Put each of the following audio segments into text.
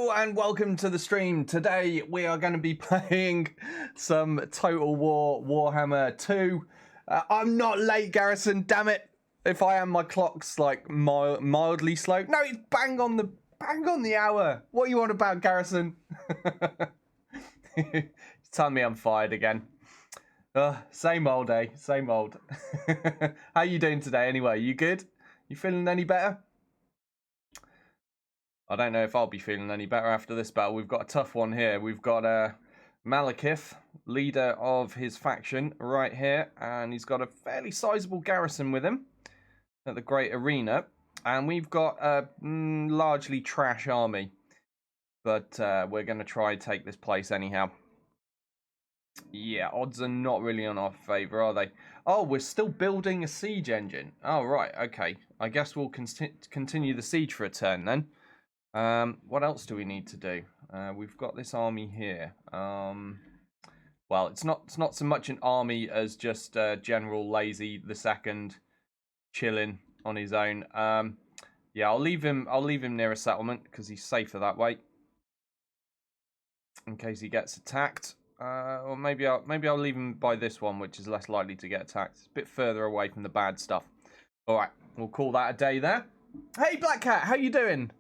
Hello and welcome to the stream. Today we are going to be playing some Total War Warhammer 2. I'm not late, Garrison, damn it. If I am, my clock's like mildly slow. No, it's bang on the hour. What are you on about, Garrison? He's telling me I'm fired again. Same old, eh? Same old. How you doing today anyway? You good? You feeling any better? I don't know if I'll be feeling any better after this battle. We've got a tough one here. We've got Malekith, leader of his faction, right here. And he's got a fairly sizable garrison with him at the Great Arena. And we've got a largely trash army. But we're going to try and take this place anyhow. Yeah, odds are not really on our favour, are they? Oh, we're still building a siege engine. Oh, right, okay. I guess we'll continue the siege for a turn then. What else do we need to do? We've got this army here. Well, it's not so much an army as just General Lazy II chilling on his own. Yeah, I'll leave him near a settlement because he's safer that way, in case he gets attacked. Or maybe I'll leave him by this one, which is less likely to get attacked. It's a bit further away from the bad stuff. All right, we'll call that a day there. Hey, Black Cat, how you doing?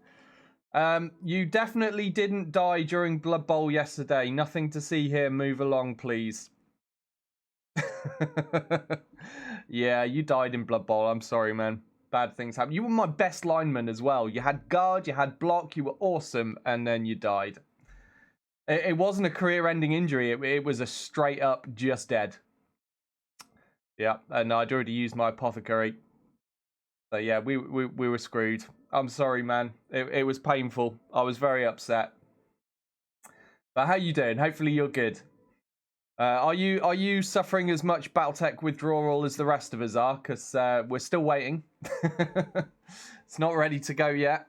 You definitely didn't die during Blood Bowl yesterday. Nothing to see here. Move along, please. Yeah, you died in Blood Bowl. I'm sorry, man. Bad things happen. You were my best lineman as well. You had guard, you had block, you were awesome, and then you died. It wasn't a career-ending injury. It was a straight-up just dead. Yeah, and I'd already used my apothecary. So yeah, we were screwed. I'm sorry, man. It was painful. I was very upset. But how you doing? Hopefully you're good. Are you suffering as much Battletech withdrawal as the rest of us are? Because we're still waiting. It's not ready to go yet.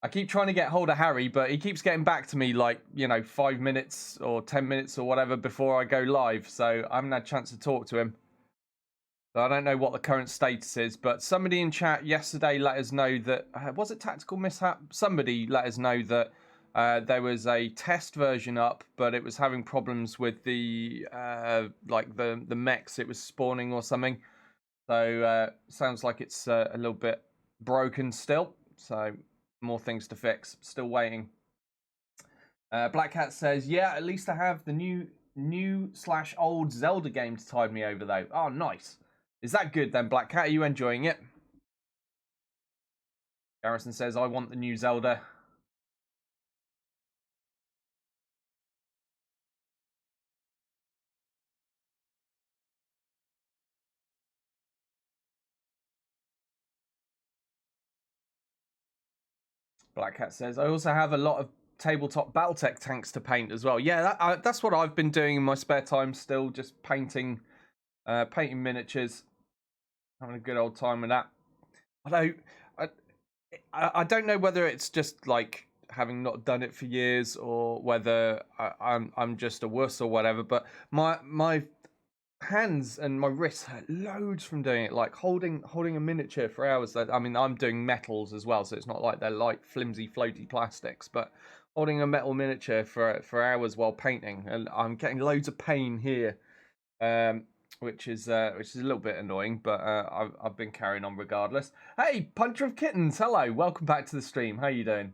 I keep trying to get hold of Harry, but he keeps getting back to me like, 5 minutes or 10 minutes or whatever before I go live. So I haven't had a chance to talk to him. So I don't know what the current status is, but somebody in chat yesterday let us know that, was it Tactical Mishap? Somebody let us know that there was a test version up, but it was having problems with the the mechs it was spawning or something. So sounds like it's a little bit broken still. So more things to fix. Still waiting. Black Cat says, yeah, at least I have the new/old Zelda game to tide me over though. Oh, nice. Is that good then, Black Cat? Are you enjoying it? Garrison says, I want the new Zelda. Black Cat says, I also have a lot of tabletop Battletech tanks to paint as well. Yeah, that's what I've been doing in my spare time still, just painting miniatures. Having a good old time with that. Although, I don't know whether it's just like having not done it for years or whether I'm just a wuss or whatever, but my hands and my wrists hurt loads from doing it, like holding a miniature for hours. I mean, I'm doing metals as well, so it's not like they're light, flimsy, floaty plastics, but holding a metal miniature for hours while painting, and I'm getting loads of pain here, which is a little bit annoying, but I've been carrying on regardless. Hey, Puncher of Kittens, hello, welcome back to the stream. How you doing?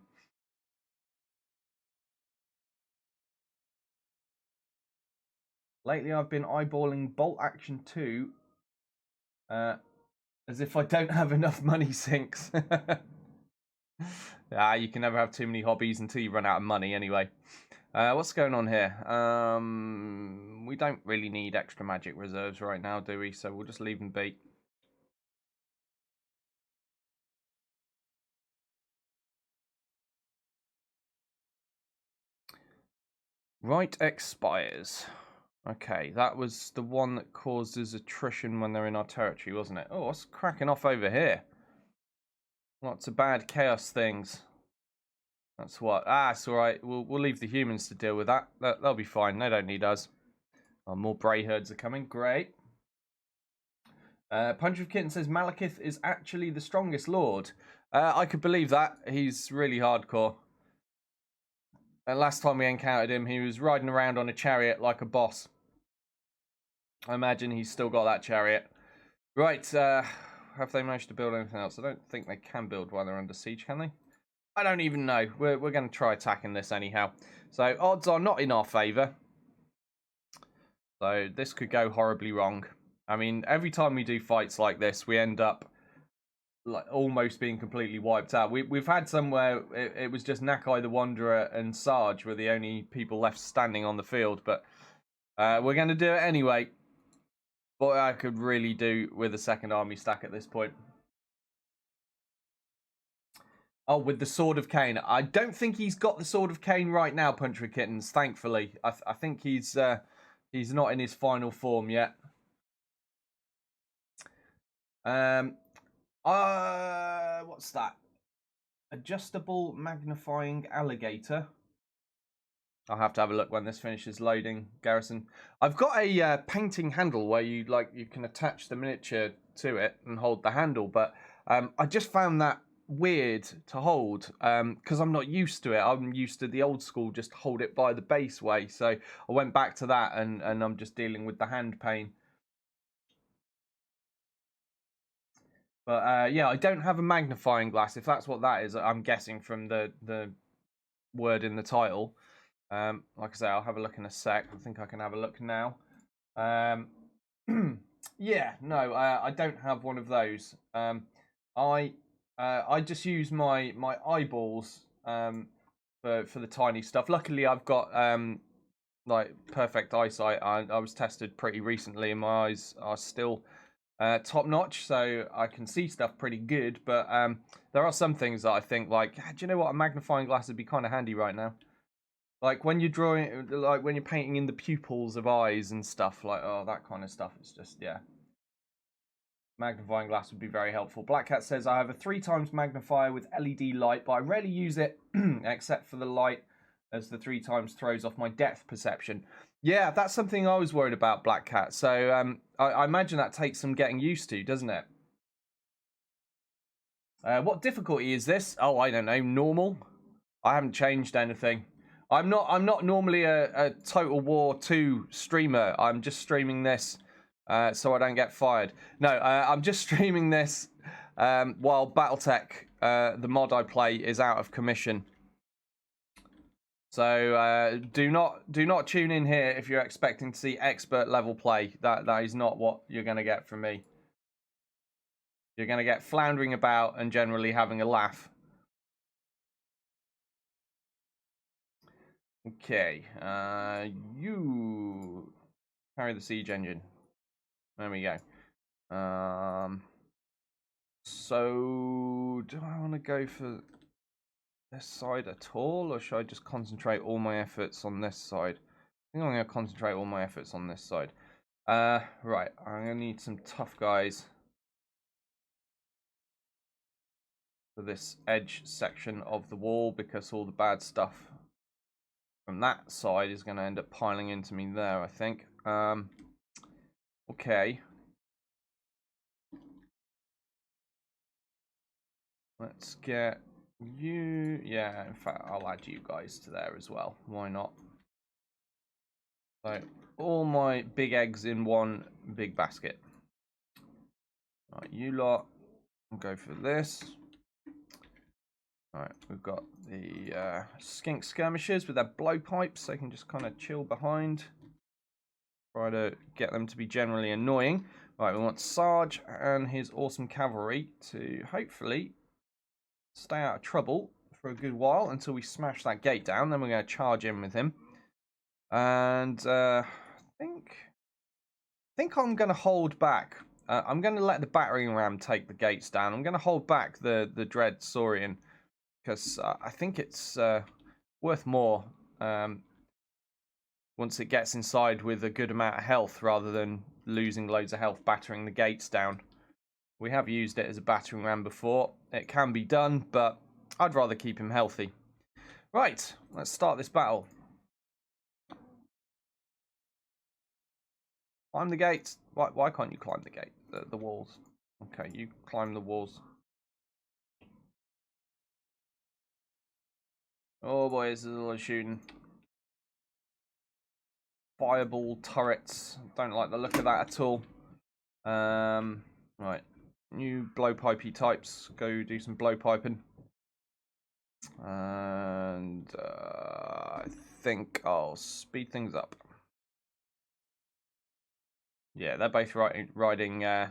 Lately, I've been eyeballing Bolt Action 2 as if I don't have enough money sinks. You can never have too many hobbies until you run out of money anyway. What's going on here? We don't really need extra magic reserves right now, do we? So we'll just leave them be. Right expires. Okay, that was the one that causes attrition when they're in our territory, wasn't it? Oh, what's cracking off over here? Lots of bad chaos things. That's what. It's all right. We'll leave the humans to deal with that. They'll be fine. They don't need us. Oh, more Bray herds are coming. Great. Punch of Kitten says Malekith is actually the strongest lord. I could believe that. He's really hardcore. And last time we encountered him, he was riding around on a chariot like a boss. I imagine he's still got that chariot. Right, have they managed to build anything else? I don't think they can build while they're under siege, can they? I don't even know. We're going to try attacking this anyhow. So odds are not in our favour. So this could go horribly wrong. I mean, every time we do fights like this, we end up like almost being completely wiped out. We've had some where it was just Nakai the Wanderer and Sarge were the only people left standing on the field, but we're going to do it anyway. Boy, I could really do with a second army stack at this point. Oh, with the Sword of Cain. I don't think he's got the Sword of Cain right now, Punch with Kittens, thankfully. I think he's not in his final form yet. What's that? Adjustable magnifying alligator. I'll have to have a look when this finishes loading, Garrison. I've got a painting handle where you can attach the miniature to it and hold the handle, but I just found that weird to hold because I'm not used to it. I'm used to the old school, just hold it by the base way. So I went back to that and I'm just dealing with the hand pain. But yeah, I don't have a magnifying glass, if that's what that is. I'm guessing from the word in the title. Like I say, I'll have a look in a sec. I think I can have a look now. Yeah, no, I don't have one of those. I just use my eyeballs for the tiny stuff. Luckily, I've got like perfect eyesight. I was tested pretty recently, and my eyes are still top notch, so I can see stuff pretty good. But there are some things that I think like, do you know what? A magnifying glass would be kind of handy right now. Like when you're drawing, like when you're painting in the pupils of eyes and stuff, like, oh, that kind of stuff. It's just, yeah. Magnifying glass would be very helpful. Black Cat says, I have a 3x magnifier with LED light, but I rarely use it except for the light, as the 3x throws off my depth perception. Yeah, that's something I was worried about, Black Cat. So I imagine that takes some getting used to, doesn't it? What difficulty is this? Oh, I don't know. Normal? I haven't changed anything. I'm not normally a Total War 2 streamer. I'm just streaming this so I don't get fired. No, I'm just streaming this while Battletech, the mod I play, is out of commission. So do not tune in here if you're expecting to see expert level play. That is not what you're going to get from me. You're going to get floundering about and generally having a laugh. Okay, you carry the siege engine. There we go. So do I want to go for this side at all, or should I just concentrate all my efforts on this side? I think I'm going to concentrate all my efforts on this side. Right, I'm going to need some tough guys for this edge section of the wall, because all the bad stuff from that side is going to end up piling into me there, I think. Okay. Let's get you. Yeah, in fact, I'll add you guys to there as well. Why not? So, all my big eggs in one big basket. Right, you lot, I'll go for this. Alright, we've got the skink skirmishers with their blowpipes, so they can just kind of chill behind. Try to get them to be generally annoying. Right, we want Sarge and his awesome cavalry to hopefully stay out of trouble for a good while until we smash that gate down. Then we're going to charge in with him. And I think I'm going to hold back. I'm going to let the battering ram take the gates down. I'm going to hold back the Dread Saurian, because I think it's worth more once it gets inside with a good amount of health, rather than losing loads of health battering the gates down. We have used it as a battering ram before. It can be done, but I'd rather keep him healthy. Right, let's start this battle. Climb the gates. Why can't you climb the gate? The walls. Okay, you climb the walls. Oh boy, this is a lot of shooting. Fireball turrets. Don't like the look of that at all. Right. New blowpipey types. Go do some blowpiping. And I think I'll speed things up. Yeah, they're both riding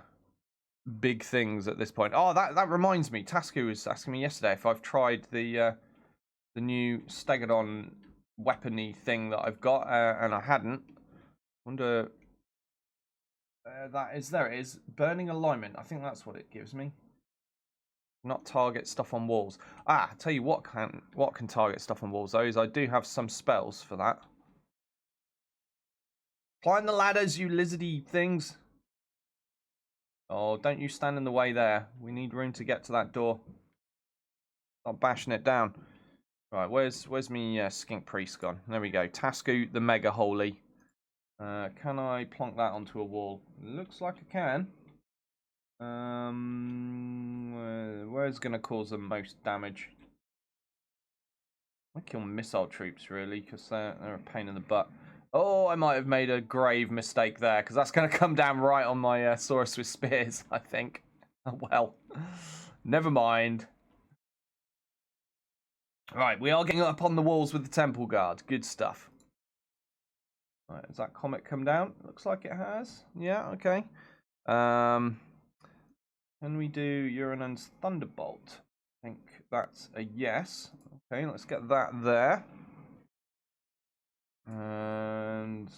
big things at this point. Oh, that reminds me. Tasku was asking me yesterday if I've tried the new Stegodon weapony thing that I've got, and I hadn't. Wonder. There it is. Burning alignment. I think that's what it gives me. Not target stuff on walls. Ah, tell you what can target stuff on walls though is I do have some spells for that. Climb the ladders, you lizardy things. Oh, don't you stand in the way there. We need room to get to that door. Stop bashing it down. Right, where's me skink priest gone? There we go. Tasku the Mega Holy. Can I plonk that onto a wall? Looks like I can. Where's going to cause the most damage? I kill missile troops, really, because they're a pain in the butt. Oh, I might have made a grave mistake there, because that's going to come down right on my Saurus with spears, I think. Oh, well. Never mind. Right, we are getting up on the walls with the Temple Guard. Good stuff. Right, has that comet come down? Looks like it has. Yeah, okay. Can we do Uranus Thunderbolt? I think that's a yes. Okay, let's get that there. And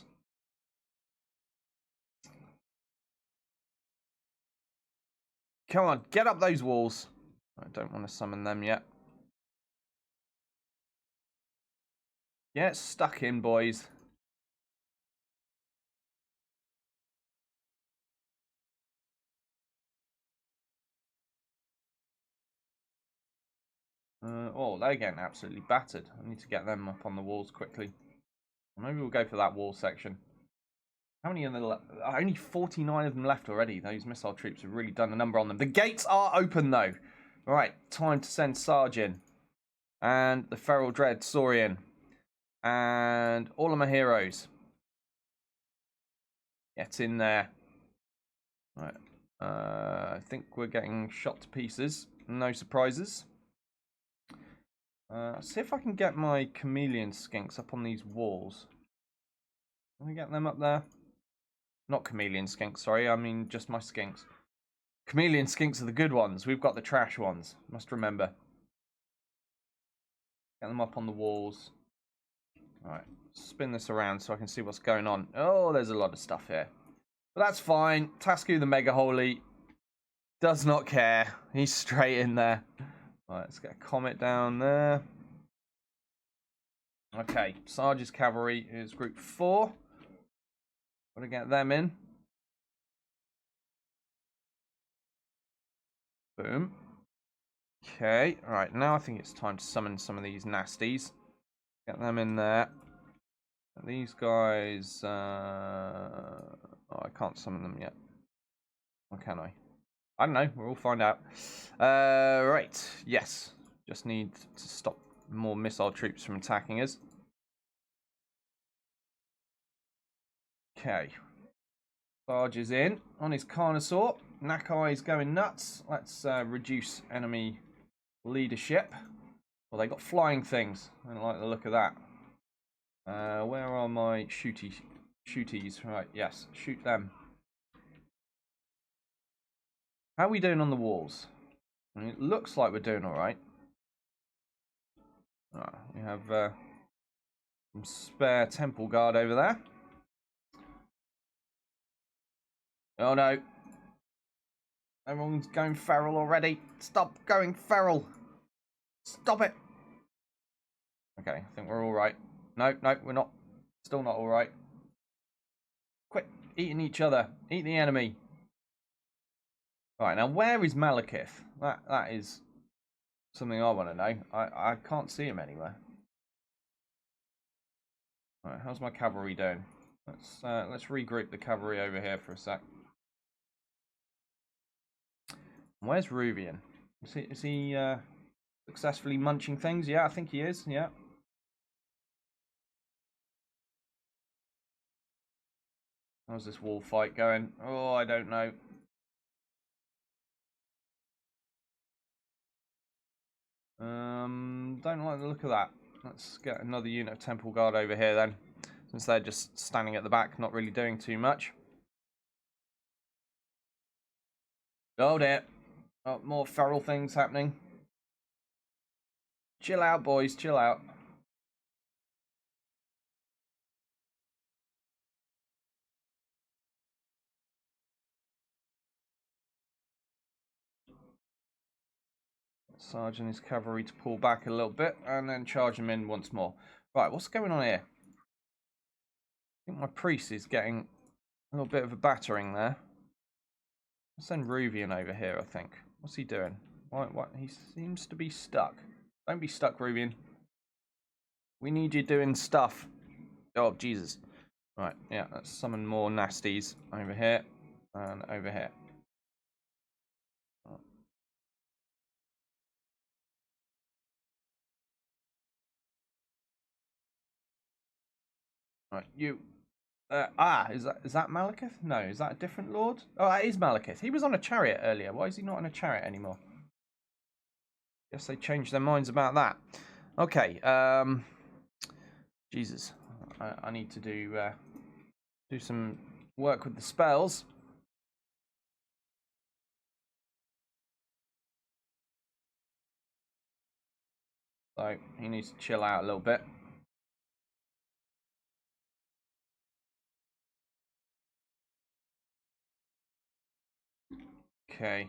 come on, get up those walls. I don't want to summon them yet. Get stuck in, boys. Oh, they're getting absolutely battered. I need to get them up on the walls quickly. Maybe we'll go for that wall section. How many of them? Only 49 of them left already. Those missile troops have really done a number on them. The gates are open, though. All right, time to send Sarge in. And the Feral Dread Saurian. And all of my heroes. Get in there. All right. I think we're getting shot to pieces. No surprises. See if I can get my chameleon skinks up on these walls. Can we get them up there? Not chameleon skinks, sorry. I mean just my skinks. Chameleon skinks are the good ones. We've got the trash ones. Must remember. Get them up on the walls. Alright. Spin this around so I can see what's going on. Oh, there's a lot of stuff here. But that's fine. Tasku the Mega Holy does not care. He's straight in there. Alright, let's get a comet down there. Okay, Sarge's cavalry is group 4. Gotta get them in. Boom. Okay, alright, now I think it's time to summon some of these nasties. Get them in there. These guys, oh, I can't summon them yet. Or can I? I don't know, we'll all find out. Right, yes. Just need to stop more missile troops from attacking us. Okay. Sarge is in on his Carnosaur. Nakai is going nuts. Let's reduce enemy leadership. Well, they got flying things. I don't like the look of that. Where are my shooties? Right, yes, shoot them. How are we doing on the walls? I mean, it looks like we're doing all right. We have some spare temple guard over there. Oh no. Everyone's going feral already. Stop going feral. Stop it. Okay, I think we're all right. No, we're not. Still not all right. Quit eating each other. Eat the enemy. Right, now where is Malekith? That is something I want to know. I can't see him anywhere. Right, how's my cavalry doing? Let's regroup the cavalry over here for a sec. Where's Ruvian? Is he successfully munching things? Yeah, I think he is. Yeah. How's this wall fight going? Oh, I don't know. Don't like the look of that. Let's get another unit of Temple Guard over here then, since they're just standing at the back, not really doing too much. Oh dear. Oh, more feral things happening. Chill out, boys, chill out. Sergeant his cavalry to pull back a little bit and then charge him in once more. Right, what's going on here? I think my priest is getting a little bit of a battering there. I'll send Ruvian over here, I think. What's he doing? What? He seems to be stuck. Don't be stuck, Ruvian. We need you doing stuff. Oh, Jesus. Right, yeah, let's summon more nasties over here and over here. Right, you. Is that Malekith? No, is that a different lord? Oh, that is Malekith. He was on a chariot earlier. Why is he not on a chariot anymore? Guess they changed their minds about that. Okay. Jesus, I need to do some work with the spells. So he needs to chill out a little bit. Okay.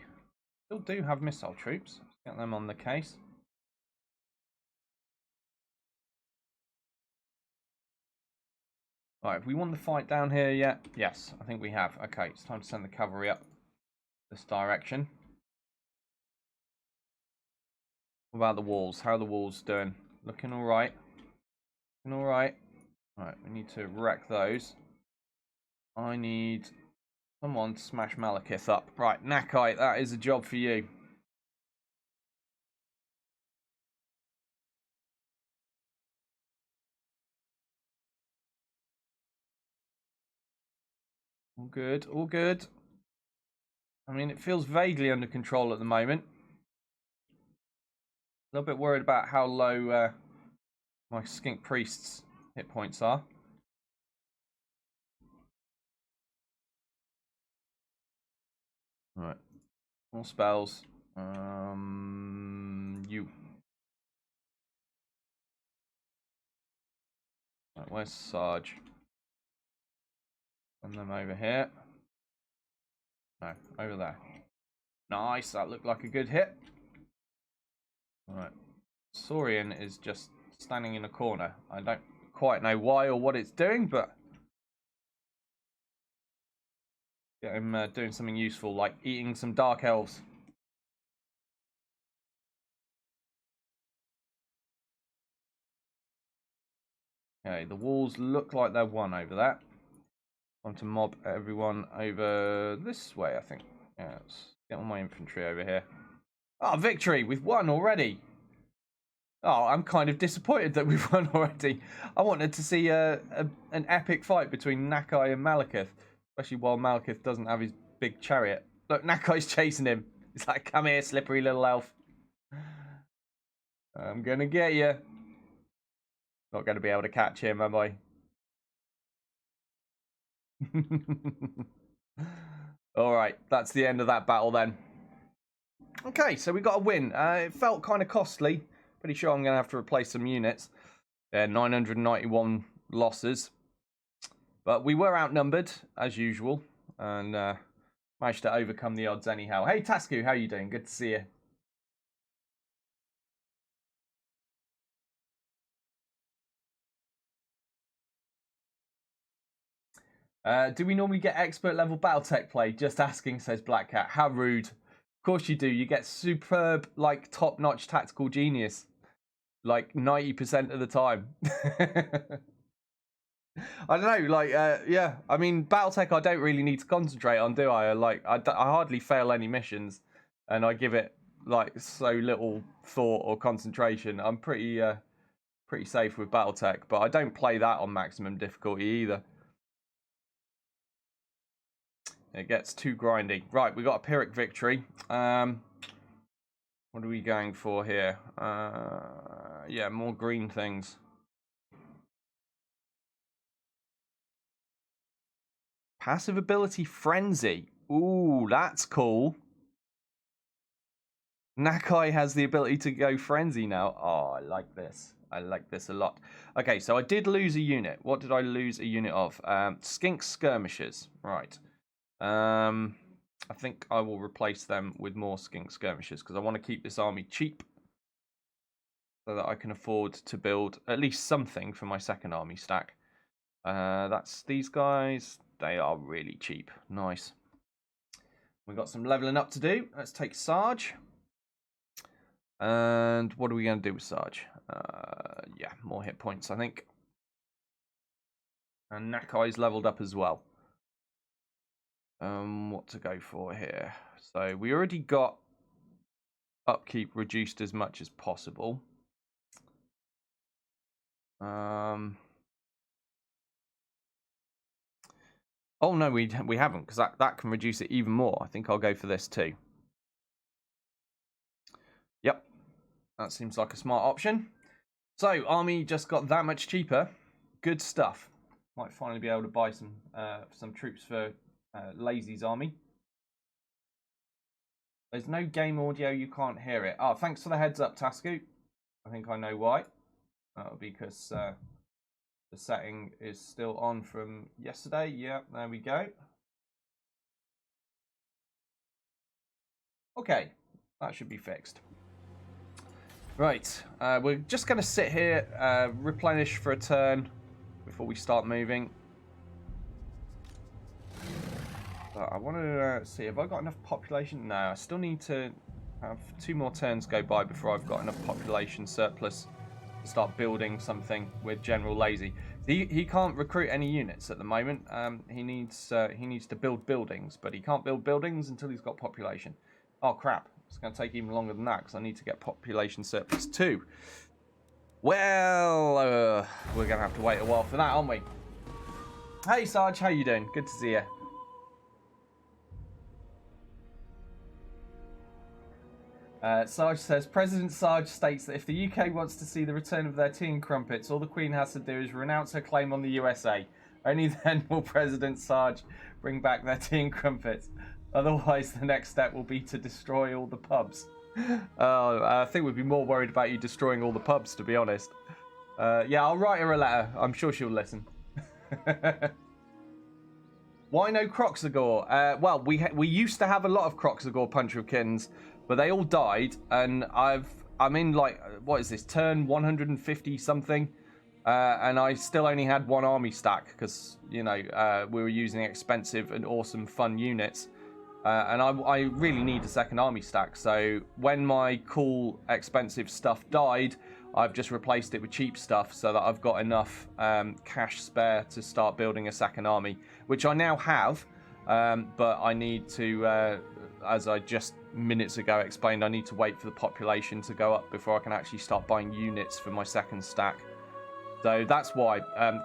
Still do have missile troops. Let's get them on the case. Right, have we won the fight down here yet? Yes, I think we have. Okay, it's time to send the cavalry up this direction. What about the walls? How are the walls doing? Looking alright. Looking alright. Alright, we need to wreck those. I need someone to smash Malekith up. Right, Nakai, that is a job for you. All good, all good. I mean, it feels vaguely under control at the moment. A little bit worried about how low my skink priest's hit points are. Right, more spells. You. Right, where's Sarge? Send them over here. No, over there. Nice, that looked like a good hit. Alright. Saurian is just standing in a corner. I don't quite know why or what it's doing, but get him doing something useful, like eating some dark elves. Okay, the walls look like they're won over that. Time to mob everyone over this way, I think. Yeah, let's get all my infantry over here. Oh, victory! We've won already! Oh, I'm kind of disappointed that we've won already. I wanted to see an epic fight between Nakai and Malekith. Especially while Malekith doesn't have his big chariot. Look, Nakai's chasing him. He's like, come here, slippery little elf. I'm gonna get you. Not gonna be able to catch him, am I? Alright, that's the end of that battle then. Okay, so we got a win. It felt kind of costly. Pretty sure I'm going to have to replace some units. 991 losses. But we were outnumbered, as usual. And managed to overcome the odds anyhow. Hey, Tasku, how you doing? Good to see you. Do we normally get expert level Battletech play? Just asking, says Black Cat. How rude. Of course you do. You get superb, like, top-notch tactical genius. Like, 90% of the time. I don't know, like, yeah. I mean, Battletech I don't really need to concentrate on, do I? Like, I hardly fail any missions. And I give it, like, so little thought or concentration. I'm pretty safe with Battletech. But I don't play that on maximum difficulty either. It gets too grindy. Right, we got a Pyrrhic victory. What are we going for here? Yeah, more green things. Passive ability Frenzy. Ooh, that's cool. Nakai has the ability to go Frenzy now. Oh, I like this. I like this a lot. Okay, so I did lose a unit. What did I lose a unit of? Skink Skirmishers. Right. I think I will replace them with more Skink Skirmishers because I want to keep this army cheap so that I can afford to build at least something for my second army stack. That's these guys. They are really cheap. Nice. We've got some leveling up to do. Let's take Sarge. And what are we going to do with Sarge? Yeah, more hit points, I think. And Nakai's leveled up as well. What to go for here? So we already got upkeep reduced as much as possible. Oh no, we haven't, because that can reduce it even more. I think I'll go for this too. Yep, that seems like a smart option. So army just got that much cheaper. Good stuff. Might finally be able to buy some troops for Lazy's army. There's no game audio, you can't hear it. Oh, thanks for the heads up, Tasku. I think I know why. That'll be because the setting is still on from yesterday. Yeah, there we go. Okay, that should be fixed. Right, we're just going to sit here, replenish for a turn before we start moving. But I want to see, have I got enough population? No, I still need to have 2 more turns go by before I've got enough population surplus to start building something with General Lazy. He can't recruit any units at the moment. He needs to build buildings, but he can't build buildings until he's got population. Oh crap, it's going to take even longer than that because I need to get population surplus too. Well, we're going to have to wait a while for that, aren't we? Hey Sarge, how you doing? Good to see you. Sarge says, President Sarge states that if the UK wants to see the return of their tea and crumpets, all the Queen has to do is renounce her claim on the USA. Only then will President Sarge bring back their tea and crumpets. Otherwise, the next step will be to destroy all the pubs. I think we'd be more worried about you destroying all the pubs, to be honest. Yeah, I'll write her a letter. I'm sure she'll listen. Why no Croxagore? Well, we used to have a lot of Croxagore Puncherkins, but they all died, and I'm in, like, what is this, turn 150 something, and I still only had 1 army stack because, you know, we were using expensive and awesome fun units, and I really need a second army stack. So when my cool expensive stuff died, I've just replaced it with cheap stuff so that I've got enough cash spare to start building a second army, which I now have, but I need to, as I just minutes ago explained, I need to wait for the population to go up before I can actually start buying units for my second stack. So that's why.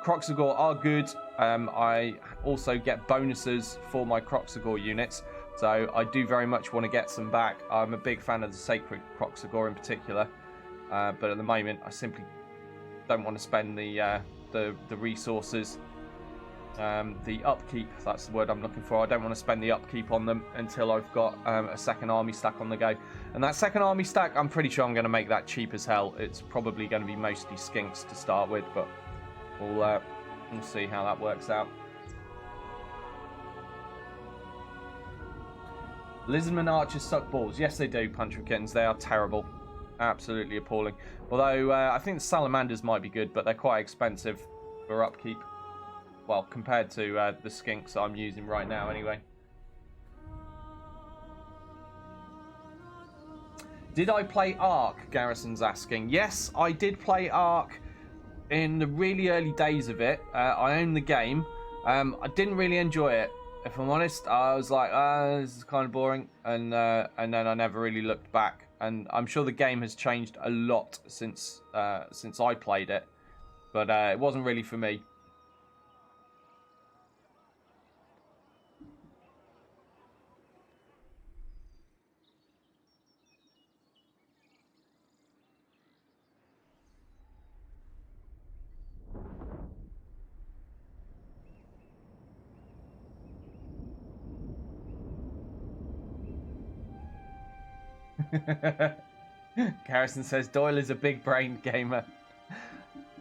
Croxagore are good. I also get bonuses for my Croxagore units, so I do very much want to get some back. I'm a big fan of the Sacred Croxagore in particular. But at the moment, I simply don't want to spend the resources, the upkeep. That's the word I'm looking for. I don't want to spend the upkeep on them until I've got a second army stack on the go. And that second army stack, I'm pretty sure I'm going to make that cheap as hell. It's probably going to be mostly skinks to start with, but we'll see how that works out. Lizardman archers suck balls. Yes, they do, Puncherkins. They are terrible. Absolutely appalling. Although I think the salamanders might be good, but they're quite expensive for upkeep. Well, compared to the skinks I'm using right now, anyway. Did I play Ark? Garrison's asking. Yes, I did play Ark in the really early days of it. I owned the game. I didn't really enjoy it. If I'm honest, I was like, this is kind of boring, and then I never really looked back. And I'm sure the game has changed a lot since I played it, but it wasn't really for me. Garrison says Doyle is a big brain gamer.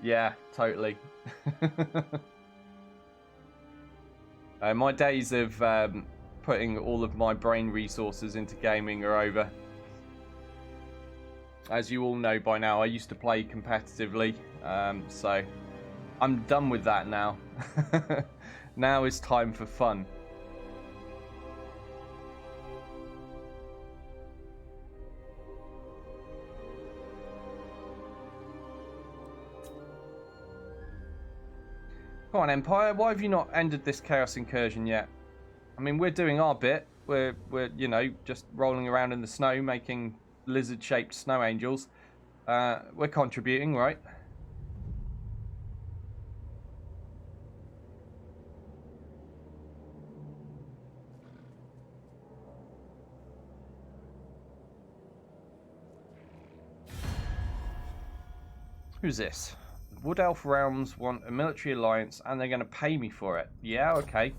Yeah, totally. My days of putting all of my brain resources into gaming are over. As you all know by now, I used to play competitively, so I'm done with that now. Now it's time for fun. Come on, Empire, why have you not ended this Chaos Incursion yet? I mean, we're doing our bit. We're you know, just rolling around in the snow, making lizard-shaped snow angels. We're contributing, right? Who's this? Wood Elf Realms want a military alliance and they're going to pay me for it. Yeah, okay.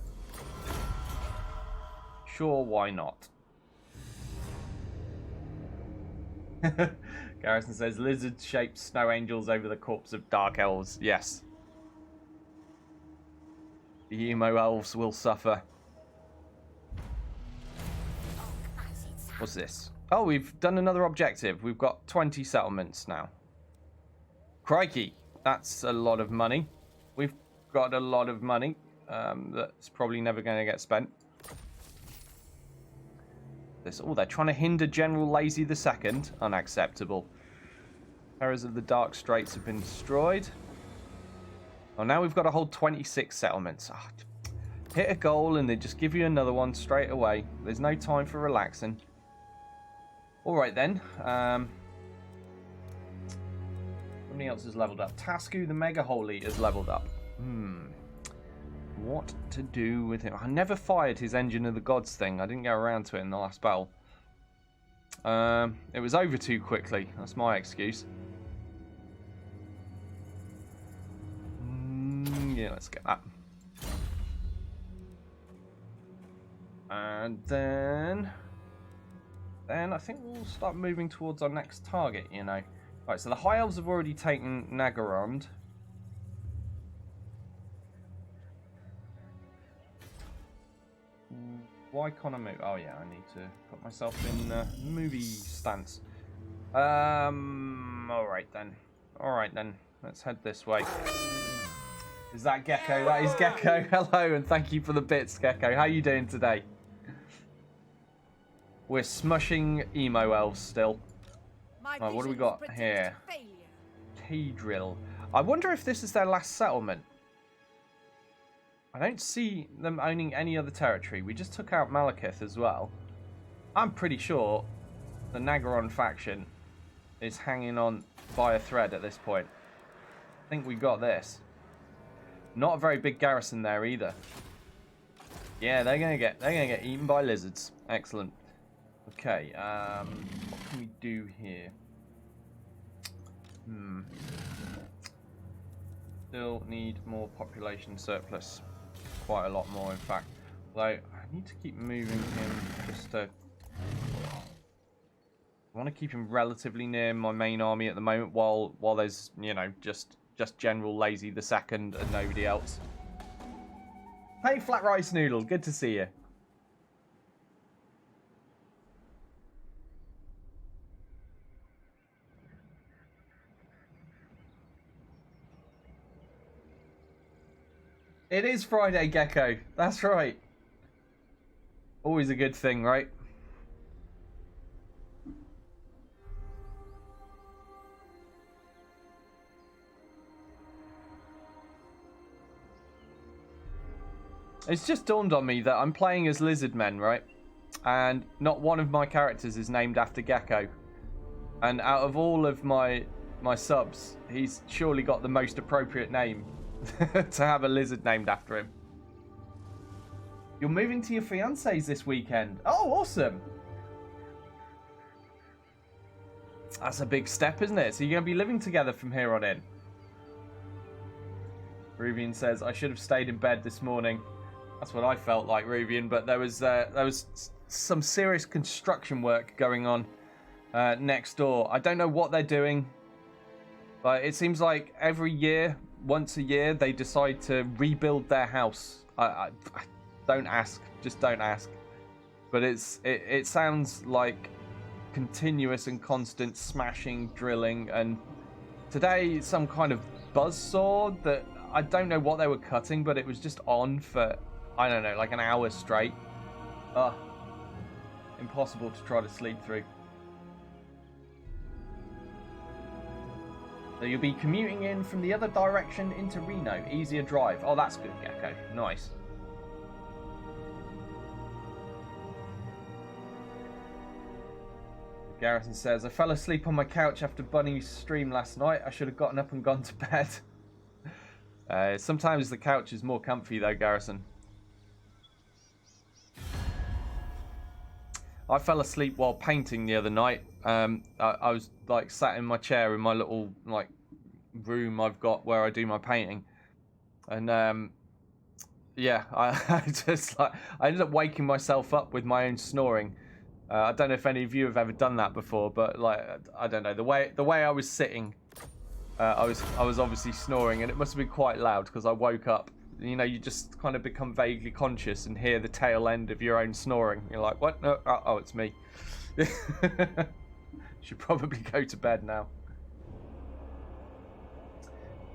Sure, why not? Garrison says lizard-shaped snow angels over the corpse of dark elves. Yes. The emo elves will suffer. What's this? Oh, we've done another objective. We've got 20 settlements now. Crikey, that's a lot of money. We've got a lot of money that's probably never going to get spent. Oh, they're trying to hinder General Lazy II. Unacceptable. Terrors of the Dark Straits have been destroyed. Oh, now we've got to hold 26 settlements. Oh, hit a goal and they just give you another one straight away. There's no time for relaxing. All right then. Somebody else has leveled up. Tasku the Mega Holy has leveled up. What to do with him? I never fired his Engine of the Gods thing. I didn't get around to it in the last battle. It was over too quickly. That's my excuse. Yeah, let's get that. And then I think we'll start moving towards our next target, you know. Right, so the High Elves have already taken Nagarond. Why can't I move? Oh yeah, I need to put myself in movie stance. Alright then. Alright then. Let's head this way. Is that Gecko? That is Gecko. Hello and thank you for the bits, Gecko. How you doing today? We're smushing emo elves still. Right, what do we got here? T-Drill. I wonder if this is their last settlement. I don't see them owning any other territory. We just took out Malekith as well. I'm pretty sure the Nagaron faction is hanging on by a thread at this point. I think we got this. Not a very big garrison there either. Yeah, they're gonna get eaten by lizards. Excellent. Okay, what can we do here? Still need more population surplus. Quite a lot more, in fact. Although, I need to keep moving him just to... I want to keep him relatively near my main army at the moment while there's, you know, just General Lazy II and nobody else. Hey, Flat Rice Noodle, good to see you. It is Friday, Gecko. That's right. Always a good thing, right? It's just dawned on me that I'm playing as Lizardman, right? And not one of my characters is named after Gecko. And out of all of my subs, he's surely got the most appropriate name to have a lizard named after him. You're moving to your fiancé's this weekend. Oh, awesome. That's a big step, isn't it? So you're going to be living together from here on in. Ruvian says, I should have stayed in bed this morning. That's what I felt like, Ruvian, but there was some serious construction work going on next door. I don't know what they're doing. But it seems like every year, once a year, they decide to rebuild their house. I don't ask. Just don't ask. But it sounds like continuous and constant smashing, drilling, and today some kind of buzzsaw that I don't know what they were cutting, but it was just on for, I don't know, like an hour straight. Impossible to try to sleep through. So you'll be commuting in from the other direction into Reno. Easier drive. Oh, that's good, Gecko. Nice. Garrison says, I fell asleep on my couch after Bunny's stream last night. I should have gotten up and gone to bed. Sometimes the couch is more comfy though, Garrison. I fell asleep while painting the other night. I was like sat in my chair in my little like room I've got where I do my painting. And yeah, I just like I ended up waking myself up with my own snoring. I don't know if any of you have ever done that before, but like I don't know, the way I was sitting, I was obviously snoring, and it must have been quite loud because I woke up. You know, you just kind of become vaguely conscious and hear the tail end of your own snoring. You're like, what? No, oh, it's me. Should probably go to bed now.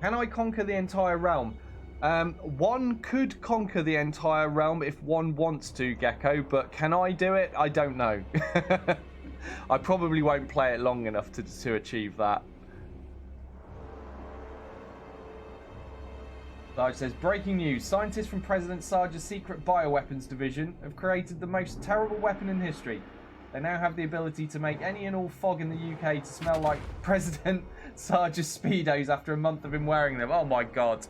Can I conquer the entire realm? One could conquer the entire realm if one wants to, Gecko, but can I do it? I don't know. I probably won't play it long enough to achieve that. Large says, breaking news. Scientists from President Sarge's secret bioweapons division have created the most terrible weapon in history. They now have the ability to make any and all fog in the UK to smell like President Sarge's Speedos after a month of him wearing them. Oh my god.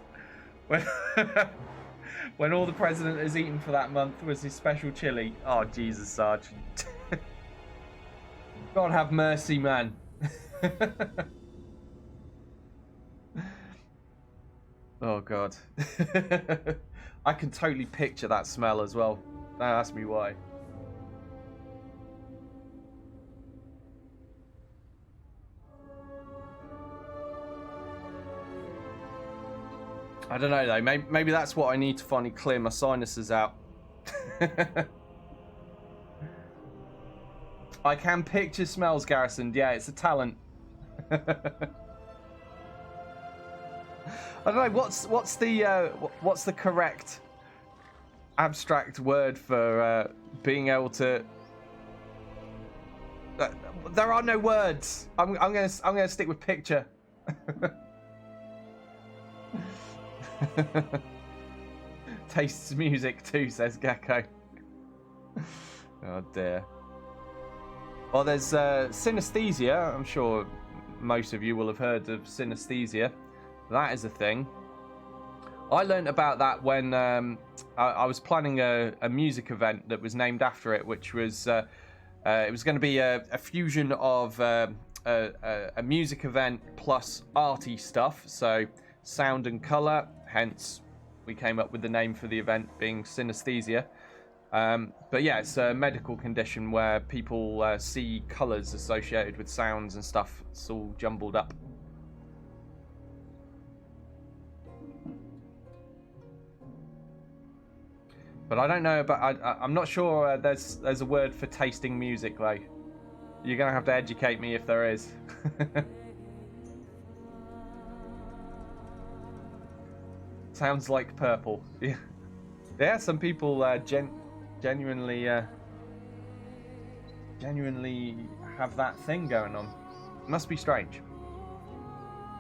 When all the president has eaten for that month was his special chili. Oh, Jesus, Sarge. God have mercy, man. Oh, God. I can totally picture that smell as well. Don't ask me why. I don't know though, maybe that's what I need to finally clear my sinuses out. I can picture smells, Garrison. Yeah, it's a talent. I don't know, what's the correct abstract word for being able to... there are no words. I'm gonna stick with picture. Tastes music too, says Gecko. Oh dear. Well, there's synesthesia. I'm sure most of you will have heard of synesthesia. That is a thing. I learned about that when I was planning a music event that was named after it, which was it was going to be a fusion of a music event plus arty stuff, so sound and colour. Hence, we came up with the name for the event being synesthesia. But yeah, it's a medical condition where people see colours associated with sounds and stuff. It's all jumbled up. But I don't know about... I'm not sure there's a word for tasting music, though. You're going to have to educate me if there is. Sounds like purple. Yeah, yeah. Some people genuinely have that thing going on. Must be strange.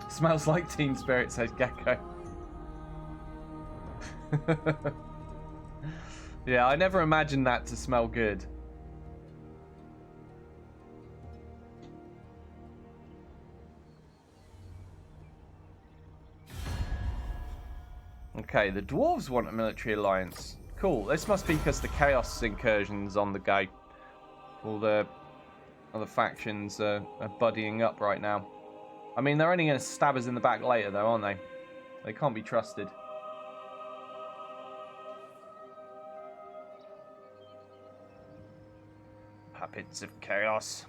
Smells like Teen Spirit, says Gecko. Yeah, I never imagined that to smell good. Okay, the dwarves want a military alliance. Cool. This must be because the Chaos incursion's on the go. All the other factions are buddying up right now. I mean, they're only going to stab us in the back later, though, aren't they? They can't be trusted. Puppets of Chaos.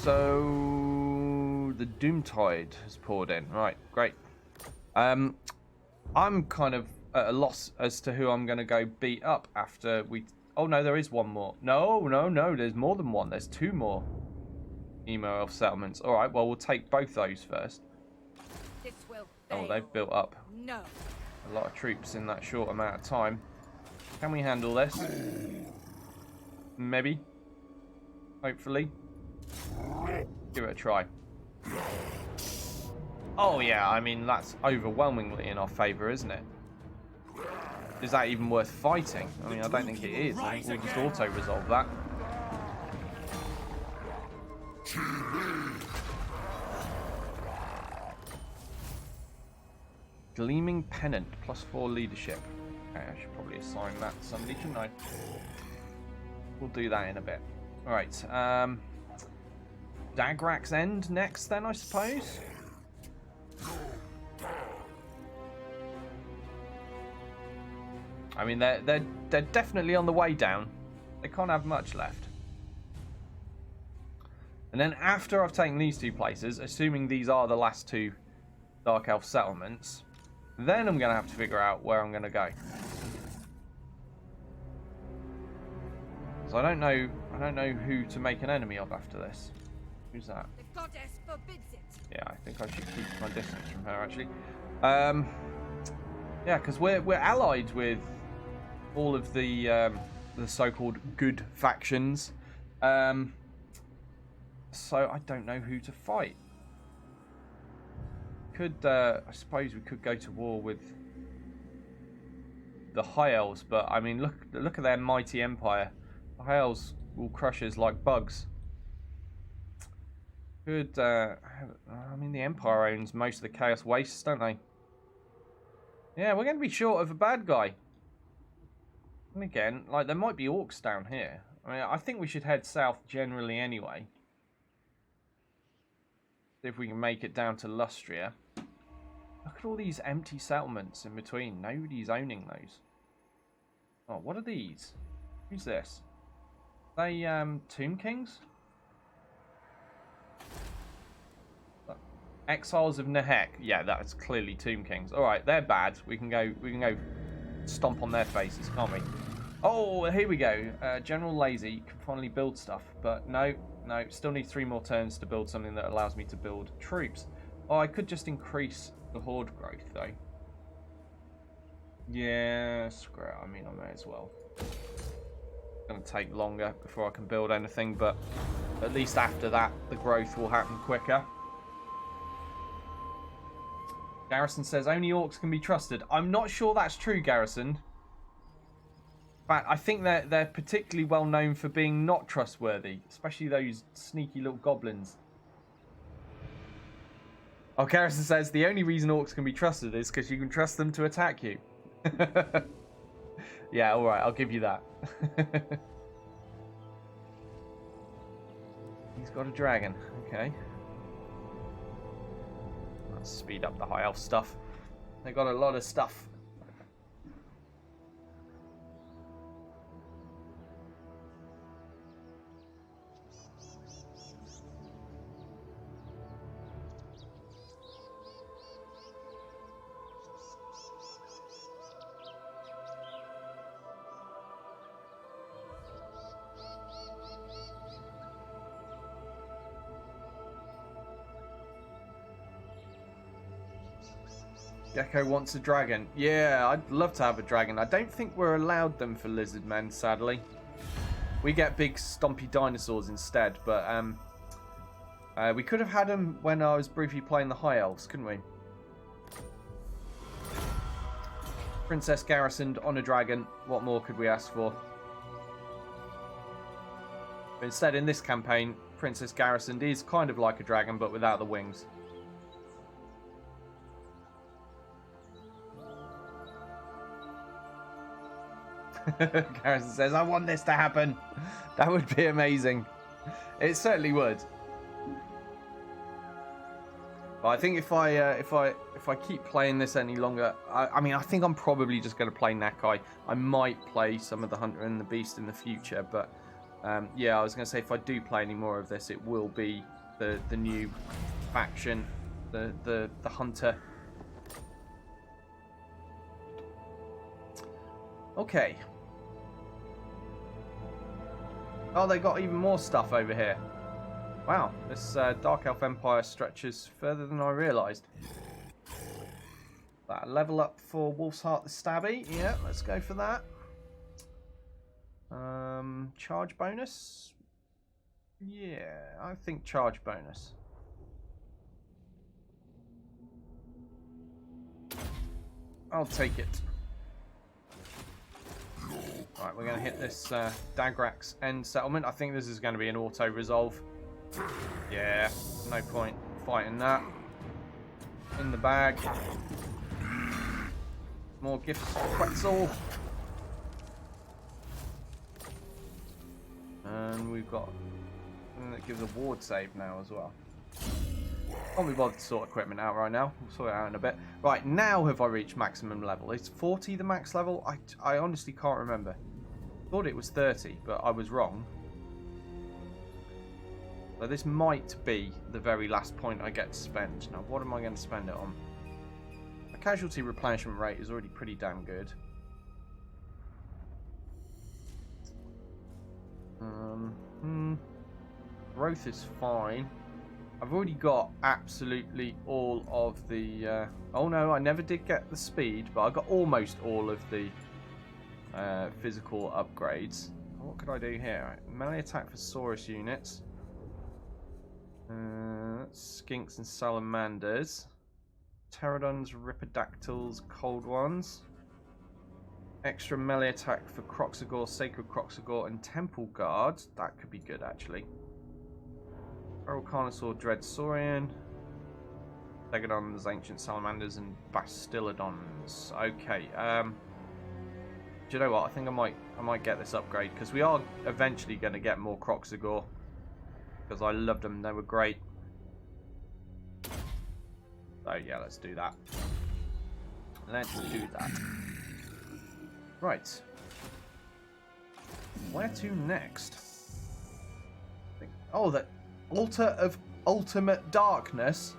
So the Doomtide has poured in. Right, great. I'm kind of at a loss as to who I'm going to go beat up after we... Oh, no, there is one more. No, there's more than one. There's two more Emo Elf settlements. All right, well, we'll take both those first. This will fail. Oh, they've built up a lot of troops in that short amount of time. Can we handle this? Maybe. Hopefully. Give it a try. Oh, yeah, I mean, that's overwhelmingly in our favour, isn't it? Is that even worth fighting? I mean, I don't think it is. I think we'll just auto-resolve that. Gleaming Pennant, +4 leadership. Okay, I should probably assign that to somebody, shouldn't I? We'll do that in a bit. Alright, Dagrak's End next then, I suppose? I mean, they're definitely on the way down. They can't have much left. And then after I've taken these two places, assuming these are the last two Dark Elf settlements, then I'm going to have to figure out where I'm going to go. So I don't know who to make an enemy of after this. Who's that? The goddess forbids it. Yeah, I think I should keep my distance from her, actually. Yeah, because we're allied with all of the so-called good factions. So I don't know who to fight. I suppose we could go to war with the High Elves, but I mean, look at their mighty empire. The High Elves will crush us like bugs. I mean, the Empire owns most of the Chaos Wastes, don't they? Yeah, we're going to be short of a bad guy. And again, like, there might be orcs down here. I mean, I think we should head south generally anyway. See if we can make it down to Lustria. Look at all these empty settlements in between. Nobody's owning those. Oh, what are these? Who's this? Are they, Tomb Kings? Exiles of Nehek. Yeah, that's clearly Tomb Kings. Alright, they're bad. We can go stomp on their faces, can't we? Oh, here we go. General Lazy can finally build stuff. But no, still need 3 more turns to build something that allows me to build troops. Oh, I could just increase the horde growth, though. Yeah, screw it. I mean, I may as well. It's going to take longer before I can build anything, but at least after that, the growth will happen quicker. Garrison says only orcs can be trusted. I'm not sure that's true, Garrison. In fact, I think they're particularly well known for being not trustworthy, especially those sneaky little goblins. Oh, Garrison says the only reason orcs can be trusted is because you can trust them to attack you. Yeah, all right, I'll give you that. He's got a dragon. Okay. Let's speed up the high elf stuff. They got a lot of stuff. Gecko wants a dragon. Yeah, I'd love to have a dragon. I don't think we're allowed them for Lizardmen, sadly. We get big stompy dinosaurs instead, but we could have had them when I was briefly playing the High Elves, couldn't we? Princess garrisoned on a dragon. What more could we ask for? But instead, in this campaign, Princess garrisoned is kind of like a dragon, but without the wings. Garrison says, I want this to happen. That would be amazing. It certainly would. But I think if I keep playing this any longer, I mean, I think I'm probably just going to play Nakai. I might play some of the Hunter and the Beast in the future, but Yeah, I was going to say, if I do play any more of this, it will be the new faction, the hunter. Okay. Oh, they got even more stuff over here. Wow, this Dark Elf Empire stretches further than I realised. That level up for Wolf's Heart the Stabby. Yeah, let's go for that. Charge bonus? Yeah, I think charge bonus. I'll take it. Right, we're going to hit this Dagrax end settlement. I think this is going to be an auto-resolve. Yeah, no point fighting that. In the bag. More gifts for Quetzal. And we've got something that gives a ward save now as well. Can't be bothered to sort equipment out right now. We'll sort it out in a bit. Right, now have I reached maximum level? Is 40 the max level? I honestly can't remember. Thought it was 30, but I was wrong. So this might be the very last point I get to spend. Now, what am I going to spend it on? The casualty replenishment rate is already pretty damn good. Growth is fine. I've already got absolutely all of the... oh no, I never did get the speed, but I got almost all of the physical upgrades. What could I do here? Melee attack for Saurus units. Skinks and salamanders. Pterodons, Ripidactyls, cold ones. Extra melee attack for Croxagore, Sacred Croxagore, and Temple Guards. That could be good, actually. Feral Carnosaur, Dread Saurian. Stegodons, Ancient Salamanders, and Bastillodons. Okay, do you know what? I think I might get this upgrade, because we are eventually going to get more Croxagore. Because I loved them, they were great. So yeah, let's do that. Let's do that. Right. Where to next? Oh, the Altar of Ultimate Darkness.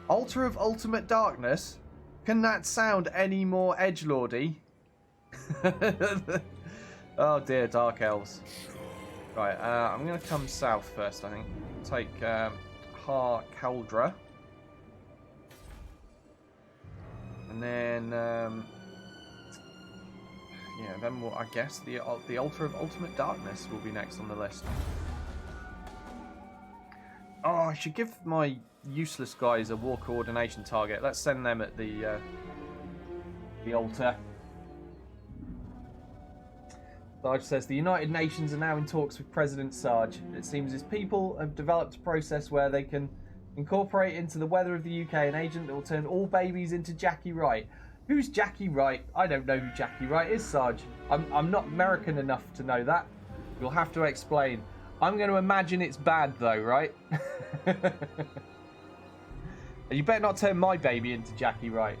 Altar of Ultimate Darkness? Can that sound any more edgelordy? Oh dear, Dark Elves. Right, I'm going to come south first, I think. Take Har Kaldra. And then, yeah, then I guess the Altar of Ultimate Darkness will be next on the list. Oh, I should give my useless guys a war coordination target. Let's send them at the altar. Sarge says, the United Nations are now in talks with President Sarge. It seems his people have developed a process where they can incorporate into the weather of the UK an agent that will turn all babies into Jackie Wright. Who's Jackie Wright? I don't know who Jackie Wright is, Sarge. I'm not American enough to know that. You'll have to explain. I'm going to imagine it's bad, though, right? You better not turn my baby into Jackie Wright.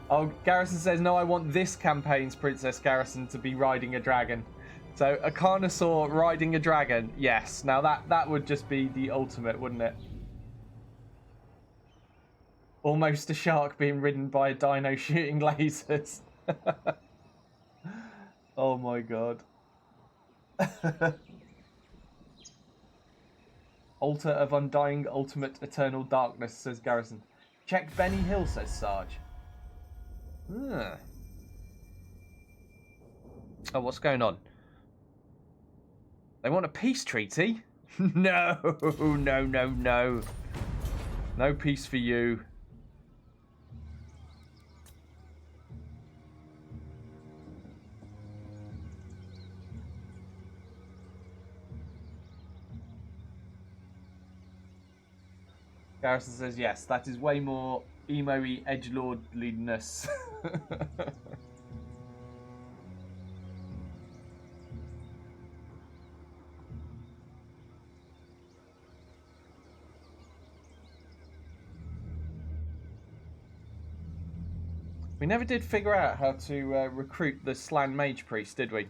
Oh, Garrison says, no, I want this campaign's Princess Garrison to be riding a dragon. So, a Carnosaur riding a dragon, yes. Now, that would just be the ultimate, wouldn't it? Almost a shark being ridden by a dino shooting lasers. Oh my god. Altar of Undying Ultimate Eternal Darkness, says Garrison. Check Benny Hill, says Sarge. Oh, what's going on? They want a peace treaty? No, no, no, no. No peace for you. Garrison says, yes, that is way more emo-y edgelordliness. We never did figure out how to recruit the Slan Mage Priest, did we?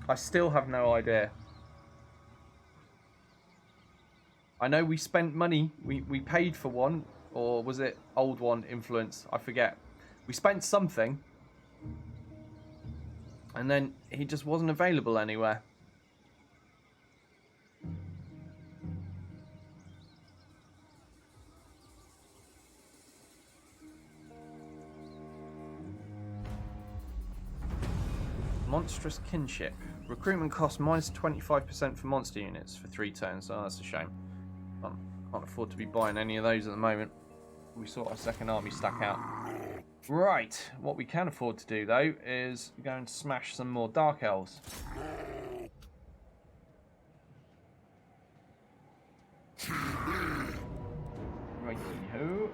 I still have no idea. I know we spent money. We paid for one. Or was it old one influence? I forget. We spent something. And then he just wasn't available anywhere. Monstrous Kinship. Recruitment cost minus 25% for monster units for 3 turns. Oh, that's a shame. Can't afford to be buying any of those at the moment. We sort our second army stack out. Right, what we can afford to do though is go and smash some more Dark Elves. Righty-ho.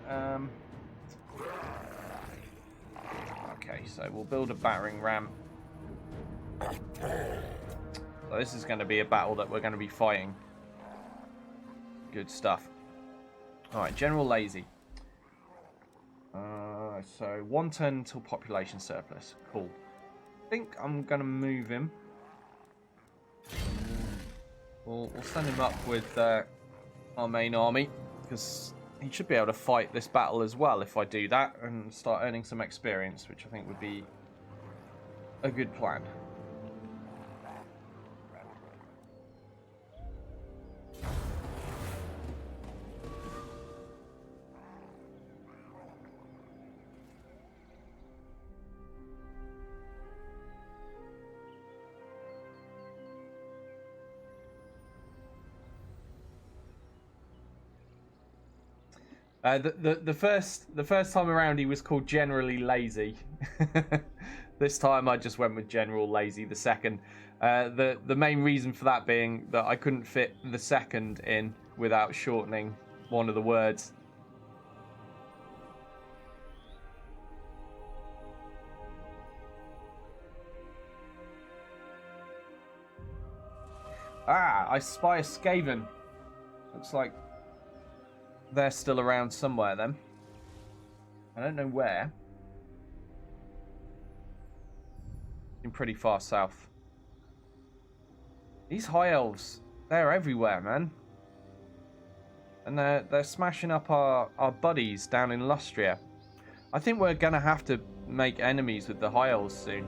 Okay, so we'll build a battering ram. So this is going to be a battle that we're going to be fighting. Good stuff. Alright, General Lazy. So 1 turn until population surplus. Cool. I think I'm going to move him. We'll send him up with our main army, because he should be able to fight this battle as well if I do that and start earning some experience, which I think would be a good plan. The first time around he was called Generally Lazy. This time I just went with General Lazy the second. The main reason for that being that I couldn't fit the second in without shortening one of the words. Ah, I spy a Skaven. Looks like they're still around somewhere then. I don't know where. In pretty far south. These high elves, they're everywhere, man. And they're smashing up our buddies down in Lustria. I think we're gonna have to make enemies with the high elves soon.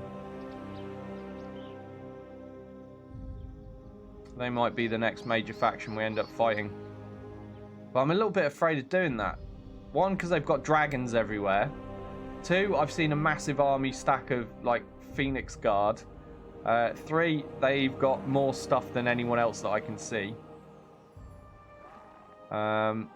They might be the next major faction we end up fighting. But I'm a little bit afraid of doing that. 1, because they've got dragons everywhere. 2, I've seen a massive army stack of, like, Phoenix Guard. 3, they've got more stuff than anyone else that I can see. And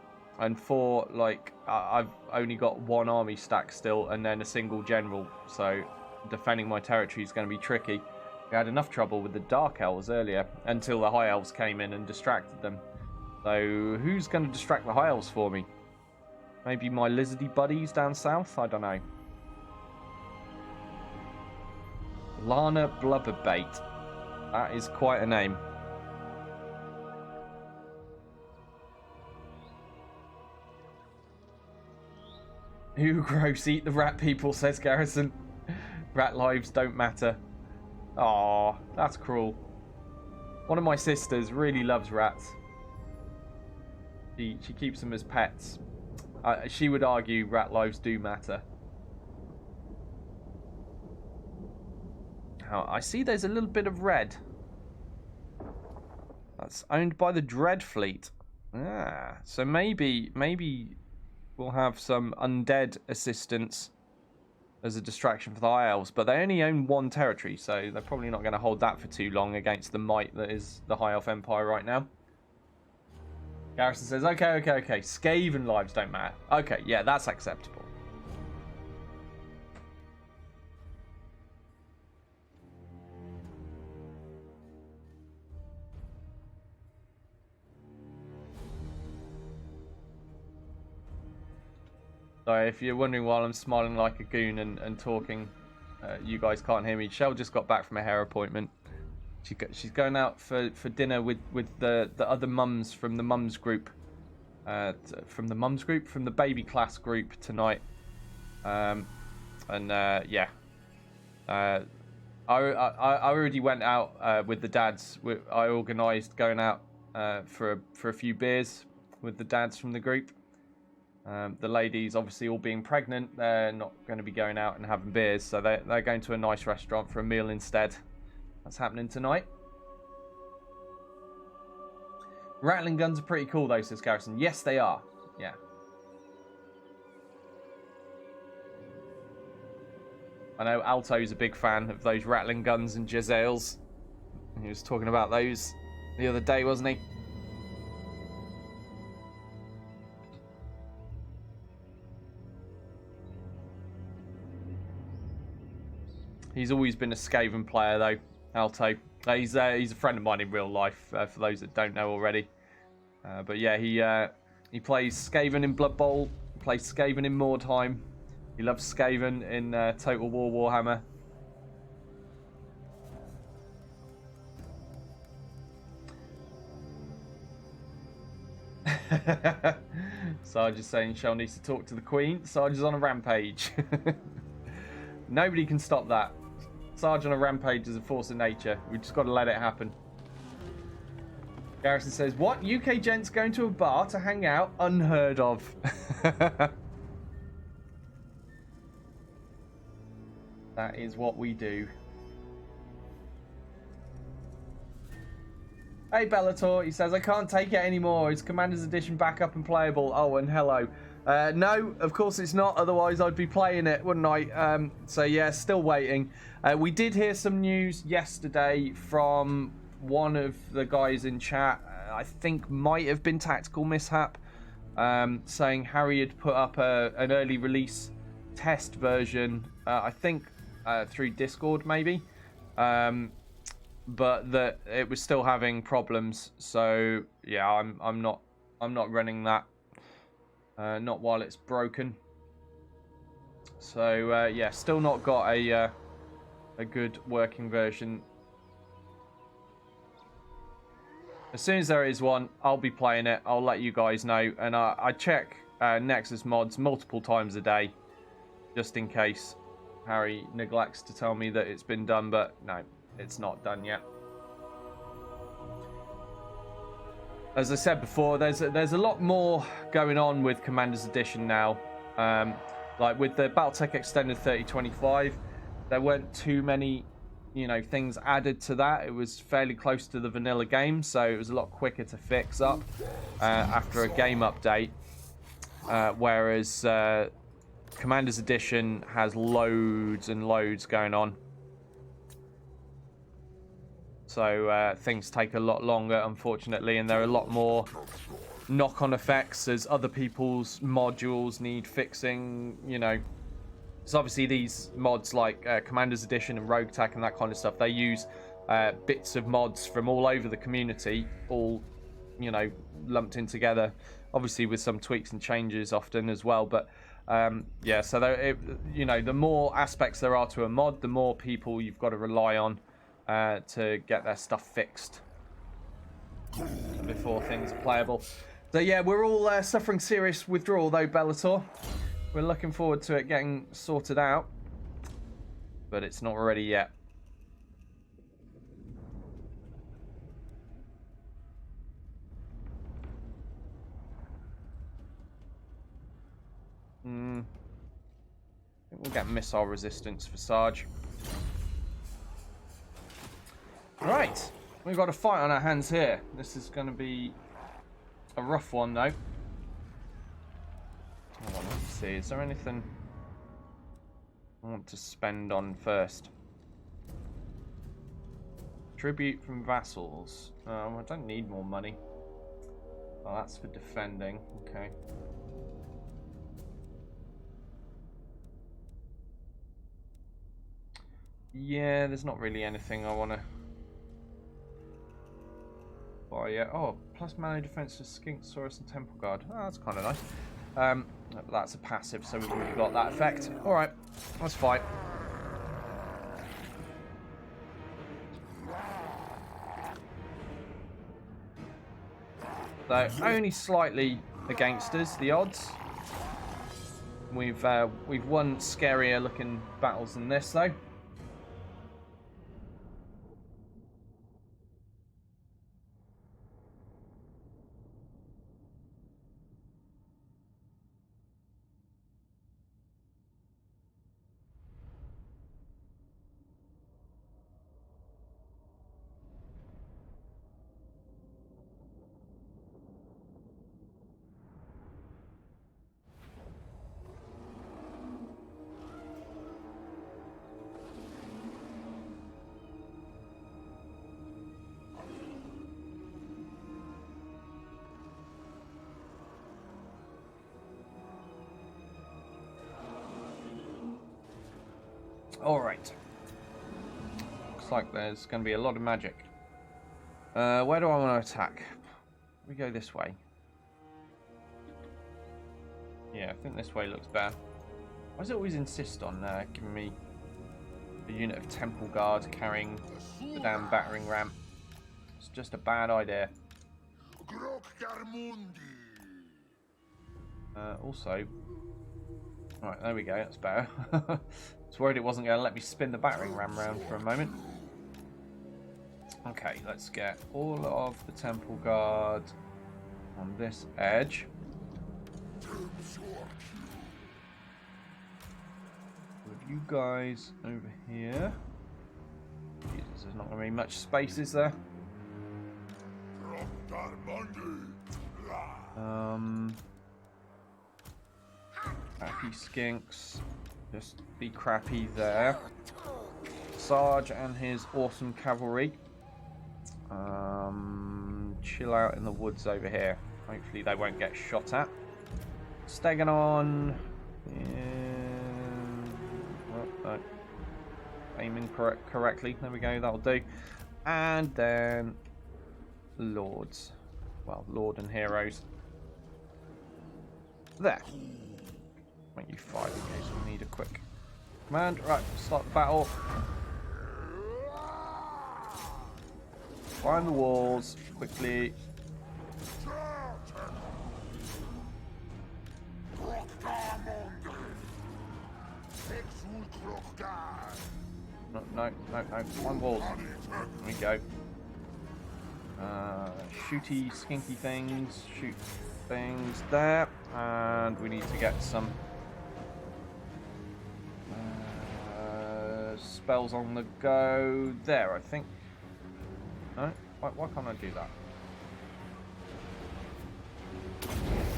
4, like, I've only got 1 army stack still and then a single general. So defending my territory is going to be tricky. We had enough trouble with the Dark Elves earlier until the High Elves came in and distracted them. So, who's going to distract the High Elves for me? Maybe my lizardy buddies down south? I don't know. Lana Blubberbait. That is quite a name. Ooh, gross. Eat the rat people, says Garrison. Rat lives don't matter. Aw, that's cruel. One of my sisters really loves rats. She keeps them as pets. She would argue rat lives do matter. Now, I see there's a little bit of red. That's owned by the Dread Fleet. Ah, so maybe we'll have some undead assistance as a distraction for the High Elves, but they only own 1 territory, so they're probably not going to hold that for too long against the might that is the High Elf Empire right now. Garrison says, okay. Skaven lives don't matter. Okay, yeah, that's acceptable. Sorry, if you're wondering why I'm smiling like a goon and talking, you guys can't hear me. Shell just got back from a hair appointment. She's going out for dinner with the other mums from the mums group. from the mums group, from the baby class group tonight. Yeah. I already went out with the dads. I organised going out for a few beers with the dads from the group. The ladies, obviously all being pregnant, they're not going to be going out and having beers, so they're going to a nice restaurant for a meal instead. That's happening tonight. Rattling guns are pretty cool though, says Garrison. Yes, they are. Yeah. I know Alto's a big fan of those rattling guns and Jezzails. He was talking about those the other day, wasn't he? He's always been a Skaven player though, Alto. He's a friend of mine in real life, for those that don't know already. But yeah, he plays Skaven in Blood Bowl, he plays Skaven in Mordheim. He loves Skaven in Total War Warhammer. Sarge is saying Shell needs to talk to the Queen. Sarge is on a rampage. Nobody can stop that. Sarge on a rampage is a force of nature. We've just got to let it happen. Garrison says, what? UK gents going to a bar to hang out? Unheard of. That is what we do. Hey Bellator, he says, I can't take it anymore. Is Commander's Edition back up and playable? Oh, and hello. No, of course it's not. Otherwise I'd be playing it, wouldn't I? So yeah, still waiting. We did hear some news yesterday from one of the guys in chat. I think might have been Tactical Mishap, saying Harry had put up an early release test version. I think through Discord maybe, but that it was still having problems. So yeah, I'm not running that. Not while it's broken. So yeah, still not got a good working version. As soon as there is one, I'll be playing it. I'll let you guys know, and I check Nexus mods multiple times a day, just in case Harry neglects to tell me that it's been done. But no, it's not done yet. As I said before, there's a lot more going on with Commander's Edition now. Like with the Battletech Extended 3025, there weren't too many, things added to that. It was fairly close to the vanilla game, so it was a lot quicker to fix up after a game update. Whereas Commander's Edition has loads and loads going on. So things take a lot longer, unfortunately, and there are a lot more knock-on effects as other people's modules need fixing, So obviously these mods like Commander's Edition and Rogue Tech and that kind of stuff, they use bits of mods from all over the community, all, lumped in together, obviously with some tweaks and changes often as well. But yeah, so the more aspects there are to a mod, the more people you've got to rely on to get their stuff fixed before things are playable. So yeah, we're all suffering serious withdrawal though, Bellator. We're looking forward to it getting sorted out, but it's not ready yet. I think we'll get missile resistance for Sarge. Right, we've got a fight on our hands here. This is going to be a rough one, though. Hold on, let's see. Is there anything I want to spend on first? Tribute from vassals. I don't need more money. Oh, that's for defending. Okay. Yeah, there's not really anything I want to... Oh yeah, oh, plus melee defense to Skink, Saurus and Temple Guard. Oh, that's kind of nice. That's a passive, so we've already got that effect. Alright, that's fine. So, only slightly against us, the odds. We've won scarier looking battles than this though. Alright. Looks like there's going to be a lot of magic. Where do I want to attack? We go this way. Yeah, I think this way looks better. Why does it always insist on giving me a unit of temple guard carrying the damn battering ram? It's just a bad idea. Also... Right, there we go, that's better. I was worried it wasn't going to let me spin the battering ram round for a moment. Okay, let's get all of the temple guard on this edge. With you guys over here. Jesus, there's not going to be much space, is there? Crappy skinks. Just be crappy there. Sarge and his awesome cavalry. Chill out in the woods over here. Hopefully they won't get shot at. Steganon. Oh, no. Aiming correctly. There we go. That'll do. And then lords. Well, lord and heroes. There. Make you fight in case we need a quick command. Right, start the battle. Climb the walls quickly. No. Climb walls. There we go. Shooty, skinky things. Shoot things there. And we need to get some spells on the go there, I think. No? Why can't I do that?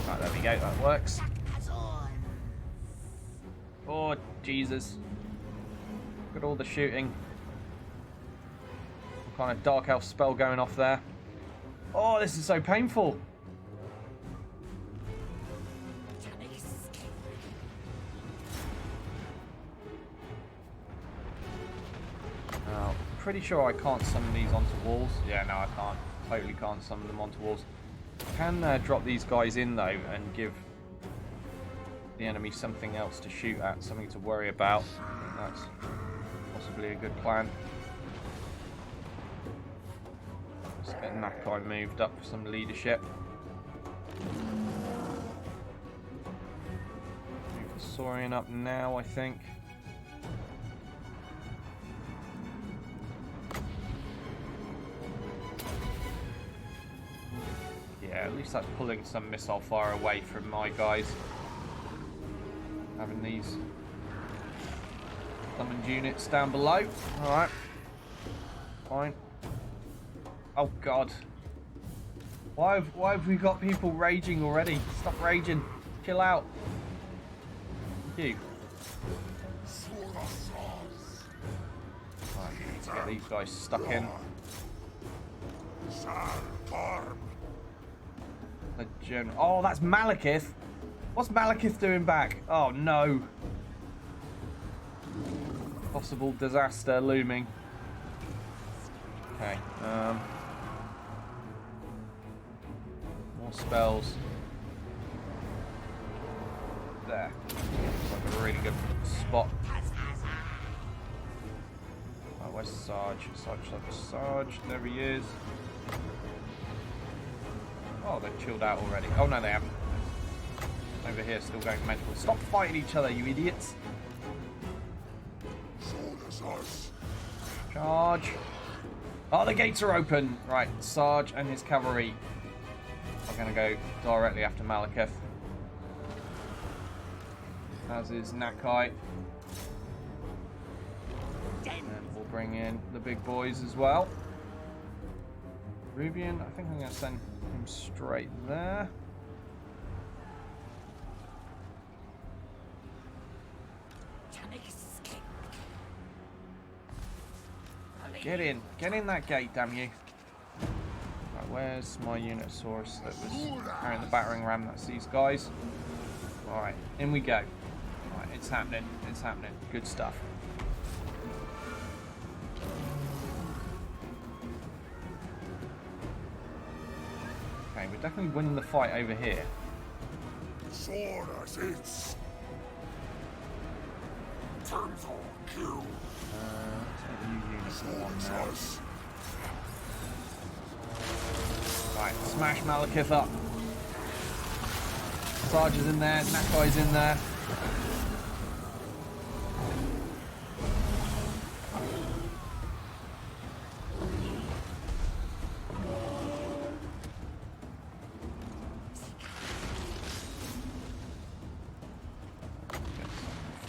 Right, there we go, that works. Oh, Jesus. Look at all the shooting. Some kind of dark elf spell going off there. Oh, this is so painful. Pretty sure I can't summon these onto walls. Yeah, no, I can't. Totally can't summon them onto walls. I can drop these guys in though and give the enemy something else to shoot at, something to worry about. I think that's possibly a good plan. Let's get Nakai moved up for some leadership. Move the Saurian up now, I think. Yeah, at least that's pulling some missile fire away from my guys. Having these summoned units down below. Alright. Fine. Oh god. Why have we got people raging already? Stop raging. Chill out. Thank you. Right, need to get these guys stuck in. Oh, that's Malekith. What's Malekith doing back? Oh no. Possible disaster looming. Okay. More spells. There. Looks like a really good spot. Oh, where's Sarge? Sarge. There he is. Oh, they've chilled out already. Oh, no, they haven't. over here still going mental. Stop fighting each other, you idiots. Charge. Oh, the gates are open. Right, Sarge and his cavalry are going to go directly after Malekith. As is Nakai. And we'll bring in the big boys as well. Rubian, I think I'm going to send him straight there. Get in that gate, damn you. Right, where's my Unitosaurus that was carrying the battering ram? That's these guys. Alright, in we go. Right, it's happening, good stuff. Okay, we're definitely winning the fight over here. Right, smash Malekith up. Sarge is in there, Nakai's in there.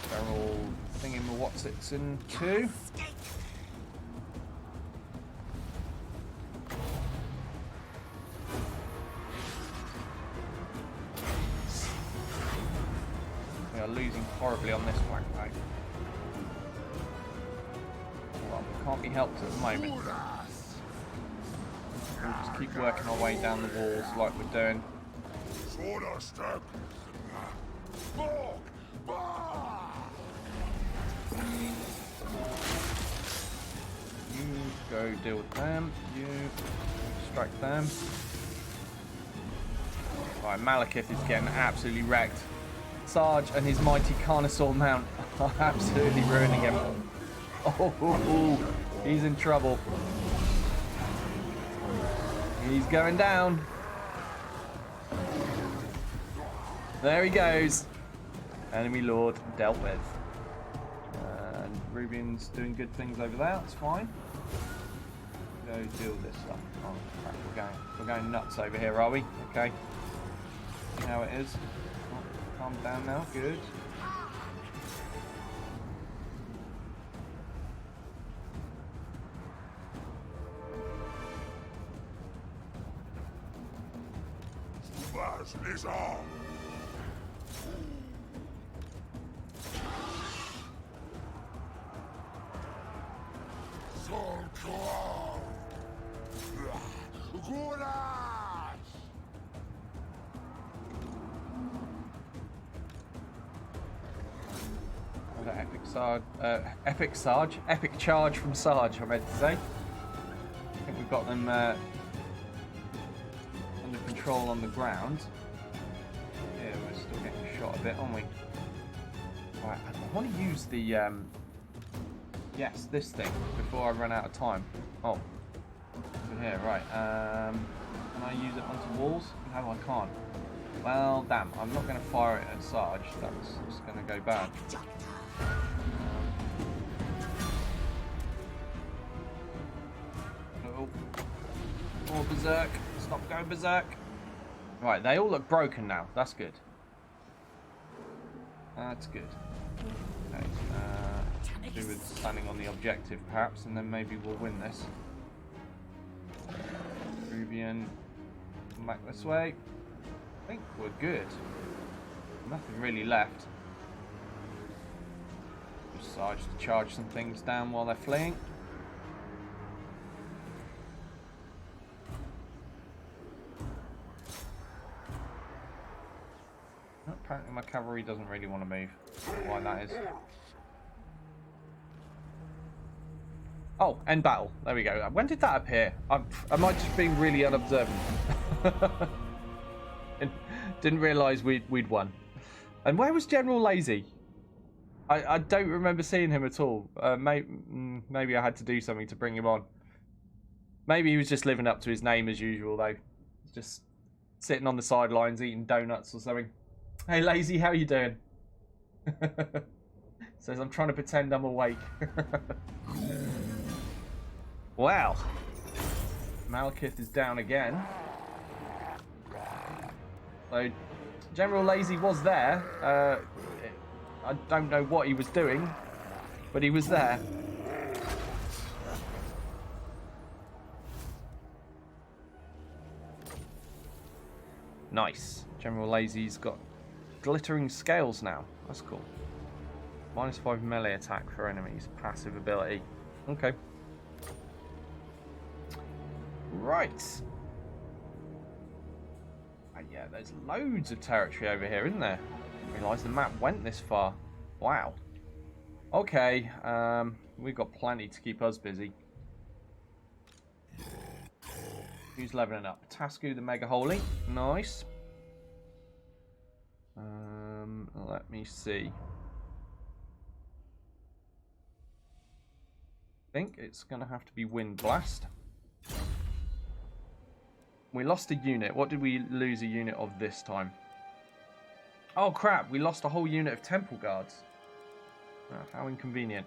They're all thingy-ma-what's-its in two. Losing horribly on this flank though. Well, can't be helped at the moment. We'll just keep working our way down the walls like we're doing. You go deal with them. You strike them. Right, Malekith is getting absolutely wrecked. Sarge and his mighty Carnosaur mount are absolutely ruining him. Oh, he's in trouble. He's going down. There he goes. Enemy Lord dealt with. And Rubian's doing good things over there. That's fine. Go deal with this stuff. Oh crap, we're going nuts over here, are we? Okay. See how it is. Calm down now, good. Epic charge from Sarge, I meant to say. I think we've got them under control on the ground. Yeah, we're still getting shot a bit, aren't we? Right, I want to use the yes, this thing before I run out of time. Oh, over here, right. Can I use it onto walls? No, I can't. Well, damn, I'm not going to fire it at Sarge. That's just going to go bad. Oh, berserk. Stop going berserk. Right, they all look broken now. That's good. That's good. Okay, do with standing on the objective, perhaps, and then maybe we'll win this. Rubian, come back this way. I think we're good. Nothing really left. Just Sarge to charge some things down while they're fleeing. Apparently my cavalry doesn't really want to move. I don't know why that is. Oh, end battle. There we go. When did that appear? I might just be really unobservant. Didn't realise we'd won. And where was General Lazy? I don't remember seeing him at all. Maybe I had to do something to bring him on. Maybe he was just living up to his name as usual, though. Just sitting on the sidelines eating donuts or something. Hey, Lazy, how you doing? Says, I'm trying to pretend I'm awake. Wow. Malekith is down again. So, General Lazy was there. I don't know what he was doing, but he was there. Nice. General Lazy's got glittering scales now. That's cool. -5 melee attack for enemies. Passive ability. Okay. Right. Yeah, there's loads of territory over here, isn't there? I didn't realise the map went this far. Wow. Okay. We've got plenty to keep us busy. Who's leveling up? Tasku the Mega Holy. Nice. Let me see. I think it's going to have to be Wind Blast. We lost a unit. What did we lose a unit of this time? Oh crap, we lost a whole unit of Temple Guards. Oh, how inconvenient.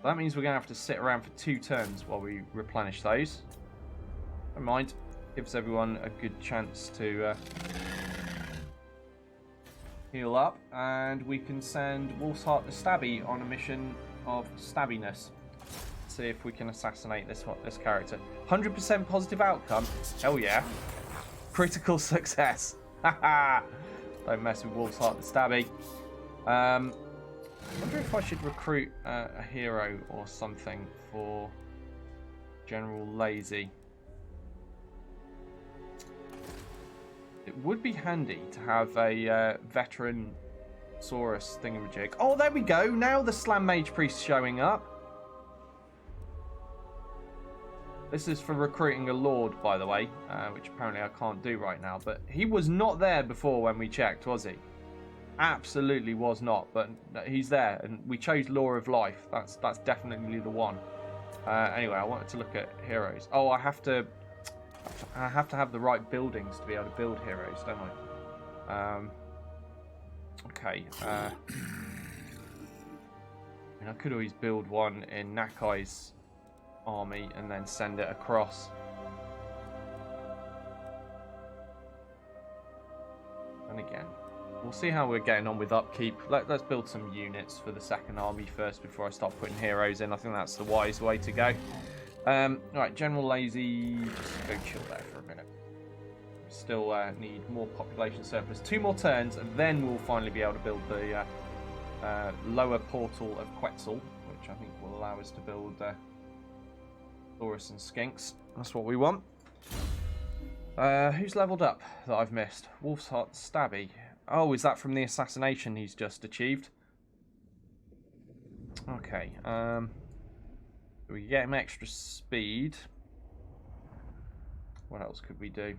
That means we're going to have to sit around for 2 turns while we replenish those. Never mind. Gives everyone a good chance to heal up. And we can send Wolf's Heart the Stabby on a mission of stabbiness. See if we can assassinate this character. 100% positive outcome. Hell yeah. Critical success. Haha. Don't mess with Wolf's Heart the Stabby. I wonder if I should recruit a hero or something for General Lazy. It would be handy to have a veteran Saurus thingamajig. Oh, there we go. Now the Slam Mage Priest showing up. This is for recruiting a Lord, by the way, which apparently I can't do right now. But he was not there before when we checked, was he? Absolutely was not, but he's there. And we chose Law of Life. That's definitely the one. Anyway, I wanted to look at heroes. Oh, I have to have the right buildings to be able to build heroes, don't I? Okay. I mean, I could always build one in Nakai's army and then send it across. And again, we'll see how we're getting on with upkeep. Let's build some units for the second army first before I start putting heroes in. I think that's the wise way to go. Right, General Lazy, just go chill there for a minute. We still need more population surplus. 2 more turns, and then we'll finally be able to build the lower portal of Quetzal, which I think will allow us to build Saurus and Skinks. That's what we want. Who's leveled up that I've missed? Wolf's Heart Stabby. Oh, is that from the assassination he's just achieved? Okay. We get him extra speed. What else could we do?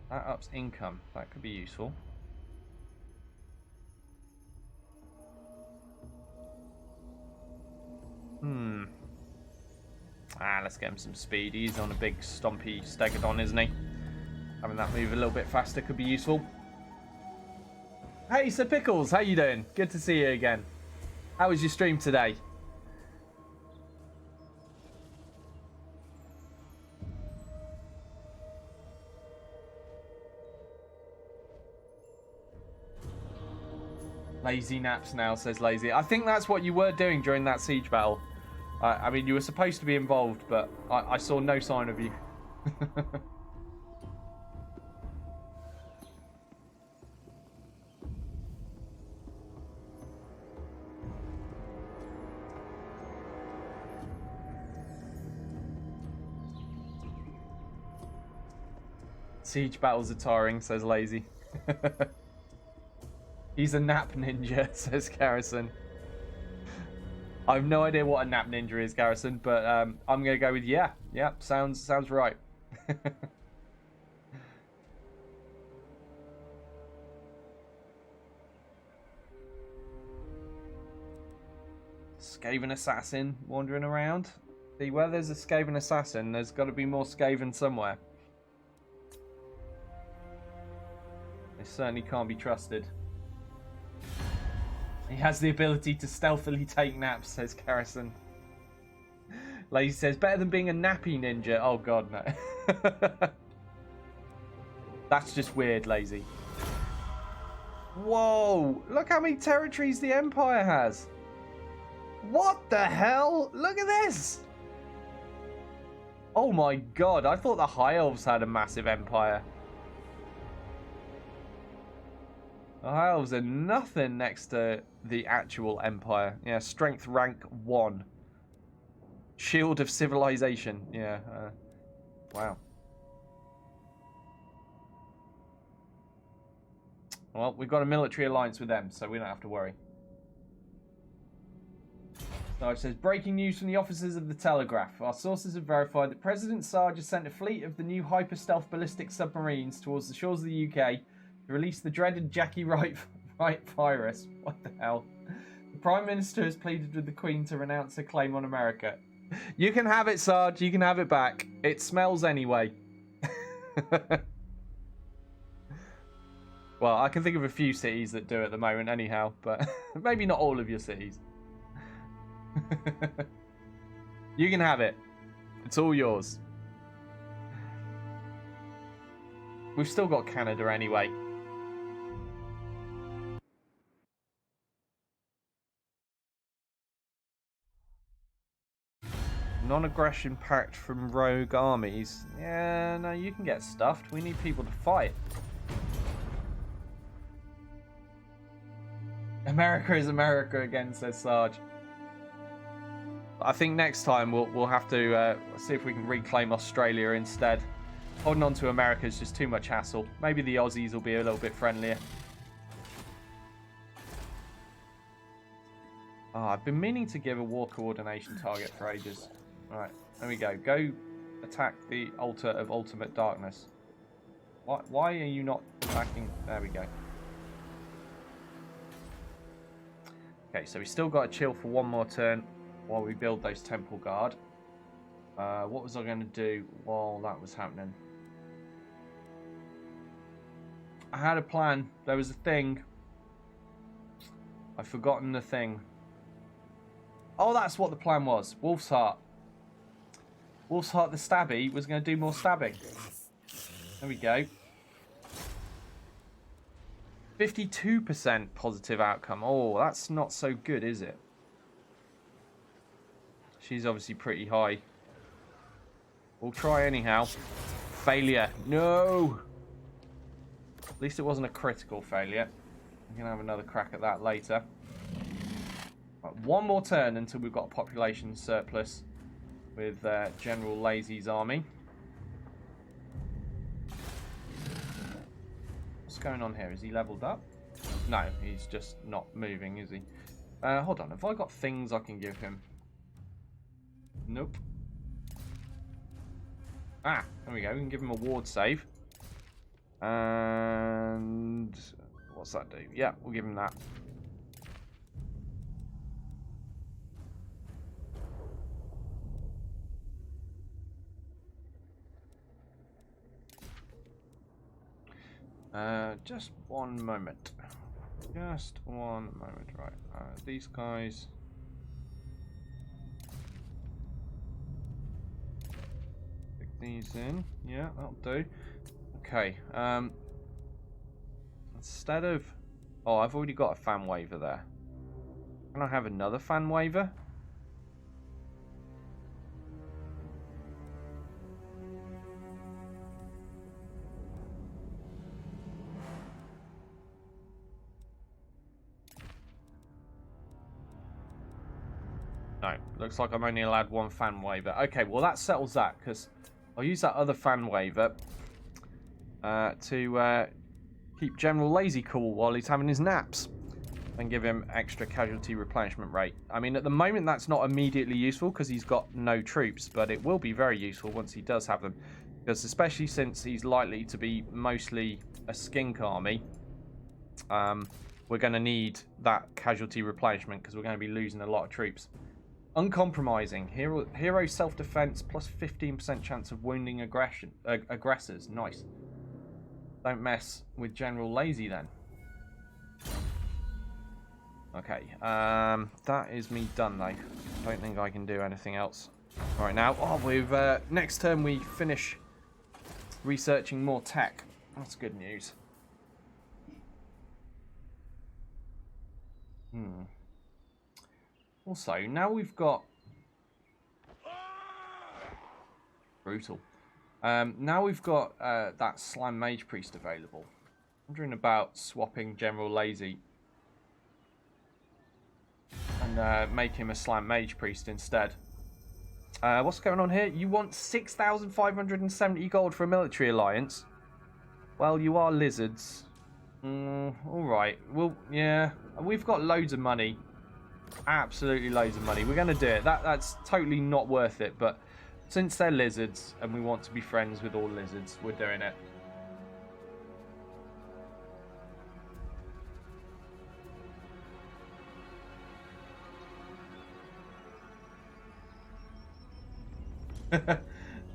That ups income. That could be useful. Let's get him some speed. He's on a big stompy Stegodon, isn't he? Having that move a little bit faster could be useful. Hey, Sir Pickles, how you doing? Good to see you again. How was your stream today? Lazy naps now, says Lazy. I think that's what you were doing during that siege battle. I mean, you were supposed to be involved, but I saw no sign of you. Siege battles are tiring, says Lazy. He's a nap ninja, says Garrison. I have no idea what a nap ninja is, Garrison, but I'm going to go with yeah. Yeah, sounds right. Skaven assassin wandering around. See, where there's a Skaven assassin, there's got to be more Skaven somewhere. certainly can't be trusted. He has the ability to stealthily take naps, says Garrison. Lazy says, better than being a nappy ninja. Oh god, no. That's just weird, Lazy. Whoa, look how many territories the Empire has. What the hell? Look at this. Oh my god, I thought the High Elves had a massive empire. The High Elves are nothing next to the actual empire. Yeah, strength rank 1. Shield of civilization. Yeah, wow. Well, we've got a military alliance with them, so we don't have to worry. So it says, breaking news from the officers of the Telegraph. Our sources have verified that President Sarge has sent a fleet of the new hyper-stealth ballistic submarines towards the shores of the UK to release the dreaded Jackie Wright virus. What the hell? The Prime Minister has pleaded with the Queen to renounce her claim on America. You can have it, Sarge. You can have it back. It smells anyway. Well, I can think of a few cities that do at the moment anyhow, but maybe not all of your cities. You can have it. It's all yours. We've still got Canada anyway. Non-aggression pact from rogue armies. Yeah, no, you can get stuffed. We need people to fight. America is America again, says Sarge. I think next time we'll have to see if we can reclaim Australia instead. Holding on to America is just too much hassle. Maybe the Aussies will be a little bit friendlier. Oh, I've been meaning to give a war coordination target for ages. Alright, there we go. Go attack the altar of ultimate darkness. Why are you not attacking? There we go. Okay, so we still got to chill for one more turn while we build those temple guard. What was I going to do while that was happening? I had a plan. There was a thing. I've forgotten the thing. Oh, that's what the plan was. Wolf's Heart. Wolf's Heart the stabby was going to do more stabbing. There we go. 52% positive outcome. Oh, that's not so good, is it? She's obviously pretty high. We'll try anyhow. Failure. No! At least it wasn't a critical failure. We can have another crack at that later. Right, one more turn until we've got a population surplus with General Lazy's army. What's going on here? Is he leveled up? No, he's just not moving, is he? Hold on, have I got things I can give him? Nope. Ah, there we go. We can give him a ward save. And what's that do? Yeah, we'll give him that. Just one moment. Just one moment. Right. These guys. Stick these in. Yeah, that'll do. Okay. Instead of... Oh, I've already got a fan waver there. Can I have another fan waver? No, looks like I'm only allowed one fan waver. Okay, well that settles that, because I'll use that other fan waver to keep General Lazy cool while he's having his naps and give him extra casualty replenishment rate. I mean, at the moment that's not immediately useful because he's got no troops, but it will be very useful once he does have them, because especially since he's likely to be mostly a skink army, we're going to need that casualty replenishment because we're going to be losing a lot of troops. Uncompromising. Hero self-defense plus 15% chance of wounding aggressors. Nice. Don't mess with General Lazy then. Okay, that is me done though. Don't think I can do anything else right now. Oh, we've next turn we finish researching more tech. That's good news. Also, now we've got brutal. Now we've got that Slam Mage Priest available. I'm wondering about swapping General Lazy and make him a Slam Mage Priest instead. What's going on here? You want 6,570 gold for a military alliance? Well, you are lizards. Alright. Well, yeah. We've got loads of money. Absolutely loads of money. We're going to do it. That's totally not worth it, but since they're lizards and we want to be friends with all lizards, we're doing it.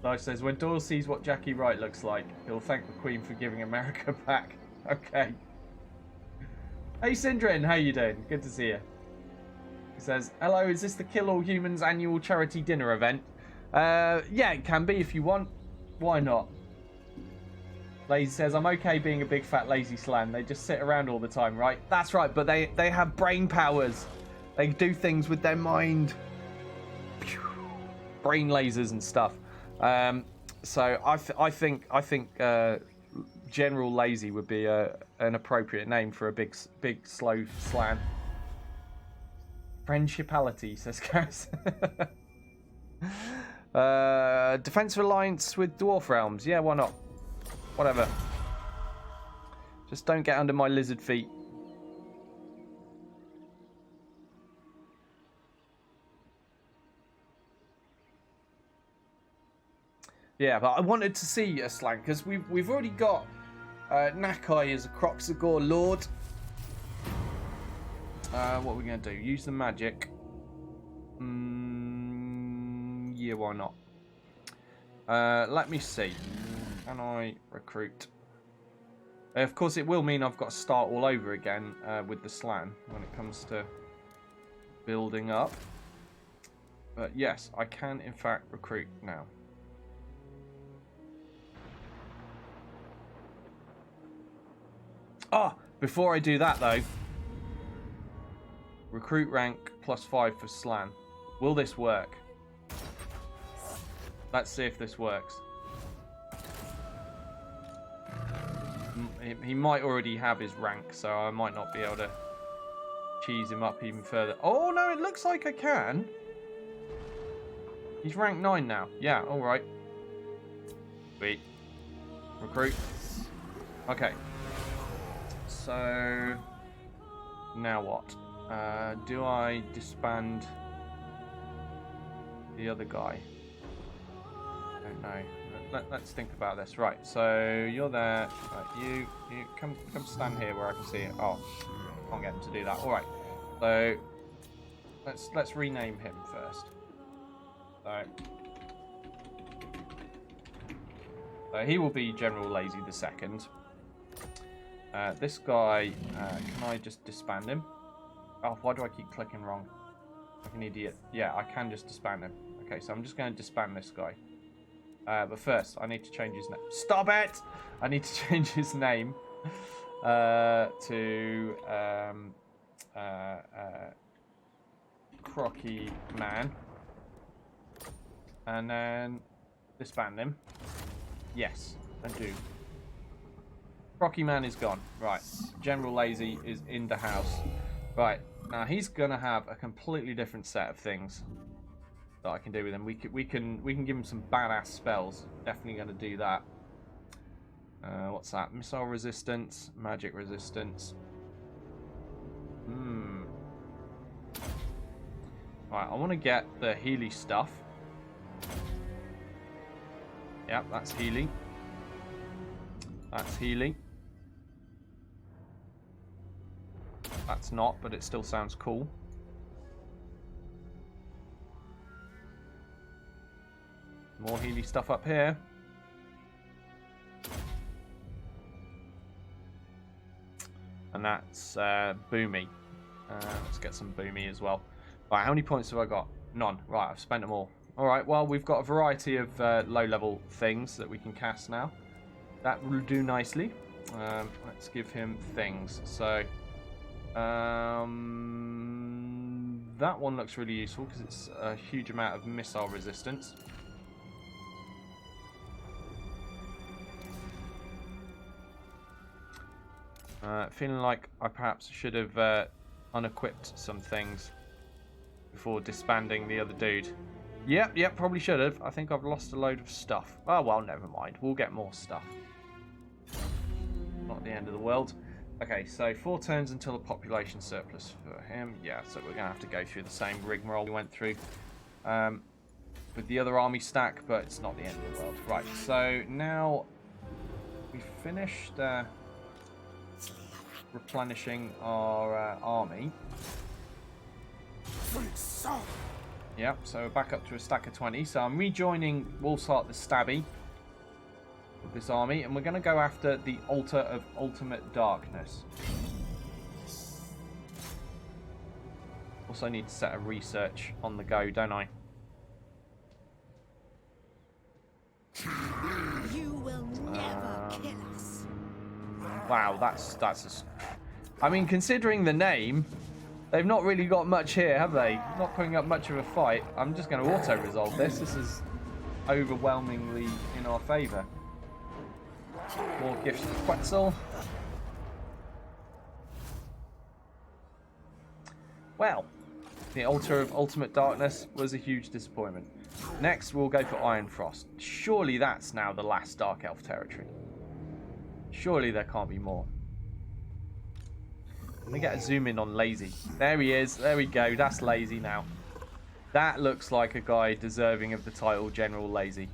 Life says, when Doyle sees what Jackie Wright looks like, he'll thank the Queen for giving America back. Okay. Hey Syndrin, how you doing? Good to see you. He says, hello, is this the Kill All Humans annual charity dinner event? Yeah, it can be if you want. Why not? Lazy says, I'm okay being a big fat lazy slan. They just sit around all the time, right? That's right, but they have brain powers. They do things with their mind. Brain lasers and stuff. So I think General Lazy would be an appropriate name for a big slow slan. Friendshipality, says Gareth. Defensive alliance with Dwarf Realms. Yeah, why not? Whatever. Just don't get under my lizard feet. Yeah, but I wanted to see a slang because we've already got Nakai as a Croxagore Lord. What are we going to do? Use the magic. Yeah, why not? Let me see. Can I recruit? Of course, it will mean I've got to start all over again with the slan when it comes to building up. But yes, I can in fact recruit now. Oh, before I do that though, recruit rank +5 for slan. Will this work? Let's see if this works. He might already have his rank, so I might not be able to cheese him up even further. Oh no, it looks like I can. He's rank 9 now. Yeah, alright. Sweet. Recruit. Okay. So now what? Do I disband the other guy? I don't know. Let's think about this. Right, so you're there. Right, you come stand here where I can see it. Oh, can't get him to do that. All right. So let's rename him first. So he will be General Lazy the Second. This guy, can I just disband him? Oh, why do I keep clicking wrong? Like an idiot. Yeah, I can just disband him. Okay, so I'm just going to disband this guy. But first, I need to change his name. Stop it! I need to change his name to Crocky Man. And then disband him. Yes, I do. Crocky Man is gone. Right. General Lazy is in the house. Right. Now he's gonna have a completely different set of things that I can do with him. We can give him some badass spells. Definitely gonna do that. What's that? Missile resistance, magic resistance. Right. I want to get the Healy stuff. Yep, that's Healy. That's Healy. That's not, but it still sounds cool. More Healy stuff up here. and that's Boomy. Let's get some Boomy as well. Right, how many points have I got? None. Right, I've spent them all. Alright, well, we've got a variety of low-level things that we can cast now. That will do nicely. Let's give him things. So, that one looks really useful because it's a huge amount of missile resistance. Feeling like I perhaps should have unequipped some things before disbanding the other dude. Yep, probably should have. I think I've lost a load of stuff. Oh, well, never mind. We'll get more stuff. Not the end of the world. Okay, so 4 turns until a population surplus for him. Yeah, so we're going to have to go through the same rigmarole we went through with the other army stack, but it's not the end of the world. Right, so now we've finished replenishing our army. Yep, so we're back up to a stack of 20. So I'm rejoining Wolfsheart the Stabby with this army, and we're going to go after the Altar of Ultimate Darkness. Also need to set a research on the go, don't I? You will never kill us. Wow, that's I mean, considering the name, they've not really got much here, have they? Not putting up much of a fight. I'm just going to auto-resolve this. This is overwhelmingly in our favour. More gifts to Quetzal. Well, the Altar of Ultimate Darkness was a huge disappointment. Next, we'll go for Iron Frost. Surely that's now the last Dark Elf territory. Surely there can't be more. Let me get a zoom in on Lazy. There he is. There we go. That's Lazy now. That looks like a guy deserving of the title General Lazy.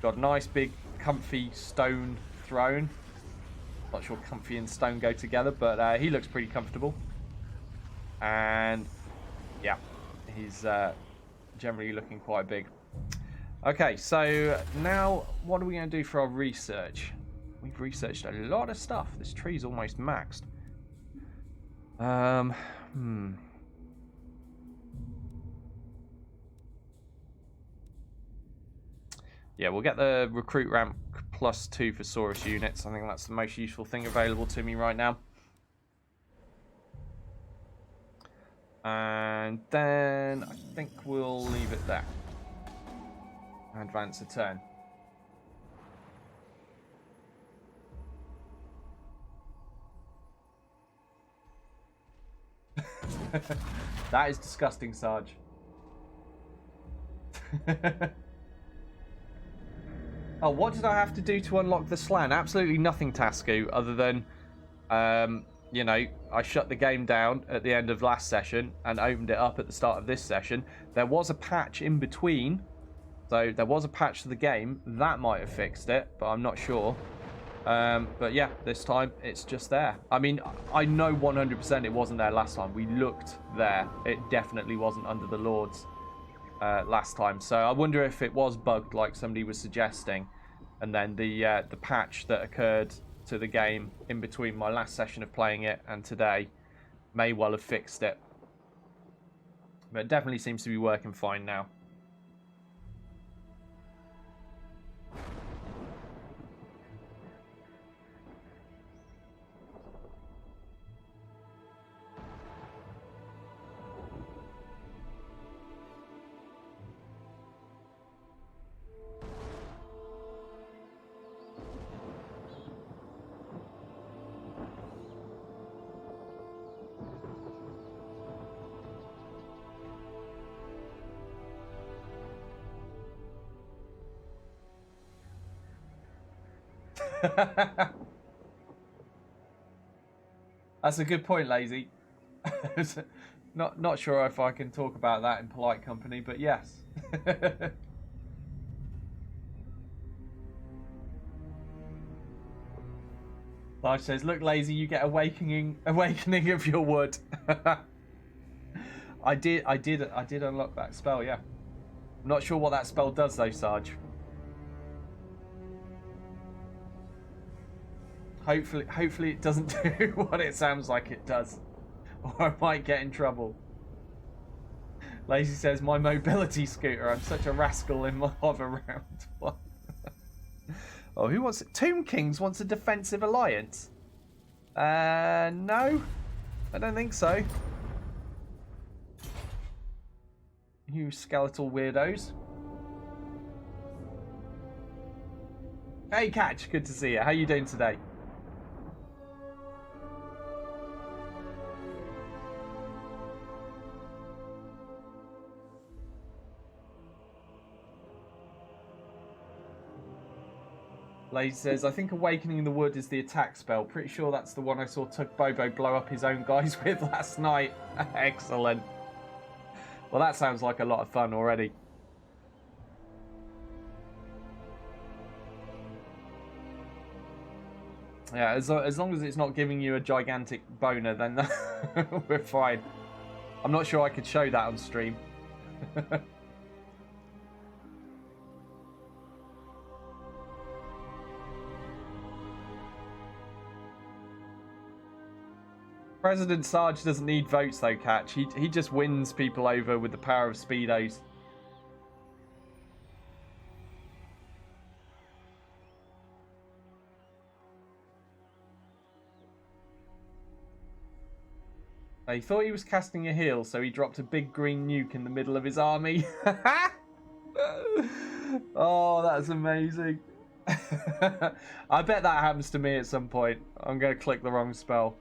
Got a nice big comfy stone throne. Not sure comfy and stone go together, but he looks pretty comfortable. And yeah, he's generally looking quite big. Okay, so now what are we going to do for our research? We've researched a lot of stuff. This tree's almost maxed. Yeah, we'll get the recruit ramp +2 for Saurus units. I think that's the most useful thing available to me right now. And then I think we'll leave it there. Advance a turn. That is disgusting, Sarge. Oh, what did I have to do to unlock the Slan? Absolutely nothing, Tasku, other than, you know, I shut the game down at the end of last session and opened it up at the start of this session. There was a patch in between, so there was a patch to the game. That might have fixed it, but I'm not sure. But yeah, this time it's just there. I mean, I know 100% it wasn't there last time. We looked there. It definitely wasn't under the Lords last time. So I wonder if it was bugged like somebody was suggesting, and then the patch that occurred to the game in between my last session of playing it and today may well have fixed it. But it definitely seems to be working fine now. That's a good point, Lazy. Not sure if I can talk about that in polite company, but yes. Large says, "Look, Lazy, you get awakening of your wood." I did unlock that spell. Yeah, I'm not sure what that spell does though, Sarge. Hopefully it doesn't do what it sounds like it does. Or I might get in trouble. Lazy says, my mobility scooter. I'm such a rascal in my hover round. What? Oh, who wants it? Tomb Kings wants a defensive alliance. No. I don't think so. You skeletal weirdos. Hey, Catch. Good to see you. How you doing today? Lazy says, I think Awakening in the Wood is the attack spell. Pretty sure that's the one I saw Tug Bobo blow up his own guys with last night. Excellent. Well, that sounds like a lot of fun already. Yeah, as long as it's not giving you a gigantic boner, then we're fine. I'm not sure I could show that on stream. President Sarge doesn't need votes though, Catch. He just wins people over with the power of speedos. He thought he was casting a heal, so he dropped a big green nuke in the middle of his army. Oh, that's amazing. I bet that happens to me at some point. I'm going to click the wrong spell.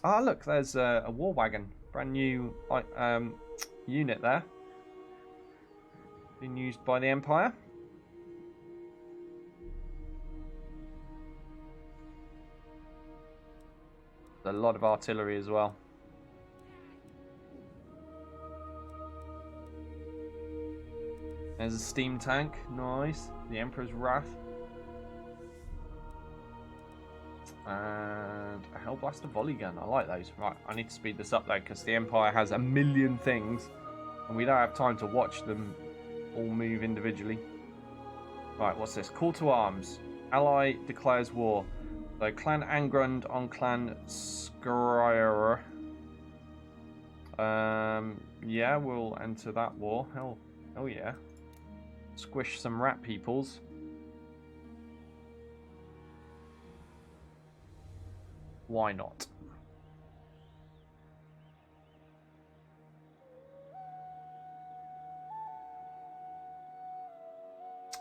Ah, look, there's a war wagon. Brand new unit there. Being used by the Empire. A lot of artillery as well. There's a steam tank. Nice. The Emperor's Wrath. And a Hellblaster volley gun. I like those. Right, I need to speed this up though, because the Empire has a million things and we don't have time to watch them all move individually. Right, what's this? Call to arms. Ally declares war. So Clan Angrund on Clan Skryre. Yeah, we'll enter that war. Hell yeah. Squish some rat peoples. Why not?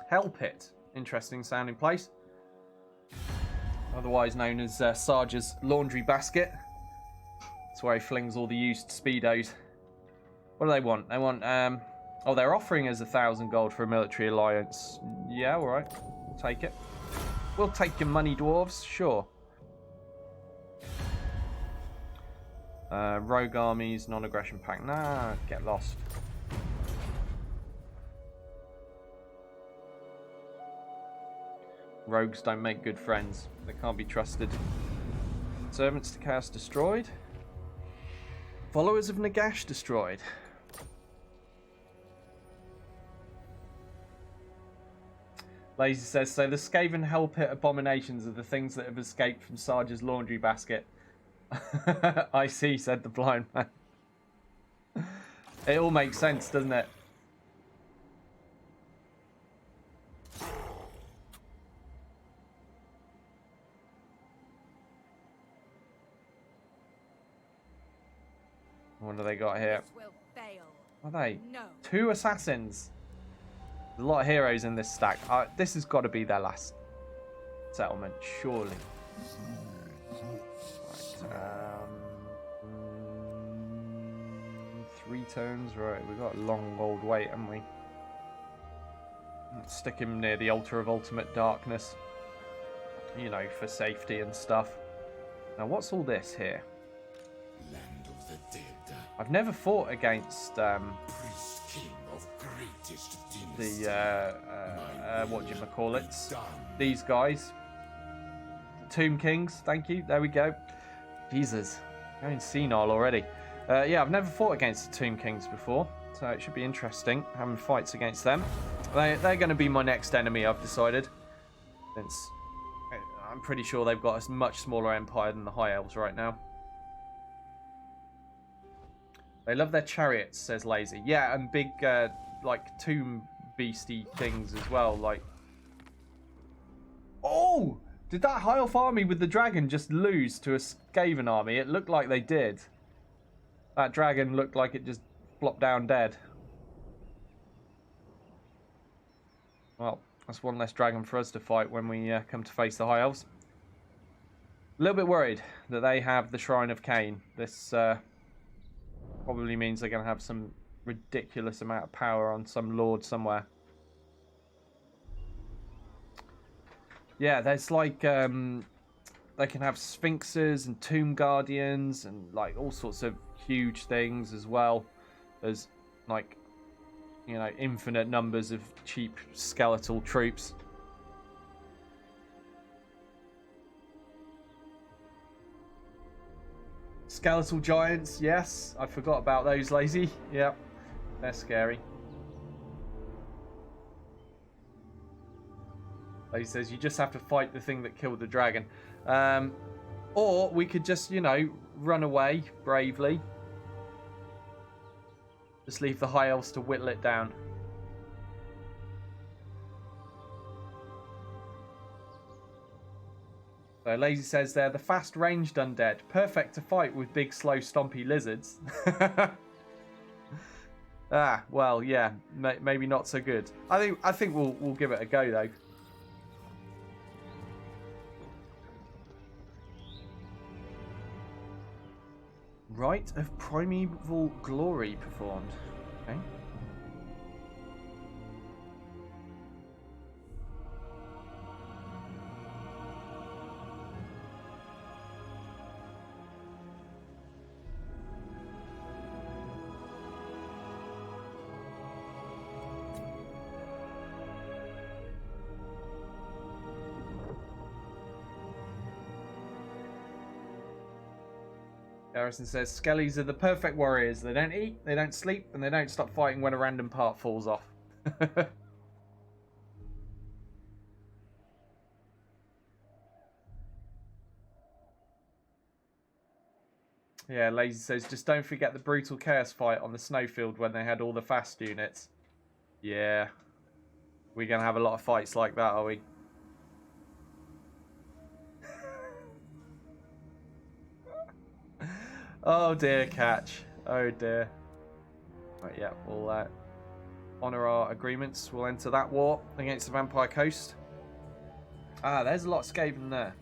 Hell Pit. Interesting sounding place. Otherwise known as Sarge's laundry basket. That's where he flings all the used speedos. What do they want? They want, oh, they're offering us 1,000 gold for a military alliance. Yeah, alright. We'll take it. We'll take your money, dwarves. Sure. Rogue armies, non-aggression pact. Nah, get lost. Rogues don't make good friends. They can't be trusted. Servants to Chaos destroyed. Followers of Nagash destroyed. Lazy says, so the Skaven Hell Pit abominations are the things that have escaped from Sarge's laundry basket. I see, said the blind man. It all makes sense, doesn't it? What do they got here? What are they? No. 2 assassins. There's a lot of heroes in this stack. This has got to be their last settlement, surely. Right, 3 turns. Right, we've got a long old wait, haven't we? Let's stick him near the altar of ultimate darkness. You know, for safety and stuff. Now, what's all this here? Land of the dead. I've never fought against the whatchamacallits, these guys. Tomb Kings, thank you. There we go. Jesus, going senile already. Yeah, I've never fought against the Tomb Kings before, so it should be interesting having fights against them. They're going to be my next enemy, I've decided. Since I'm pretty sure they've got a much smaller empire than the High Elves right now. They love their chariots, says Lazy. Yeah, and big, like, tomb beastie things as well. Like, oh! Did that High Elf army with the dragon just lose to a Skaven army? It looked like they did. That dragon looked like it just flopped down dead. Well, that's one less dragon for us to fight when we come to face the High Elves. A little bit worried that they have the Shrine of Cain. This probably means they're going to have some ridiculous amount of power on some lord somewhere. Yeah, there's like, they can have sphinxes and tomb guardians and like all sorts of huge things as well. There's like, you know, infinite numbers of cheap skeletal troops. Skeletal giants, yes. I forgot about those, Lazy. Yep, they're scary. He says you just have to fight the thing that killed the dragon. Or we could just, you know, run away bravely. Just leave the High Elves to whittle it down. So Lazy says they're the fast-ranged undead. Perfect to fight with big, slow, stompy lizards. Ah, well, yeah. Maybe not so good. I think we'll give it a go, though. Rite of Primeval Glory performed. Okay. Garrison says, Skellies are the perfect warriors. They don't eat, they don't sleep, and they don't stop fighting when a random part falls off. Yeah, Lazy says, just don't forget the brutal chaos fight on the snowfield when they had all the fast units. Yeah. We're going to have a lot of fights like that, are we? Oh dear, Catch. Oh dear. Right, yeah, we'll honour our agreements. We'll enter that war against the Vampire Coast. Ah, there's a lot of Skaven there.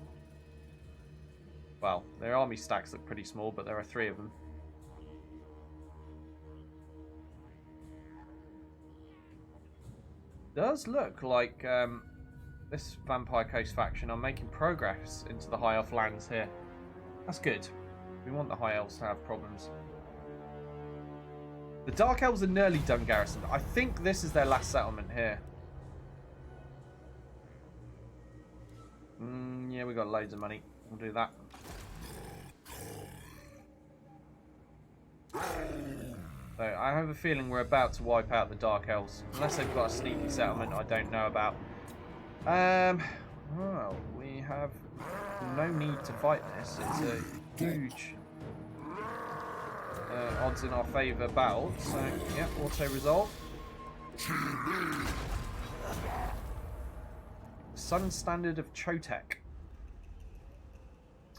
Well, their army stacks look pretty small, but there are 3 of them. Does look like this Vampire Coast faction are making progress into the High Elf lands here. That's good. We want the High Elves to have problems. The Dark Elves are nearly done garrisoned. I think this is their last settlement here. Yeah, we got loads of money. We'll do that. So I have a feeling we're about to wipe out the Dark Elves. Unless they've got a sneaky settlement I don't know about. Well, we have no need to fight this. It's a huge odds in our favour battle. So, yeah, auto-resolve. Sun Standard of Chotek.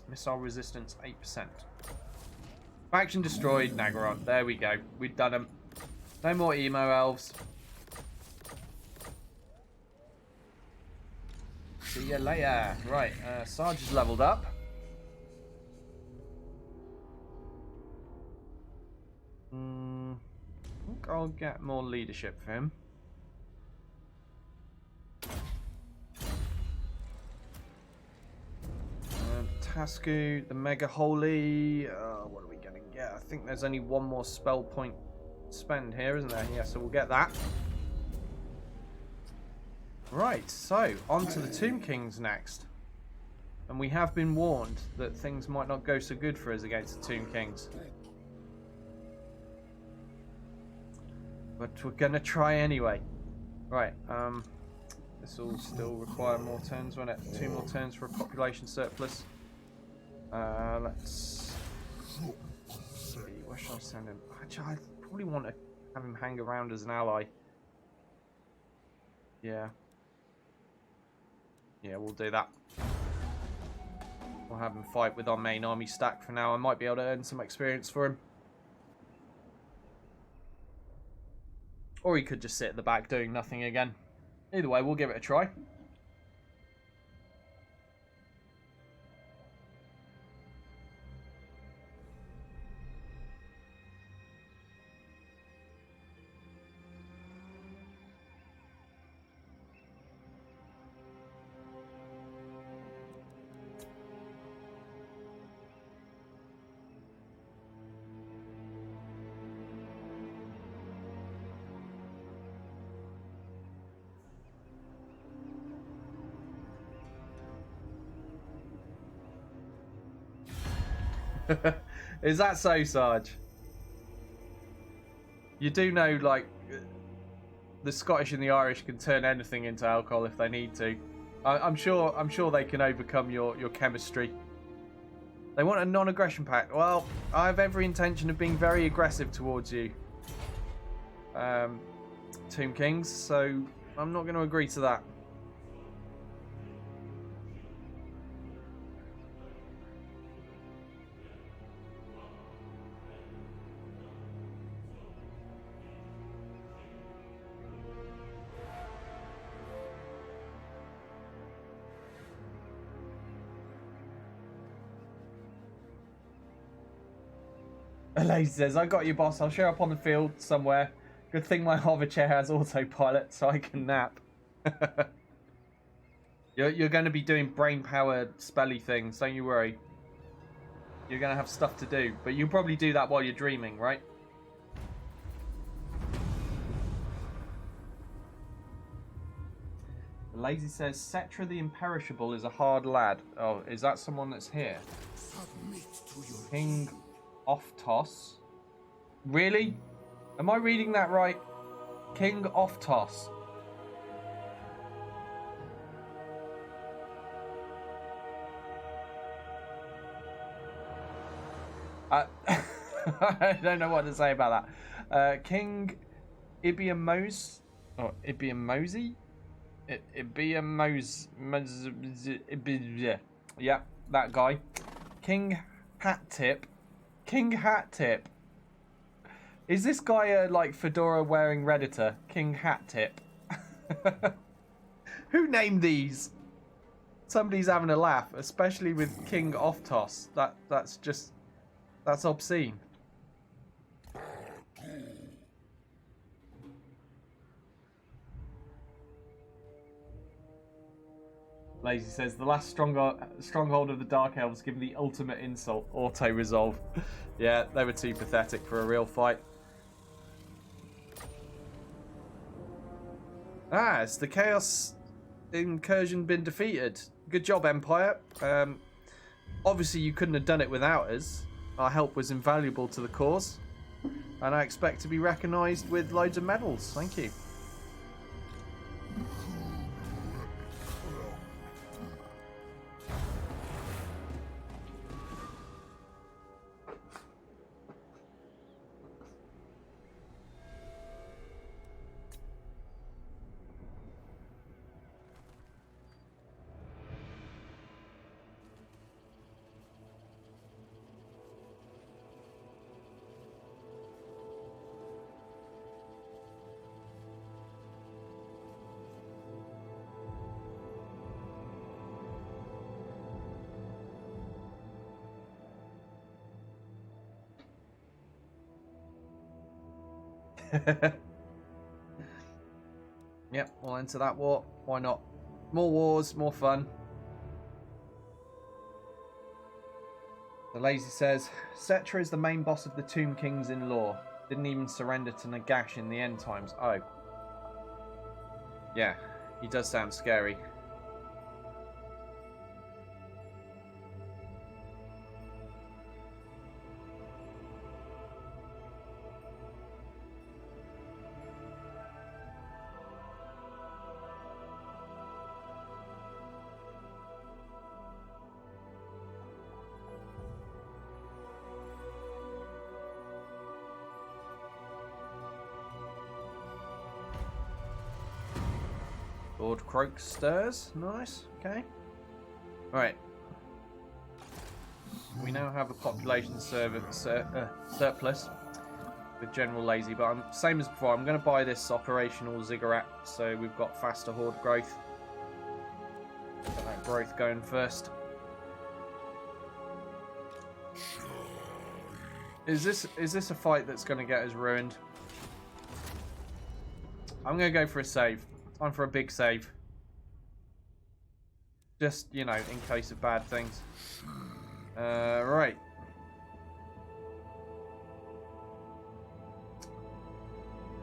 Missile resistance 8%. Faction destroyed, Nagaron. There we go. We've done them. No more emo elves. See ya later. Right, Sarge is leveled up. I think I'll get more leadership for him. Tasku, the Mega Holy. What are we going to get? I think there's only one more spell point spend here, isn't there? Yeah, so we'll get that. Right, so on to the Tomb Kings next. And we have been warned that things might not go so good for us against the Tomb Kings. But we're going to try anyway. Right, This will still require more turns, won't it? 2 more turns for a population surplus. Let's see. Where should I send him? Actually, I probably want to have him hang around as an ally. Yeah. Yeah, we'll do that. We'll have him fight with our main army stack for now. I might be able to earn some experience for him. Or he could just sit at the back doing nothing again. Either way, we'll give it a try. Is that so, Sarge? You do know, like, the Scottish and the Irish can turn anything into alcohol if they need to. I'm sure they can overcome your chemistry. They want a non-aggression pact. Well, I have every intention of being very aggressive towards you, Tomb Kings. So I'm not going to agree to that. Lazy says, I got you, boss. I'll show up on the field somewhere. Good thing my hover chair has autopilot so I can nap. You're going to be doing brain-powered spelly things, don't you worry. You're going to have stuff to do. But you'll probably do that while you're dreaming, right? Lazy says, Cetra the Imperishable is a hard lad. Oh, is that someone that's here? Submit to your King Off Toss. Really? Am I reading that right? King Off Toss. I don't know what to say about that. King Ibiamos. Oh, Ibiamosi? Ibiamos. Yeah, that guy. King Hat Tip. King Hat Tip. Is this guy a like fedora wearing Redditor? King Hat Tip. Who named these? Somebody's having a laugh, especially with King Off Toss. That's obscene. Lazy says, the last stronghold of the Dark Elves give the ultimate insult, auto-resolve. Yeah, they were too pathetic for a real fight. Ah, it's the Chaos Incursion been defeated. Good job, Empire. Obviously, you couldn't have done it without us. Our help was invaluable to the cause. And I expect to be recognised with loads of medals. Thank you. Yep, we'll enter that war. Why not? More wars, more fun. The Lazy says, Cetra is the main boss of the Tomb Kings in lore. Didn't even surrender to Nagash in the end times. Oh. Yeah, he does sound scary. Lord Croak stirs. Nice. Okay. Right. We now have a population surplus with General Lazy, but I'm same as before. I'm going to buy this operational ziggurat, so we've got faster horde growth. Get that growth going first. Is this a fight that's going to get us ruined? I'm going to go for a save. Time for a big save. Just, you know, in case of bad things. Right.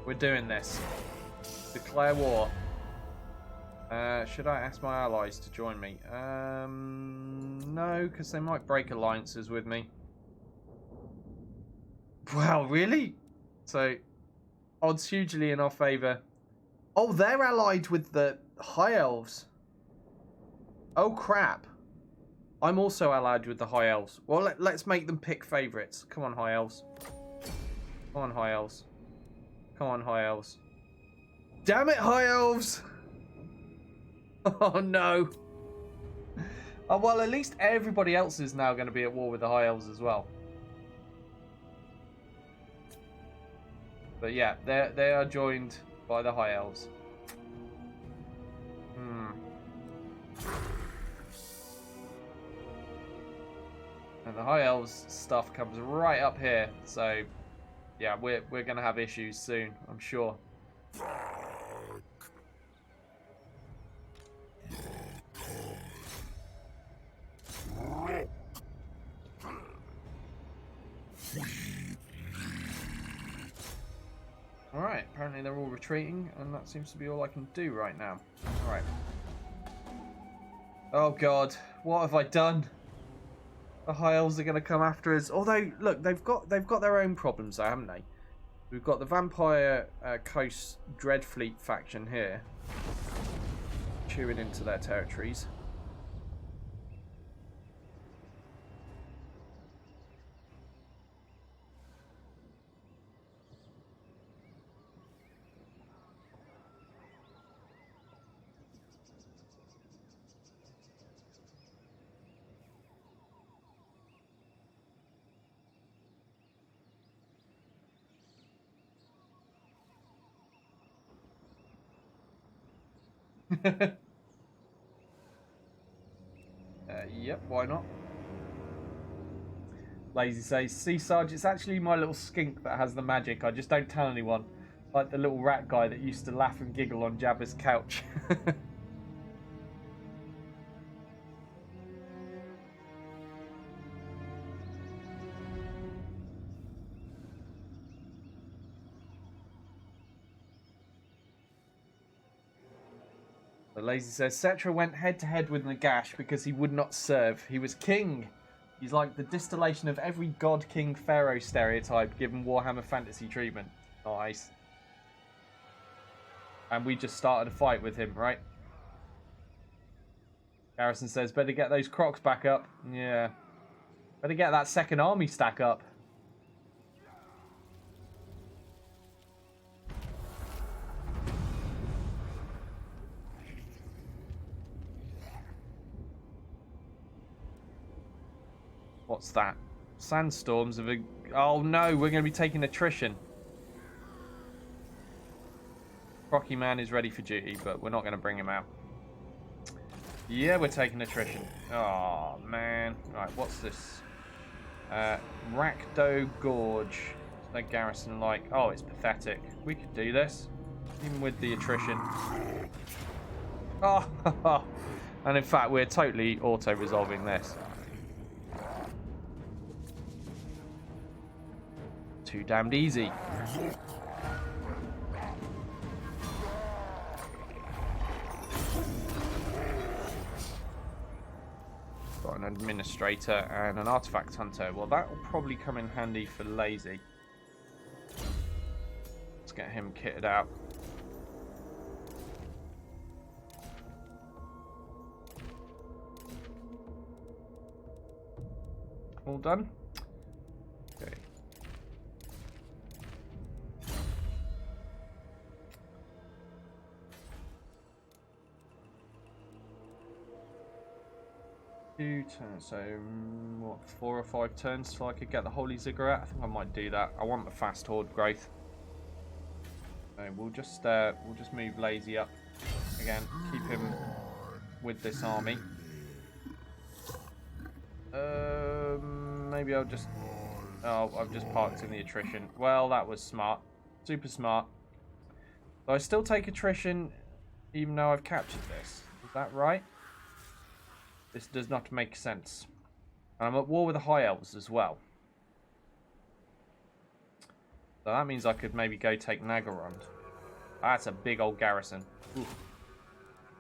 We're doing this. Declare war. Should I ask my allies to join me? No, because they might break alliances with me. Wow, really? So, odds hugely in our favour. Oh, they're allied with the High Elves. Oh, crap. I'm also allied with the High Elves. Well, let's make them pick favourites. Come on, High Elves. Come on, High Elves. Come on, High Elves. Damn it, High Elves! Oh, no. Oh, well, at least everybody else is now going to be at war with the High Elves as well. But yeah, they are joined by the High Elves. And the High Elves stuff comes right up here, so yeah, we're gonna have issues soon, I'm sure. Alright, apparently they're all retreating, and that seems to be all I can do right now. Alright. Oh god, what have I done? The High Elves are going to come after us. Although, look, they've got their own problems, though, haven't they? We've got the Vampire Coast Dreadfleet faction here, chewing into their territories. Yep, why not? Lazy says, see Sarge, it's actually my little skink that has the magic. I just don't tell anyone. Like the little rat guy that used to laugh and giggle on Jabba's couch. The Lazy says, Cetra went head to head with Nagash because he would not serve. He was king. He's like the distillation of every god, king, pharaoh stereotype given Warhammer fantasy treatment. Nice. And we just started a fight with him, right? Garrison says, better get those crocs back up. Yeah. Better get that second army stack up. What's that? Sandstorms of a... Oh no, we're going to be taking attrition. Crocky Man is ready for duty, but we're not going to bring him out. Yeah, we're taking attrition. Oh, man. Right, what's this? Rakdo Gorge. What's that garrison like? Oh, it's pathetic. We could do this. Even with the attrition. Oh, and in fact, we're totally auto-resolving this. Too damned easy. Got an administrator and an artifact hunter. Well, that will probably come in handy for Lazy. Let's get him kitted out. All done? Okay. 2 turns, so what, 4 or 5 turns till I could get the Holy Ziggurat? I think I might do that. I want the fast horde growth. So we'll just move Lazy up again. Keep him with this army. Maybe I'll just... Oh, I've just parked in the attrition. Well, that was smart. Super smart. So I still take attrition even though I've captured this. Is that right? This does not make sense. And I'm at war with the High Elves as well. So that means I could maybe go take Nagarond. That's a big old garrison. Ooh.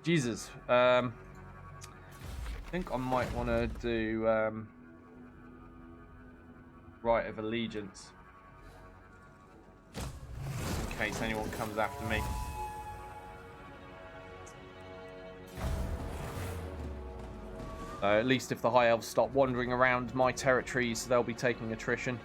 Jesus. I think I might want to do Rite of Allegiance. In case anyone comes after me. At least if the High Elves stop wandering around my territories, they'll be taking attrition.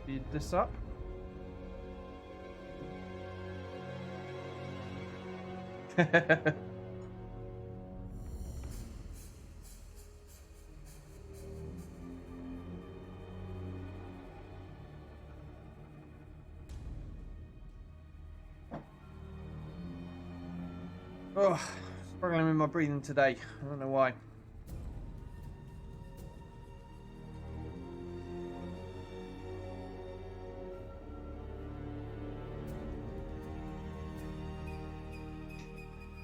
Speed this up. Oh, struggling with my breathing today. I don't know why.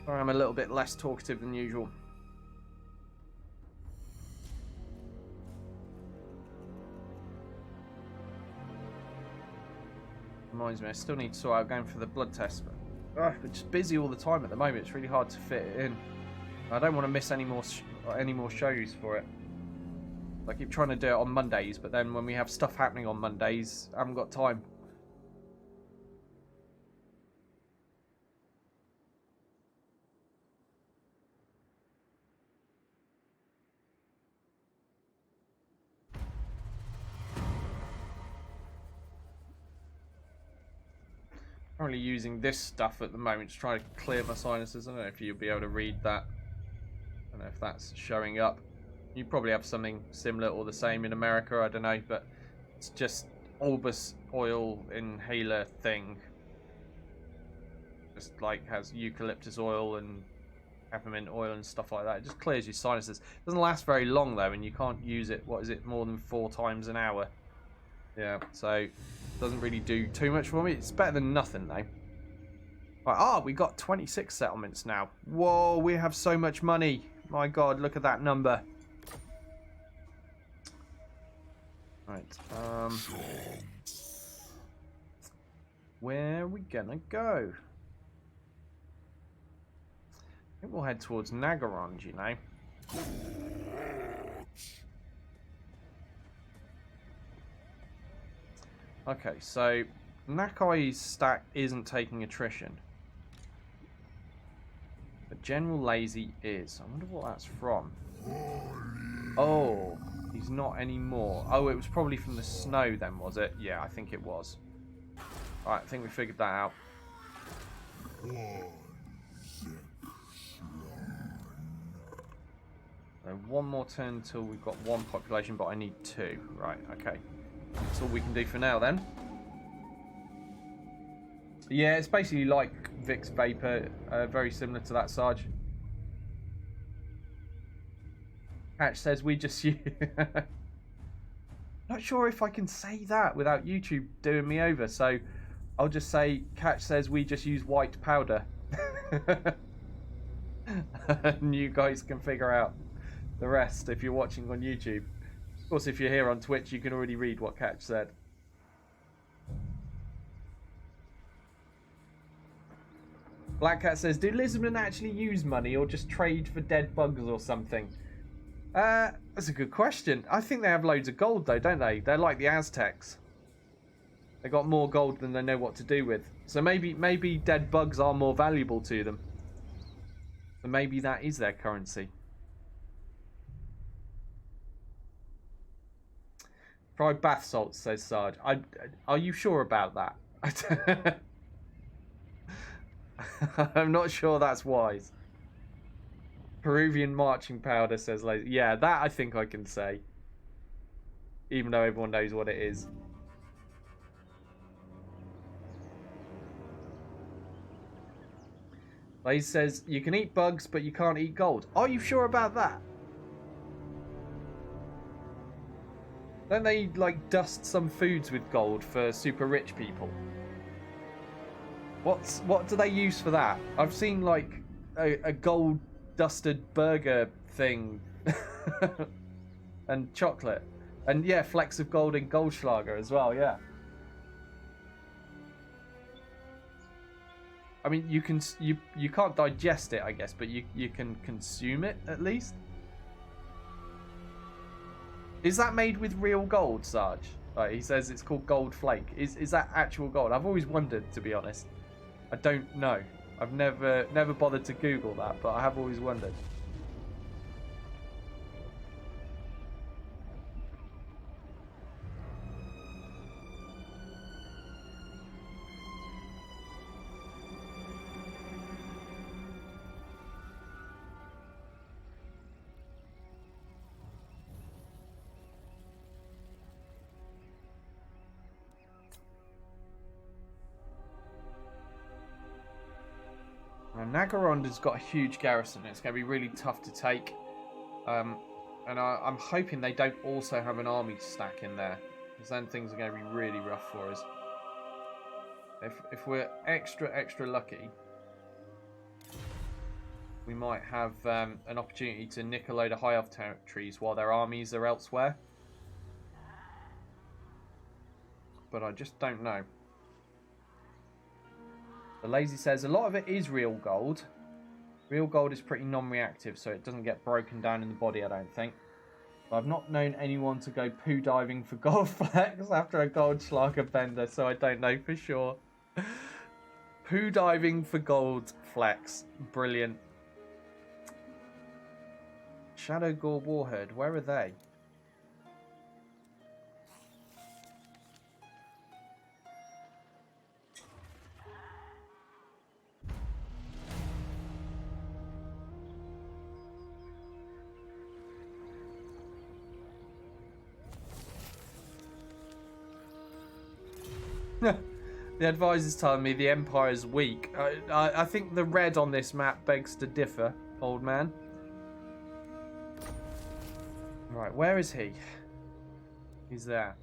Sorry, I'm a little bit less talkative than usual. Reminds me, I still need to sort out going for the blood test, but we're just busy all the time at the moment. It's really hard to fit it in. I don't want to miss any more shows for it. I keep trying to do it on Mondays, but then when we have stuff happening on Mondays, I haven't got time. Currently using this stuff at the moment to try to clear my sinuses. I don't know if you'll be able to read that. I don't know if that's showing up. You probably have something similar or the same in America, I don't know, but it's just Albus oil inhaler thing. Just like has eucalyptus oil and peppermint oil and stuff like that. It just clears your sinuses. It doesn't last very long though, and you can't use it, what is it, more than 4 times an hour. Yeah, so doesn't really do too much for me. It's better than nothing though. Right, we got 26 settlements now. Whoa, we have so much money. My god, look at that number. Right, where are we gonna go? I think we'll head towards Nagarond, you know. Okay, so Nakai's stack isn't taking attrition. But General Lazy is. I wonder what that's from. Oh, he's not anymore. Oh, it was probably from the snow then, was it? Yeah, I think it was. Alright, I think we figured that out. So one more turn until we've got 1 population, but I need 2. Right, okay. That's all we can do for now then. Yeah, it's basically like Vic's Vapor, very similar to that, Sarge. Hatch says we just use... Not sure if I can say that without YouTube doing me over, so I'll just say Catch says we just use white powder. And you guys can figure out the rest if you're watching on YouTube. Of course, if you're here on Twitch, you can already read what Catch said. Black Cat says, do Lizardmen actually use money or just trade for dead bugs or something? That's a good question. I think they have loads of gold though, don't they? They're like the Aztecs. They got more gold than they know what to do with. So maybe dead bugs are more valuable to them. So maybe that is their currency. Fried bath salts, says Sarge. Are you sure about that? I'm not sure that's wise. Peruvian marching powder, says Lazy. Yeah, that I think I can say. Even though everyone knows what it is. Lazy says, you can eat bugs, but you can't eat gold. Are you sure about that? Don't they, like, dust some foods with gold for super rich people? What do they use for that? I've seen, like, a gold-dusted burger thing. And chocolate. And, yeah, flecks of gold in Goldschlager as well, yeah. I mean, you can't digest it, I guess, but you can consume it at least. Is that made with real gold, Sarge? Like, he says it's called gold flake. Is that actual gold? I've always wondered, to be honest. I don't know. I've never bothered to Google that, but I have always wondered. Nagaronda's got a huge garrison. It's going to be really tough to take. And I'm hoping they don't also have an army stack in there. Because then things are going to be really rough for us. If we're extra lucky, we might have an opportunity to nick a load of high elf territories while their armies are elsewhere. But I just don't know. The Lazy says a lot of it is real gold. Real gold is pretty non-reactive, so it doesn't get broken down in the body, I don't think. But I've not known anyone to go poo diving for gold flecks after a Goldschlager bender, so I don't know for sure. Poo diving for gold flecks. Brilliant. Shadow Gore Warherd, where are they? The advisor's telling me the Empire's weak. I think the red on this map begs to differ, old man. Right, where is he? He's there.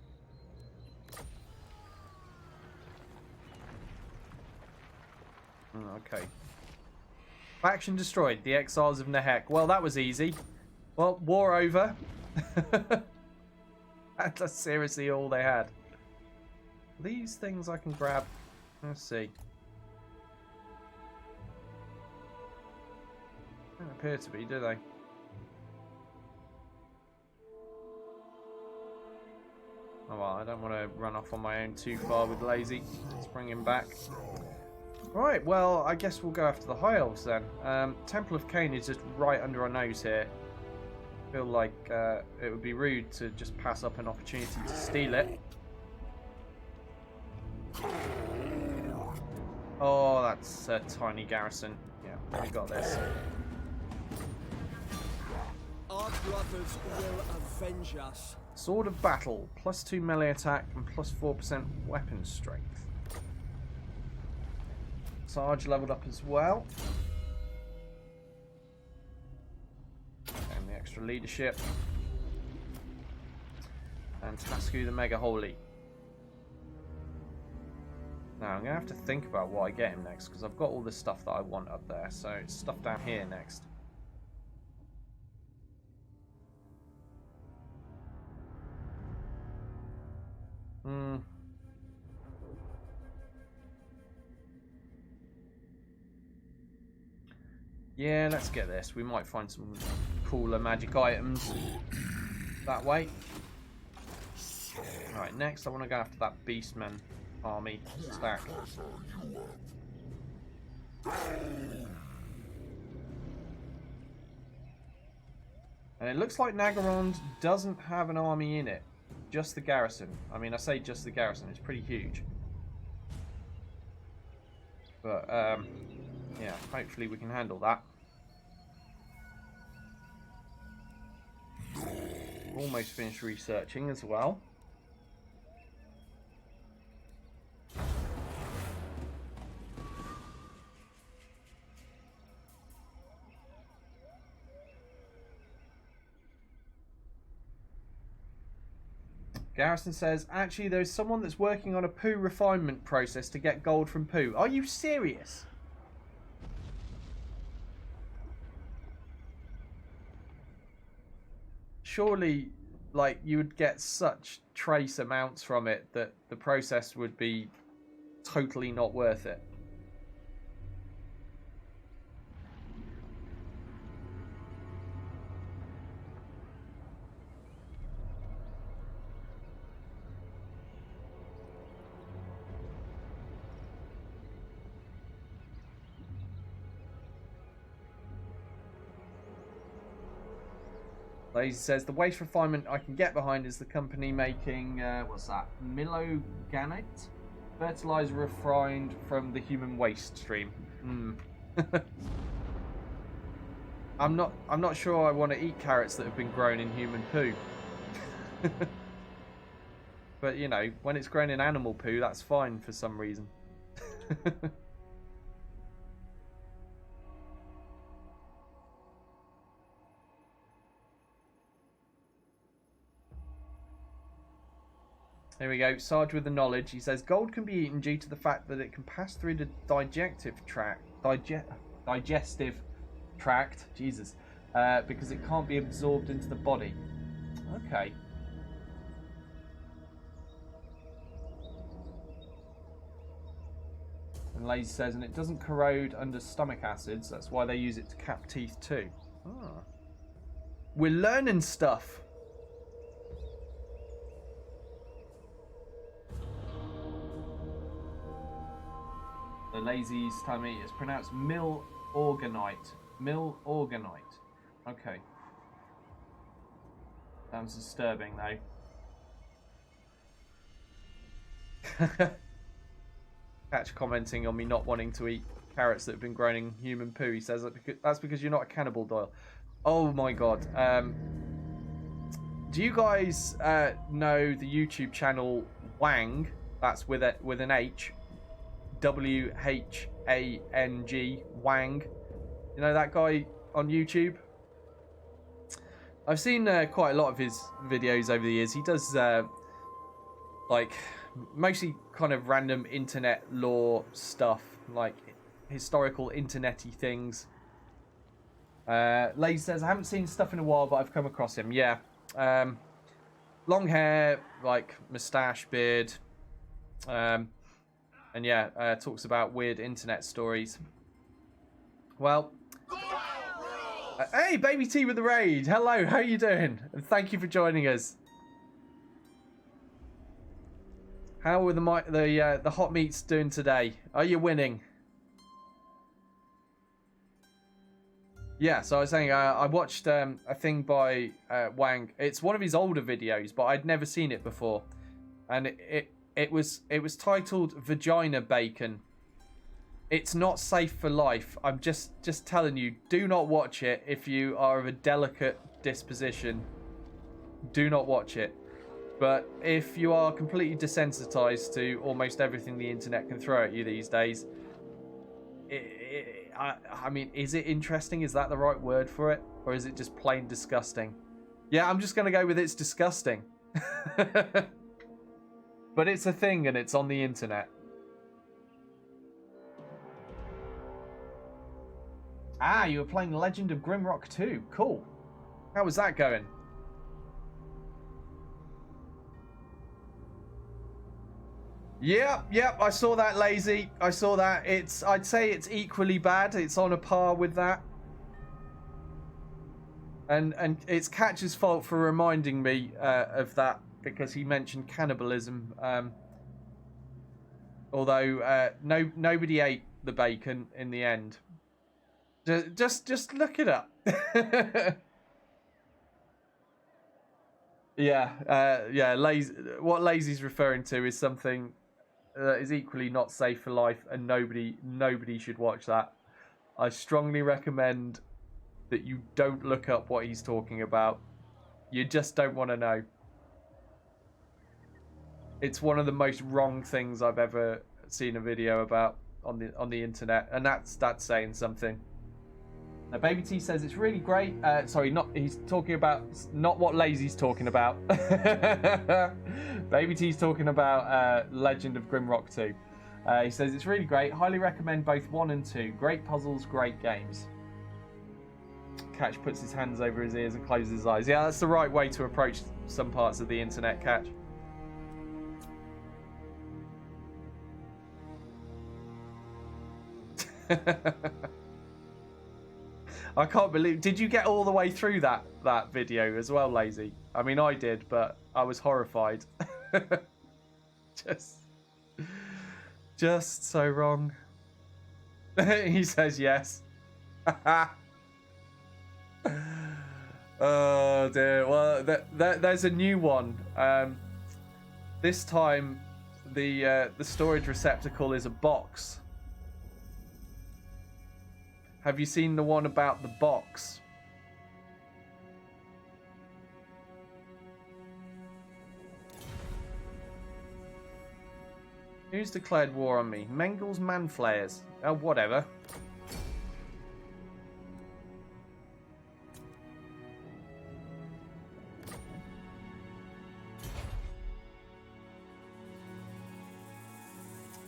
Okay. Faction destroyed. The Exiles of Nehek. Well, that was easy. Well, war over. That's seriously all they had. These things I can grab. Let's see. Don't appear to be, do they? Oh well, I don't want to run off on my own too far with Lazy. Let's bring him back. Right, well, I guess we'll go after the High Elves then. Temple of Cain is just right under our nose here. I feel like it would be rude to just pass up an opportunity to steal it. Oh, that's a tiny garrison. Yeah, we got this. Our brothers will avenge us. Sword of Battle, +2 melee attack and +4% weapon strength. Sarge leveled up as well. And the extra leadership. And Tasku the Mega Holy. Now, I'm going to have to think about what I get him next, because I've got all the stuff that I want up there, so it's stuff down here next. Yeah, let's get this. We might find some cooler magic items that way. Alright, next I want to go after that Beastman army stack. And it looks like Nagarond doesn't have an army in it. Just the garrison. I mean, I say just the garrison. It's pretty huge. But, yeah, hopefully we can handle that. Almost finished researching as well. Garrison says, actually, there's someone that's working on a poo refinement process to get gold from poo. Are you serious? Surely, like, you would get such trace amounts from it that the process would be totally not worth it. Lazy says, the waste refinement I can get behind is the company making, what's that? Miloganate? Fertilizer refined from the human waste stream. I'm not sure I want to eat carrots that have been grown in human poo. But, you know, when it's grown in animal poo, that's fine for some reason. There we go. Sarge with the knowledge. He says gold can be eaten due to the fact that it can pass through the digestive tract. Jesus, because it can't be absorbed into the body. Okay. And Lazy says, and it doesn't corrode under stomach acids. That's why they use it to cap teeth too. Ah. We're learning stuff. The Lazy's telling me it's pronounced Mill-Organite. Mill-Organite. Okay. Sounds disturbing, though. Catch commenting on me not wanting to eat carrots that have been grown in human poo. He says that's because you're not a cannibal, Doyle. Oh my god. Do you guys know the YouTube channel Wang? That's with an H. W-H-A-N-G, Wang. You know that guy on YouTube? I've seen quite a lot of his videos over the years. He does like mostly kind of random internet lore stuff, like historical internety things. Lazy says, I haven't seen stuff in a while, but I've come across him. Yeah. Long hair, like moustache, beard. And yeah, talks about weird internet stories. Well, hey, Baby T with the raid. Hello, how you doing? And thank you for joining us. How are the hot meats doing today? Are you winning? Yeah, so I was saying I watched a thing by Wang. It's one of his older videos, but I'd never seen it before, and it was titled Vagina Bacon. It's not safe for life. I'm just telling you, do not watch it if you are of a delicate disposition. Do not watch it. But if you are completely desensitized to almost everything the internet can throw at you these days, I mean, is it interesting? Is that the right word for it? Or is it just plain disgusting? Yeah, I'm just going to go with it's disgusting. But it's a thing and it's on the internet. Ah, you were playing Legend of Grimrock 2. Cool. How was that going? Yep, I saw that, Lazy. I saw that. I'd say it's equally bad. It's on a par with that. And it's Catch's fault for reminding me of that because he mentioned cannibalism. Although nobody ate the bacon in the end. Just look it up. Yeah. What Lazy's referring to is something that is equally not safe for life, and nobody should watch that. I strongly recommend that you don't look up what he's talking about. You just don't want to know. It's one of the most wrong things I've ever seen a video about on the internet, and that's saying something. Now, Baby T says it's really great. Sorry, he's talking about not what Lazy's talking about. Baby T's talking about Legend of Grimrock 2. He says it's really great. Highly recommend both 1 and 2. Great puzzles, great games. Catch puts his hands over his ears and closes his eyes. Yeah, that's the right way to approach some parts of the internet, Catch. I can't believe... Did you get all the way through that video as well, Lazy? I mean, I did, but I was horrified. Just so wrong. He says yes. Oh dear. Well, there's a new one. This time, the storage receptacle is a box. Have you seen the one about the box? Who's declared war on me? Mengel's Manflayers. Oh, whatever.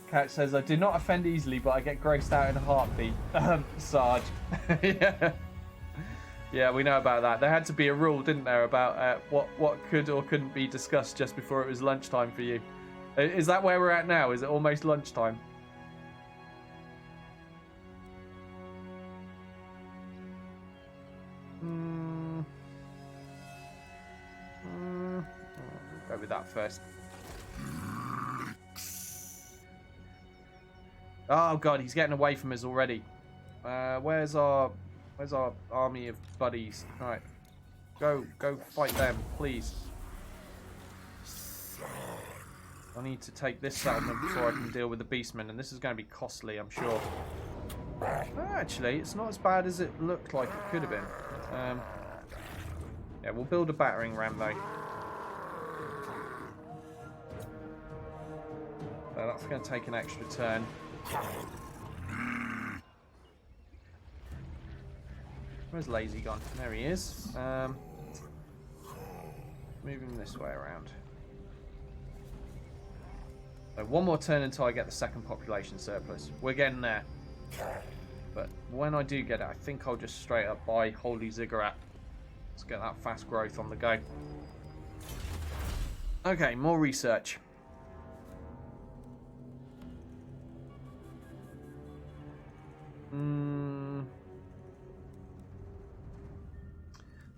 Catch says, I do not offend easily, but I get grossed out in a heartbeat. Sarge. Yeah, we know about that. There had to be a rule, didn't there, about what could or couldn't be discussed just before it was lunchtime for you. Is that where we're at now? Is it almost lunchtime? Go with that first. Oh god, he's getting away from us already. Where's our army of buddies? Alright. Go fight them, please. I need to take this settlement before I can deal with the beastmen, and this is going to be costly, I'm sure. Actually, it's not as bad as it looked like it could have been. Yeah, we'll build a battering ram though. That's going to take an extra turn. Where's Lazy gone? There he is. Move him this way around. So one more turn until I get the second population surplus. We're getting there. But when I do get it, I think I'll just straight up buy Holy Ziggurat. Let's get that fast growth on the go. Okay, more research.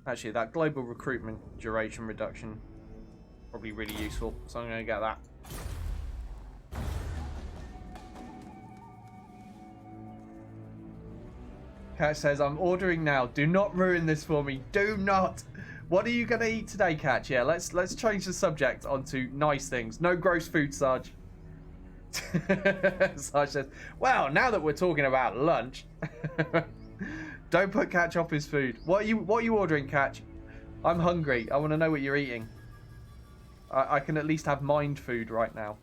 Actually, that global recruitment duration reduction probably really useful, so I'm going to get that. Cat says, I'm ordering now. Do not ruin this for me. Do not. What are you going to eat today, Cat? Yeah, let's change the subject onto nice things. No gross food, Sarge. Sarge says, well, now that we're talking about lunch, don't put Catch off his food. What are you ordering, Catch? I'm hungry. I want to know what you're eating. I can at least have mind food right now.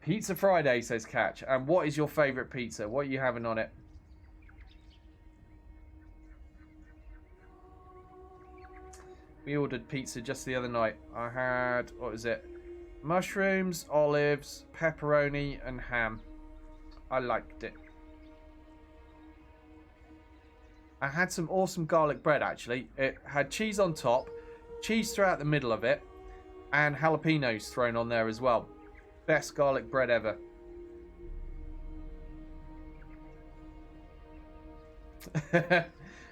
Pizza Friday, says Catch. And what is your favourite pizza? What are you having on it? We ordered pizza just the other night. I had, what was it? Mushrooms, olives, pepperoni, and ham. I liked it. I had some awesome garlic bread, actually. It had cheese on top, cheese throughout the middle of it, and jalapenos thrown on there as well. Best garlic bread ever.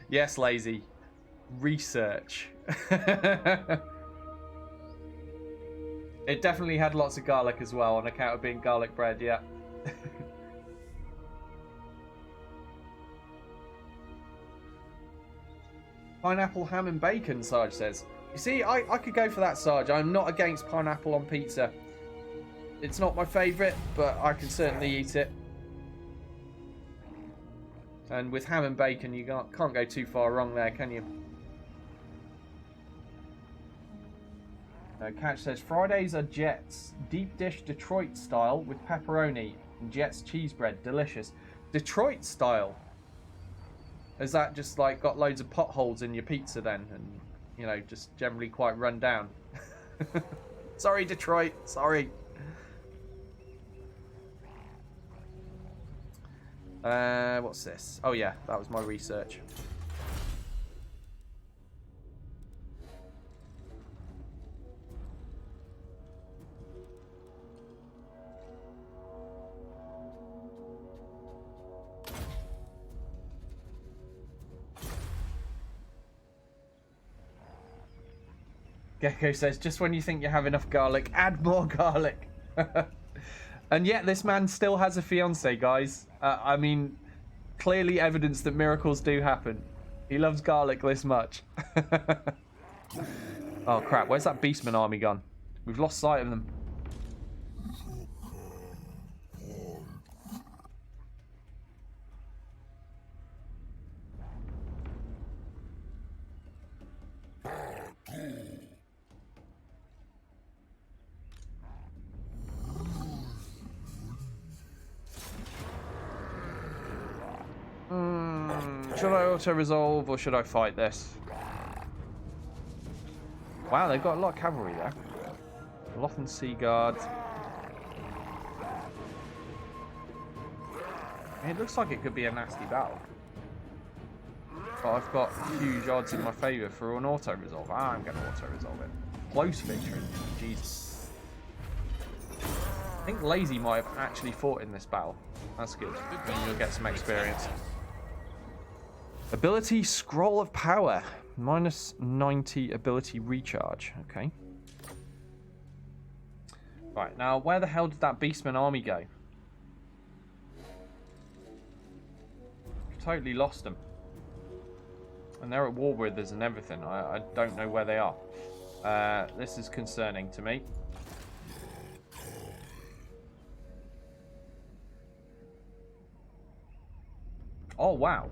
Yes, Lazy. Research. It definitely had lots of garlic as well on account of being garlic bread, yeah. Pineapple, ham and bacon, Sarge says. You see, I could go for that, Sarge. I'm not against pineapple on pizza. It's not my favourite, but I can certainly eat it. And with ham and bacon, you can't go too far wrong there, can you? Catch says, Fridays are Jets. Deep dish Detroit style with pepperoni and Jets cheese bread. Delicious. Detroit style? Is that just like got loads of potholes in your pizza then? And, you know, just generally quite run down? Sorry, Detroit. Sorry. What's this? Oh yeah, that was my research. Gecko says, just when you think you have enough garlic, add more garlic. And yet this man still has a fiance, guys. I mean, clearly evidence that miracles do happen. He loves garlic this much. Oh crap, where's that Beastman army gone? We've lost sight of them. Should I auto-resolve or should I fight this? Wow, they've got a lot of cavalry there. Lothan Sea Guard. It looks like it could be a nasty battle. But I've got huge odds in my favour for an auto-resolve. I'm going to auto-resolve it. Close victory. Jesus. I think Lazy might have actually fought in this battle. That's good. Then you'll get some experience. Ability Scroll of Power. Minus 90 ability recharge. Okay. Right, now where the hell did that Beastman army go? Totally lost them. And they're at war with us and everything. I don't know where they are. This is concerning to me. Oh, wow.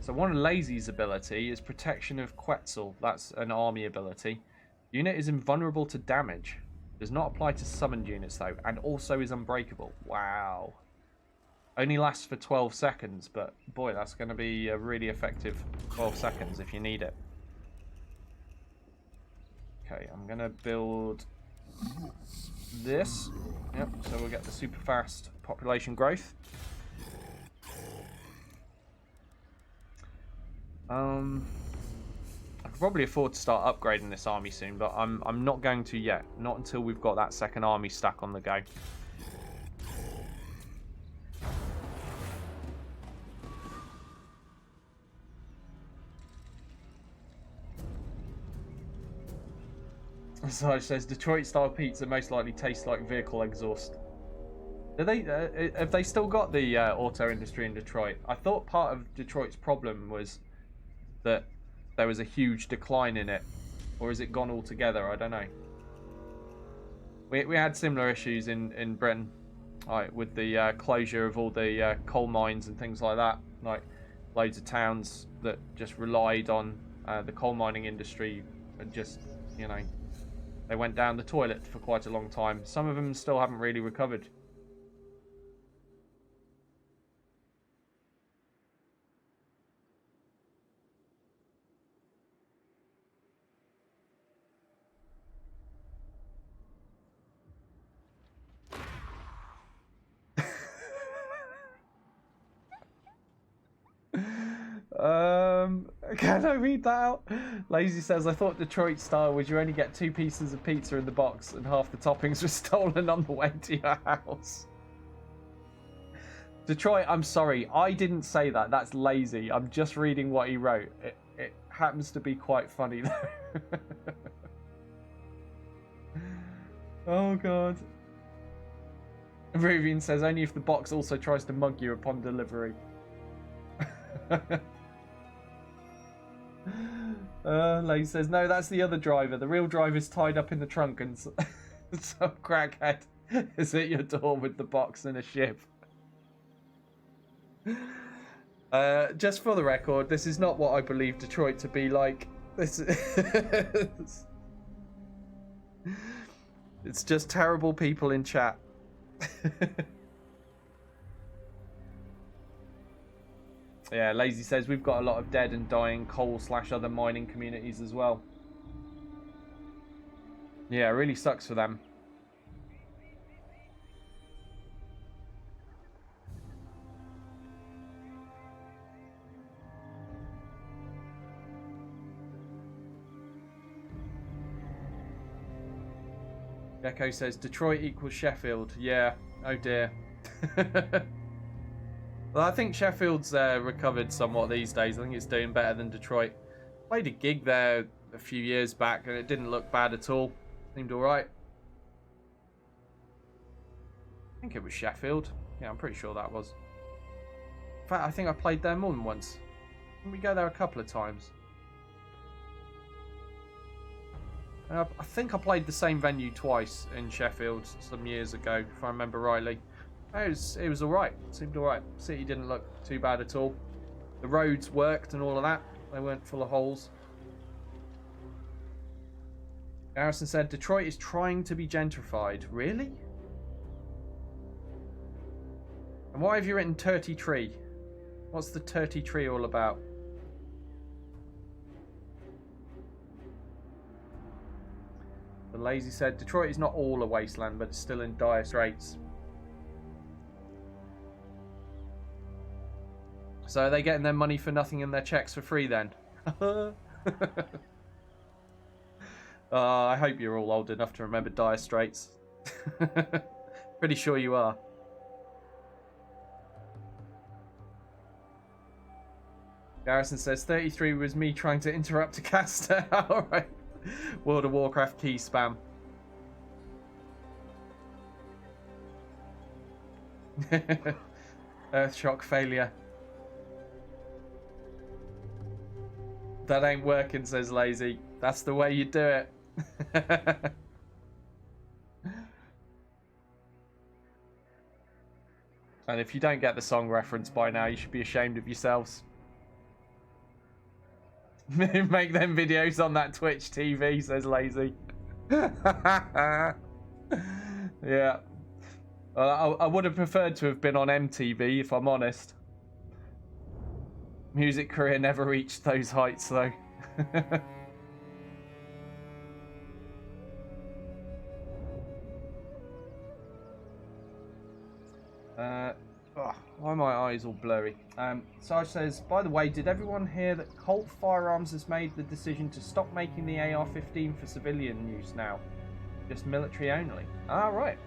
So one of Lazy's ability is Protection of Quetzal. That's an army ability. Unit is invulnerable to damage. Does not apply to summoned units though. And also is unbreakable. Wow. Only lasts for 12 seconds. But boy, that's going to be a really effective 12 seconds if you need it. Okay, I'm going to build this. Yep, so we'll get the super fast population growth. I could probably afford to start upgrading this army soon, but I'm not going to yet. Not until we've got that second army stack on the go. Sarge says Detroit style pizza most likely tastes like vehicle exhaust. Do they have they still got the auto industry in Detroit? I thought part of Detroit's problem was that there was a huge decline in it, or is it gone altogether? I don't know. We had similar issues in Britain, like with the closure of all the coal mines and things like that. Like loads of towns that just relied on the coal mining industry, and just, you know, they went down the toilet for quite a long time. Some of them still haven't really recovered. Can I read that out? Lazy says, I thought Detroit style was you only get 2 pieces of pizza in the box and half the toppings were stolen on the way to your house. Detroit, I'm sorry. I didn't say that. That's lazy. I'm just reading what he wrote. It happens to be quite funny, though. Oh, God. Ruvian says, only if the box also tries to mug you upon delivery. Lay says, no, that's the other driver. The real driver's tied up in the trunk and some crackhead is at your door with the box and a ship. Just for the record, this is not what I believe Detroit to be like. This it's just terrible people in chat. Yeah, Lazy says we've got a lot of dead and dying coal/other mining communities as well. Yeah, it really sucks for them. Gecko says Detroit equals Sheffield. Yeah, oh dear. Well, I think Sheffield's recovered somewhat these days. I think it's doing better than Detroit. Played a gig there a few years back and it didn't look bad at all. Seemed alright. I think it was Sheffield. Yeah, I'm pretty sure that was. In fact, I think I played there more than once. Didn't we go there a couple of times? I think I played the same venue twice in Sheffield some years ago, if I remember rightly. It was alright. Seemed alright. City didn't look too bad at all. The roads worked and all of that. They weren't full of holes. Garrison said, Detroit is trying to be gentrified. Really? And why have you written Turty Tree? What's the Turty Tree all about? The Lazy said, Detroit is not all a wasteland, but it's still in dire straits. So are they getting their money for nothing and their checks for free then? I hope you're all old enough to remember Dire Straits. Pretty sure you are. Garrison says 33 was me trying to interrupt a caster. Alright. World of Warcraft key spam. Earthshock failure. That ain't working, says Lazy. That's the way you do it. And if you don't get the song reference by now, you should be ashamed of yourselves. Make them videos on that Twitch TV, says Lazy. Yeah. I would have preferred to have been on MTV, if I'm honest. Music career never reached those heights, though. Why are my eyes all blurry? Sarge says, by the way, did everyone hear that Colt Firearms has made the decision to stop making the AR-15 for civilian use now? Just military only. Ah, right.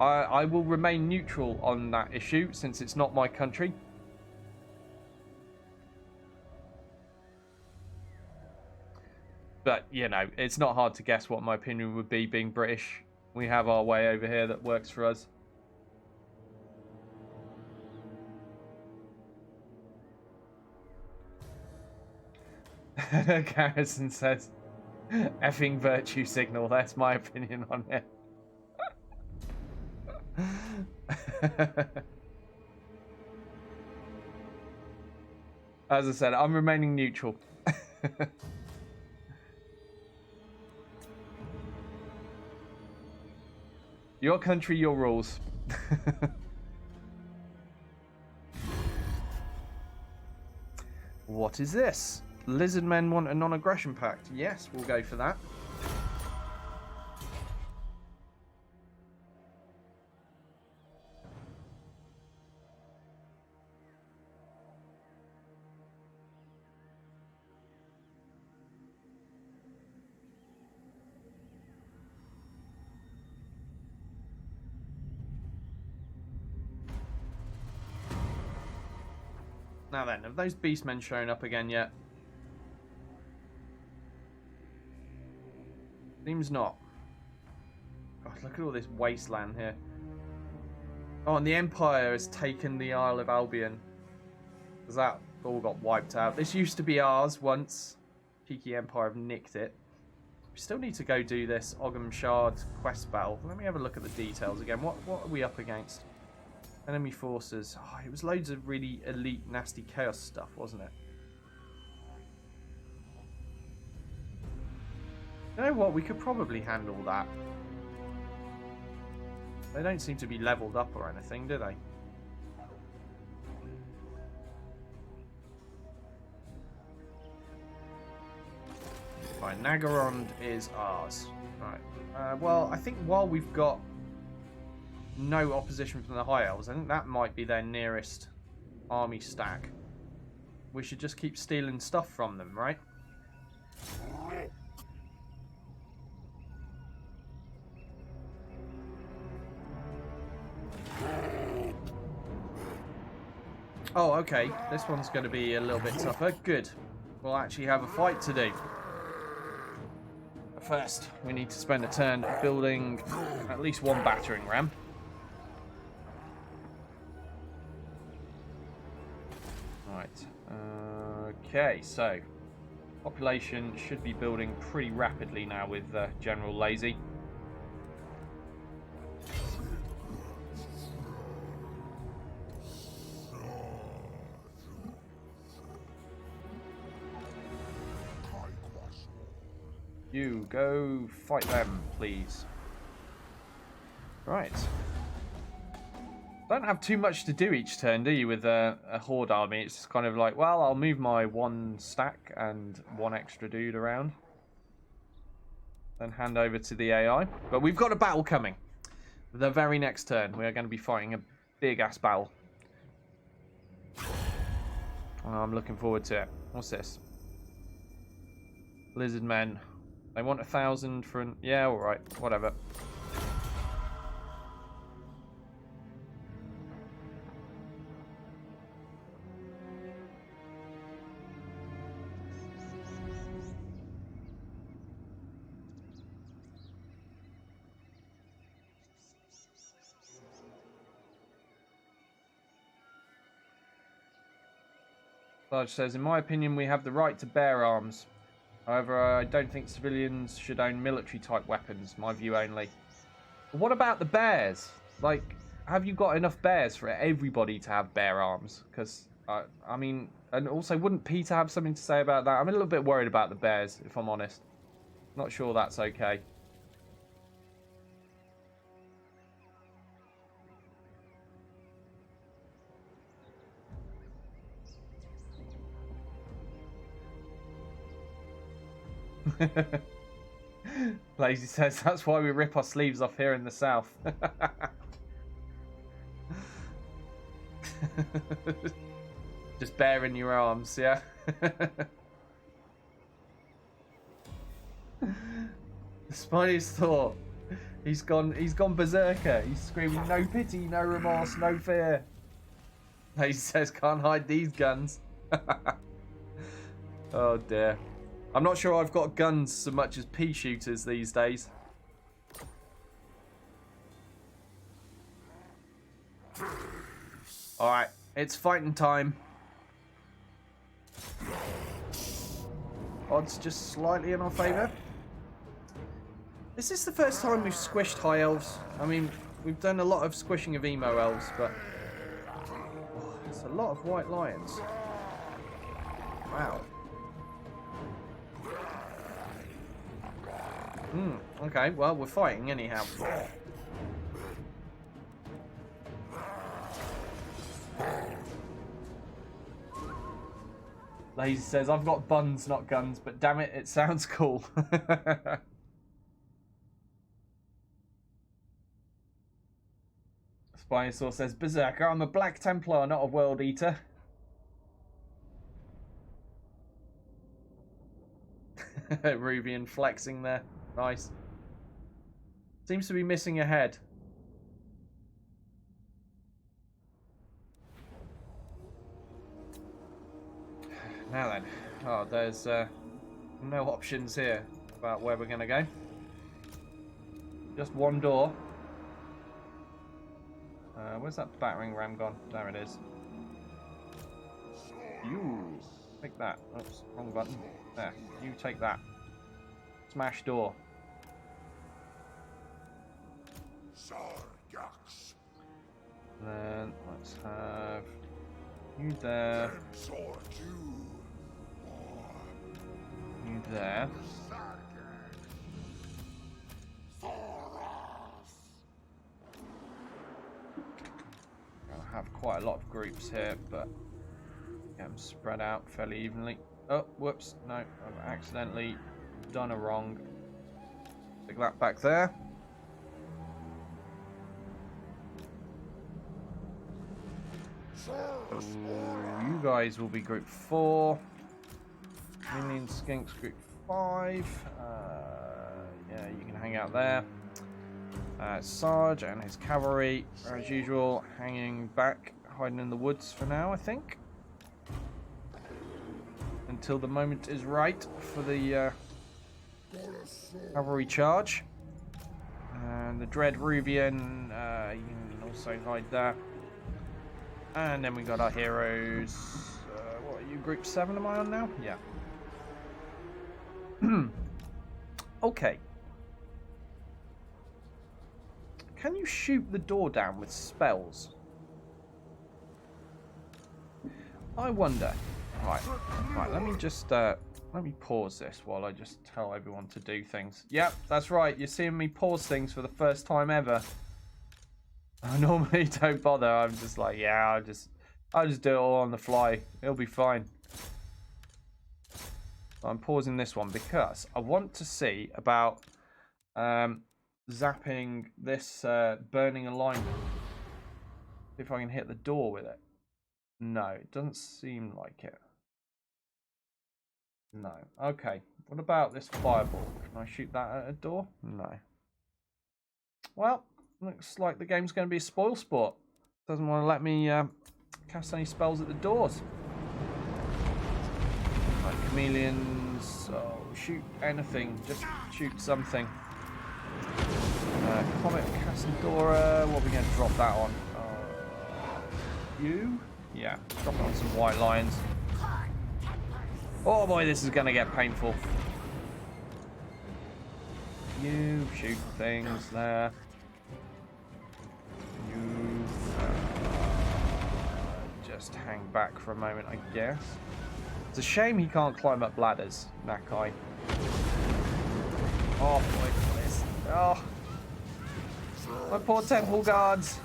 I will remain neutral on that issue, since it's not my country. But, you know, it's not hard to guess what my opinion would be, being British. We have our way over here that works for us. Garrison says, effing virtue signal. That's my opinion on it. As I said, I'm remaining neutral. Your country, your rules. What is this? Lizardmen want a non-aggression pact. Yes, we'll go for that. Now then, have those beastmen shown up again yet? Seems not. God, look at all this wasteland here. Oh, and the Empire has taken the Isle of Albion. Because that all got wiped out. This used to be ours once. Cheeky Empire have nicked it. We still need to go do this Ogham Shard quest battle. Let me have a look at the details again. What are we up against? Enemy forces. Oh, it was loads of really elite, nasty chaos stuff, wasn't it? You know what? We could probably handle that. They don't seem to be leveled up or anything, do they? Right, Nagarond is ours. Right. Well, I think while we've got no opposition from the High Elves, I think that might be their nearest army stack. We should just keep stealing stuff from them, right? Oh, okay. This one's going to be a little bit tougher. Good. We'll actually have a fight to do. But first, we need to spend a turn building at least one battering ram. Right. Okay, so population should be building pretty rapidly now with General Lazy. You go fight them, please. Right. Don't have too much to do each turn, do you, with a horde army? It's kind of like, well, I'll move my one stack and one extra dude around. Then hand over to the AI. But we've got a battle coming. The very next turn, we are going to be fighting a big-ass battle. I'm looking forward to it. What's this? Lizardmen. They want 1,000 for an... Yeah, alright. Whatever. Sarge says, in my opinion, we have the right to bear arms. However, I don't think civilians should own military-type weapons. My view only. But what about the bears? Like, have you got enough bears for everybody to have bear arms? Because, I mean, and also, wouldn't Peter have something to say about that? I'm a little bit worried about the bears, if I'm honest. Not sure that's okay. Lazy says that's why we rip our sleeves off here in the south. Just bearing your arms, yeah. The spiniest thought. He's gone berserker. He's screaming, no pity, no remorse, no fear. Lazy says can't hide these guns. Oh dear. I'm not sure I've got guns so much as pea shooters these days. Alright, it's fighting time. Odds just slightly in our favour. This is the first time we've squished high elves. I mean, we've done a lot of squishing of emo elves, but... Oh, it's a lot of white lions. Wow. Okay, well, we're fighting anyhow. Lazy says, I've got buns, not guns, but damn it, it sounds cool. Spinosaur says, Berserker, I'm a Black Templar, not a World Eater. Rubian flexing there. Nice. Seems to be missing a head. Now then. Oh, there's no options here about where we're going to go. Just one door. Where's that battering ram gone? There it is. You take that. Oops, wrong button. There. You take that. Smash door. Then let's have you there. You there. I have quite a lot of groups here, but get them spread out fairly evenly. Oh, whoops! No, I've accidentally done a wrong. Stick that back there. You guys will be group 4. Minion Skinks group 5. Yeah, you can hang out there. Sarge and his cavalry, as usual, hanging back, hiding in the woods for now, I think. Until the moment is right for the cavalry charge. And the Dread Ruvian, you can also hide there. And then we got our heroes. What are you, group 7 am I on now? Yeah. Okay. Can you shoot the door down with spells? I wonder. Right, let me just let me pause this while I just tell everyone to do things. Yep, that's right. You're seeing me pause things for the first time ever. I normally don't bother. I'm just like, yeah, I'll just do it all on the fly. It'll be fine. I'm pausing this one because I want to see about zapping this burning alignment. See if I can hit the door with it. No, it doesn't seem like it. No. Okay. What about this fireball? Can I shoot that at a door? No. Well, looks like the game's going to be a spoil sport. Doesn't want to let me cast any spells at the doors. Like chameleons. Oh, shoot anything. Just shoot something. Comet Cassadora. What are we going to drop that on? You? Yeah. Drop it on some white lions. Oh boy, this is going to get painful. You shoot things there. You just hang back for a moment, I guess. It's a shame he can't climb up ladders, Nakai. Oh boy, this. Oh, my poor temple guards.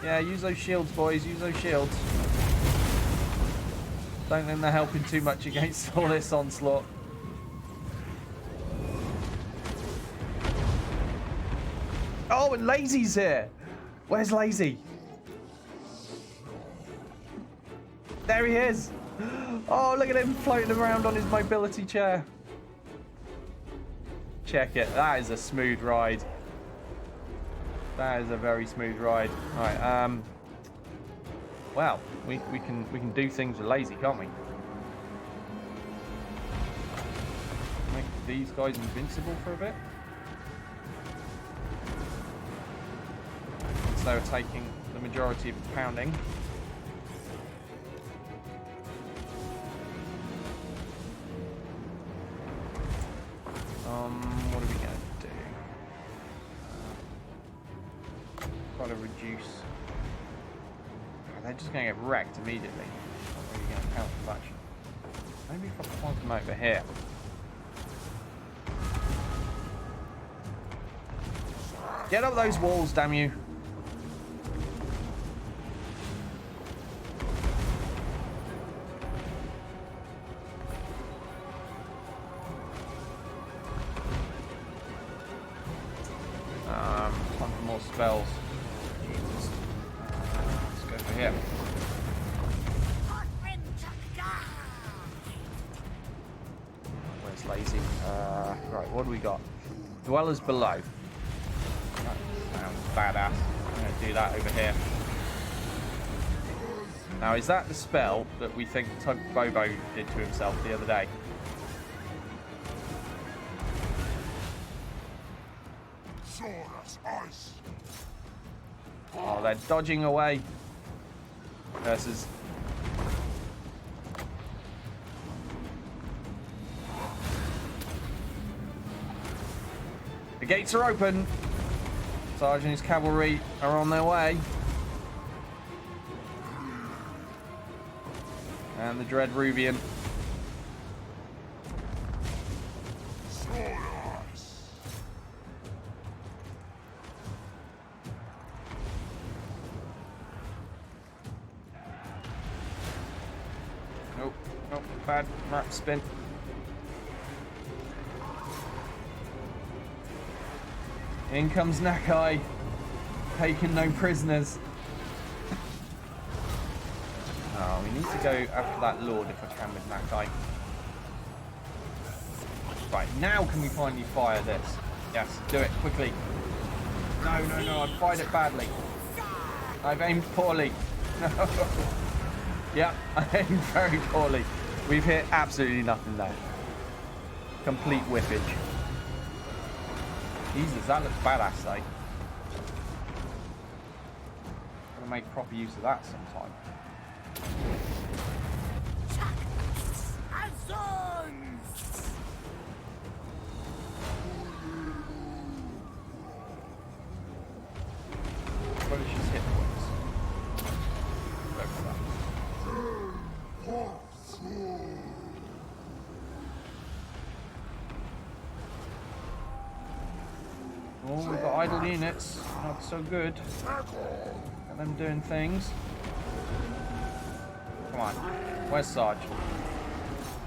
Yeah, use those shields, boys. Use those shields. Don't think they're helping too much against all this onslaught. Oh, and Lazy's here. Where's Lazy? There he is. Oh, look at him floating around on his mobility chair. Check it. That is a smooth ride. That is a very smooth ride. Right. Well, we can do things with Lazy, can't we? Make these guys invincible for a bit. Since they were taking the majority of the pounding. What are we going to do? Try to reduce. They're just going to get wrecked immediately. Not really going to help much. Maybe if I point them over here. Get up those walls, damn you! Time for more spells. Jesus. Let's go for here. Where's Lazy? Right, what do we got? Dwellers below. That sounds badass. I'm going to do that over here. Now, is that the spell that we think Bobo did to himself the other day? Oh, they're dodging away. Versus... The gates are open. Sarge and his cavalry are on their way. And the Dread Rubian. Nope, nope, bad map spin. In comes Nakai, taking no prisoners. Oh, we need to go after that Lord if I can with Nakai. Right, now can we finally fire this? Yes, do it, quickly. No, no, no, I've fired it badly. I've aimed poorly. No. Yep, I aimed very poorly. We've hit absolutely nothing there. Complete whiffage. Jesus, that looks badass though. Gotta make proper use of that sometime. What is his hit points? Go for that. Oh, we've got idle units. Not so good. Got them doing things. Come on. Where's Sarge? I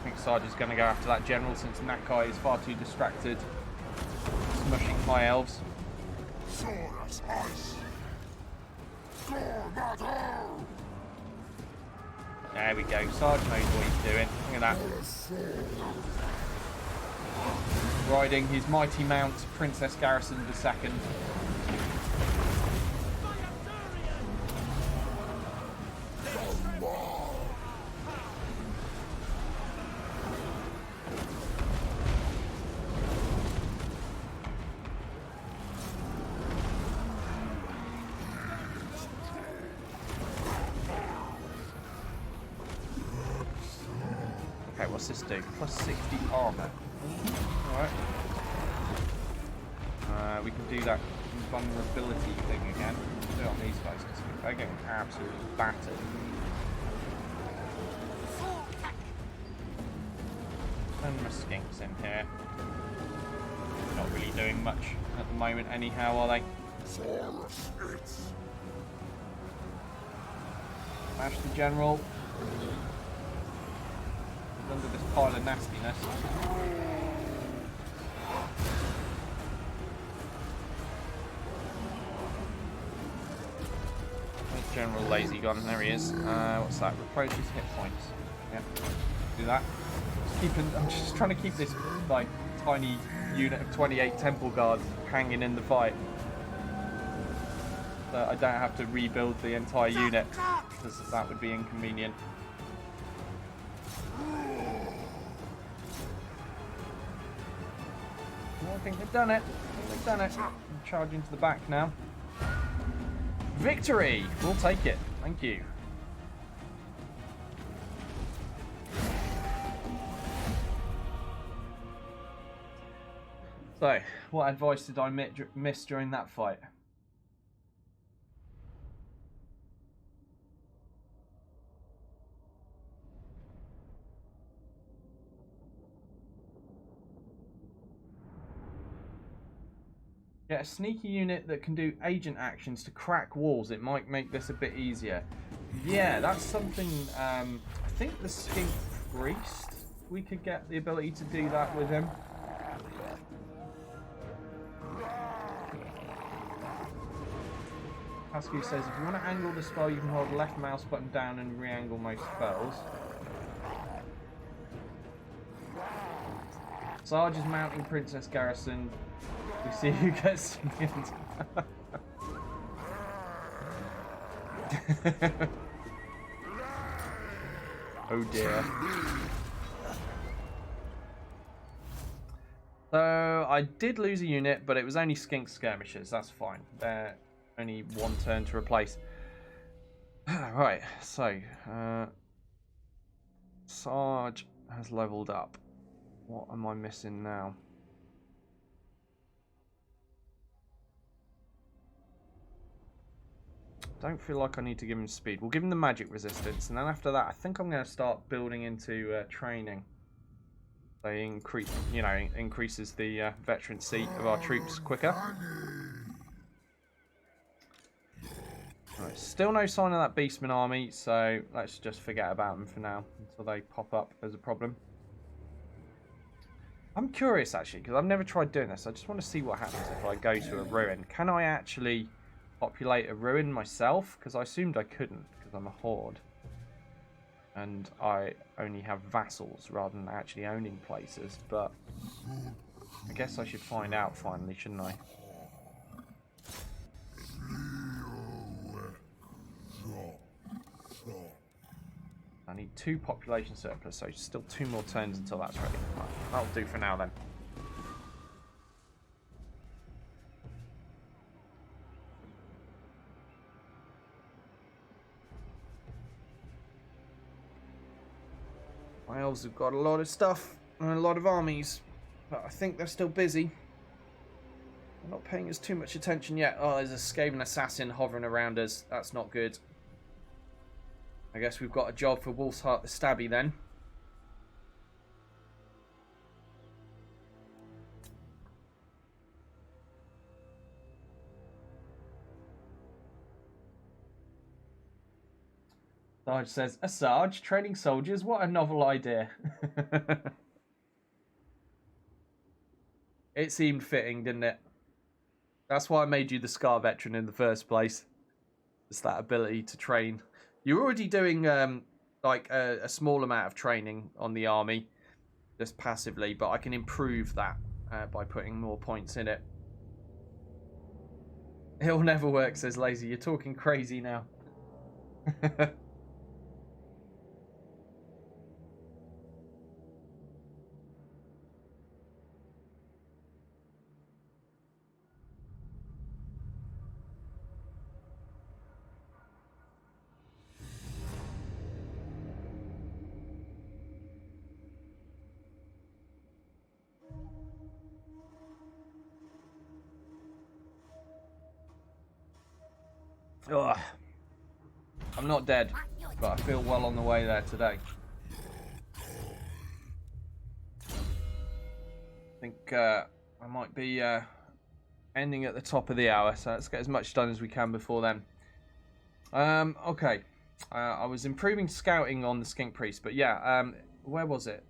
think Sarge is going to go after that general since Nakai is far too distracted. Smushing high elves. There we go. Sarge knows what he's doing. Look at that. Riding his mighty mount, Princess Garrison II. Okay, what's this do? Plus 60 armor. Alright. We can do that vulnerability thing again. Do it on these guys because they're getting absolutely battered. And my skinks in here. Not really doing much at the moment anyhow, are they? Smash the general. He's under this pile of nastiness. General Lazy gone, there he is. What's that? Replenish his hit points. Yeah, do that. I'm just trying to keep this like tiny unit of 28 Temple Guards hanging in the fight. So I don't have to rebuild the entire unit because that would be inconvenient. Well, I think they've done it. They've done it. I'm charging to the back now. Victory! We'll take it. Thank you. So, what advice did I miss during that fight? Get a sneaky unit that can do agent actions to crack walls. It might make this a bit easier. Yeah, that's something. I think the Skink Priest, we could get the ability to do that with him. Pascu says if you want to angle the spell, you can hold the left mouse button down and re-angle most spells. Sarge is mounting Princess Garrison. We see who gets killed. Oh dear. So I did lose a unit, but it was only skink skirmishers. That's fine. They're only one turn to replace. Right, so Sarge has leveled up. What am I missing now? Don't feel like I need to give him speed. We'll give him the magic resistance, and then after that, I think I'm going to start building into training. They increase, increases the veteran seat of our troops quicker. Right, still no sign of that Beastman army, so let's just forget about them for now until they pop up as a problem. I'm curious actually, because I've never tried doing this. I just want to see what happens if I go to a ruin. Can I actually populate a ruin myself? Because I assumed I couldn't, because I'm a horde. And I only have vassals rather than actually owning places, but I guess I should find out finally, shouldn't I? I need 2 population surplus, so still 2 more turns until that's ready. Right, that'll do for now then. My elves have got a lot of stuff and a lot of armies, but I think they're still busy. They're not paying us too much attention yet. Oh, there's a Skaven assassin hovering around us. That's not good. I guess we've got a job for Wolf's Heart the Stabby then. Sarge says, a Sarge training soldiers? What a novel idea. It seemed fitting, didn't it? That's why I made you the Scar veteran in the first place. It's that ability to train. You're already doing like a small amount of training on the army, just passively, but I can improve that by putting more points in it. It'll never work, says Lazy. You're talking crazy now. Ugh. I'm not dead, but I feel well on the way there today. I think I might be ending at the top of the hour, so let's get as much done as we can before then. Okay. I was improving scouting on the Skink Priest, but yeah, where was it?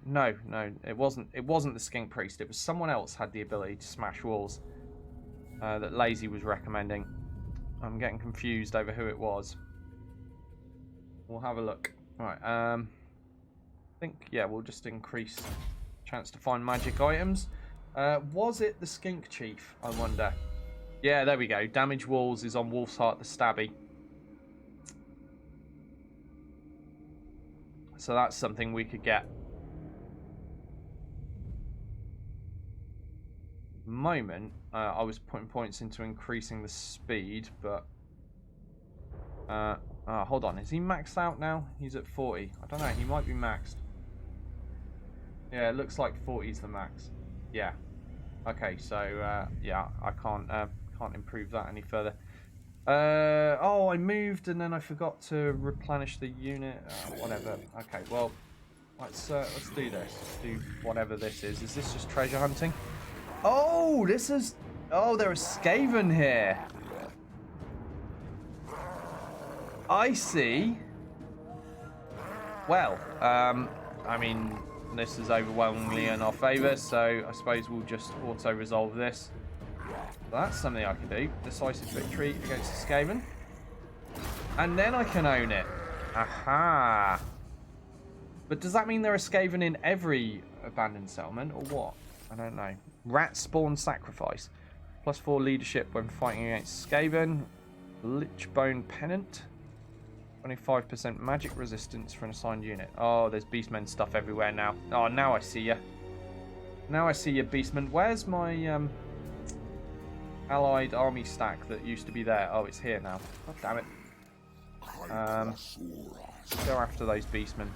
No, it wasn't the Skink Priest. It was someone else had the ability to smash walls that Lazy was recommending. I'm getting confused over who it was. We'll have a look. Right, I think, yeah, we'll just increase chance to find magic items. Was it the Skink Chief, I wonder? Yeah, there we go. Damage walls is on Wolf's Heart the Stabby. So that's something we could get. Moment, I was putting points into increasing the speed, but hold on, is he maxed out now? He's at 40. I don't know, he might be maxed. Yeah, it looks like 40 is the max. Yeah. Okay, so yeah, I can't improve that any further. Oh, I moved and then I forgot to replenish the unit. Whatever. Okay, well, let's do this. Let's do whatever this is. Is this just treasure hunting? Oh, this is... Oh, there are Skaven here. I see. Well, I mean, this is overwhelmingly in our favour, so I suppose we'll just auto-resolve this. That's something I can do. Decisive victory against the Skaven. And then I can own it. Aha. But does that mean there are Skaven in every abandoned settlement, or what? I don't know. Rat spawn sacrifice. +4 leadership when fighting against Skaven. Lichbone pennant. 25% magic resistance for an assigned unit. Oh, there's Beastmen stuff everywhere now. Oh, now I see you. Now I see you, Beastman. Where's my allied army stack that used to be there? Oh, it's here now. God damn it. Go after those Beastmen.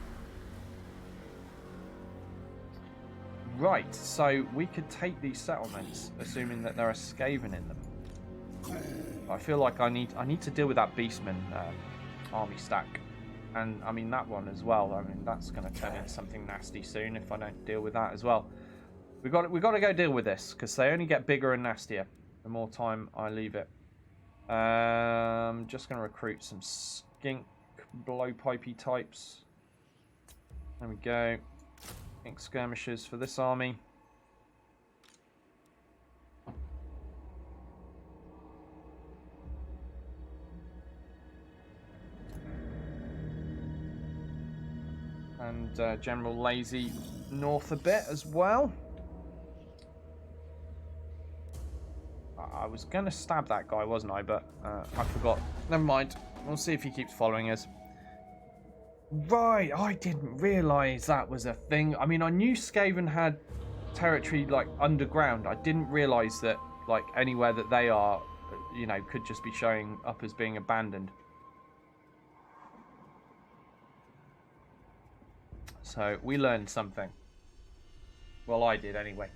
Right, so we could take these settlements, assuming that there are Skaven in them. I feel like I need to deal with that Beastman army stack, and I mean that one as well. I mean that's going to turn into something nasty soon if I don't deal with that as well. We got to go deal with this because they only get bigger and nastier the more time I leave it. Just going to recruit some skink blowpipey types. There we go. Skink skirmishers for this army. And General Lazy north a bit as well. I was going to stab that guy, wasn't I? But I forgot. Never mind. We'll see if he keeps following us. Right, I didn't realise that was a thing. I mean, I knew Skaven had territory, like, underground. I didn't realise that, like, anywhere that they are, you know, could just be showing up as being abandoned. So, we learned something. Well, I did, anyway.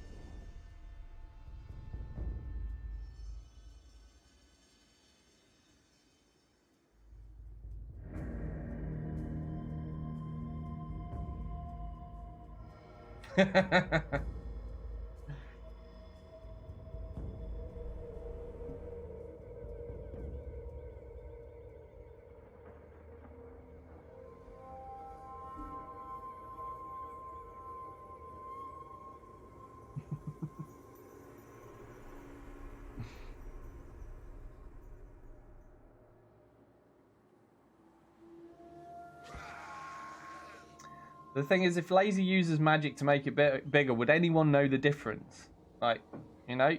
The thing is, if Lazy uses magic to make it bigger, would anyone know the difference? Like, you know?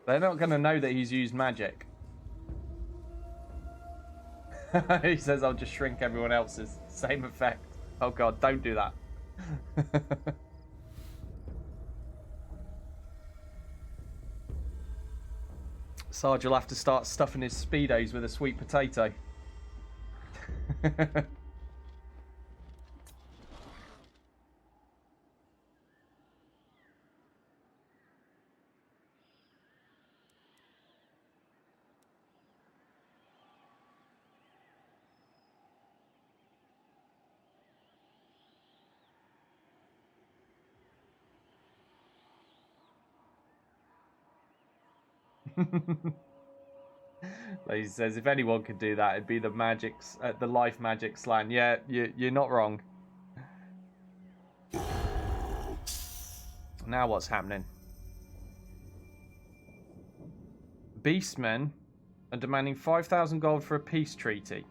They're not going to know that he's used magic. He says, I'll just shrink everyone else's. Same effect. Oh god, don't do that. Sarge will have to start stuffing his Speedos with a sweet potato. He says, if anyone could do that, it'd be the magics, the life magic slan. Yeah, you're not wrong. Now what's happening? Beastmen are demanding 5,000 gold for a peace treaty.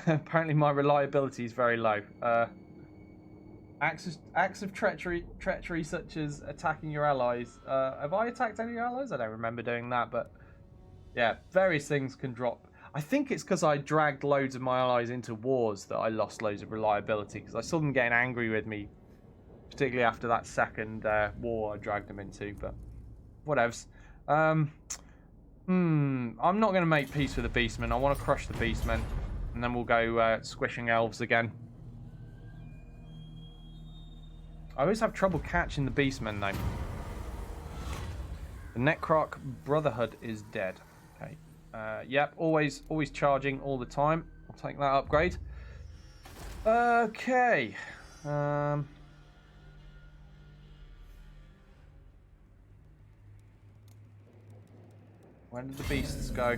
Apparently my reliability is very low. Acts of treachery such as attacking your allies. Have I attacked any of your allies? I don't remember doing that, but yeah, various things can drop. I think it's because I dragged loads of my allies into wars that I lost loads of reliability, because I saw them getting angry with me, particularly after that second war I dragged them into, but whatevs. I'm not going to make peace with the Beastmen. I want to crush the Beastmen, and then we'll go squishing elves again. I always have trouble catching the Beastmen, though. The Necroc Brotherhood is dead. Okay. Yep, always charging all the time. I'll take that upgrade. Okay. Where did the beasts go?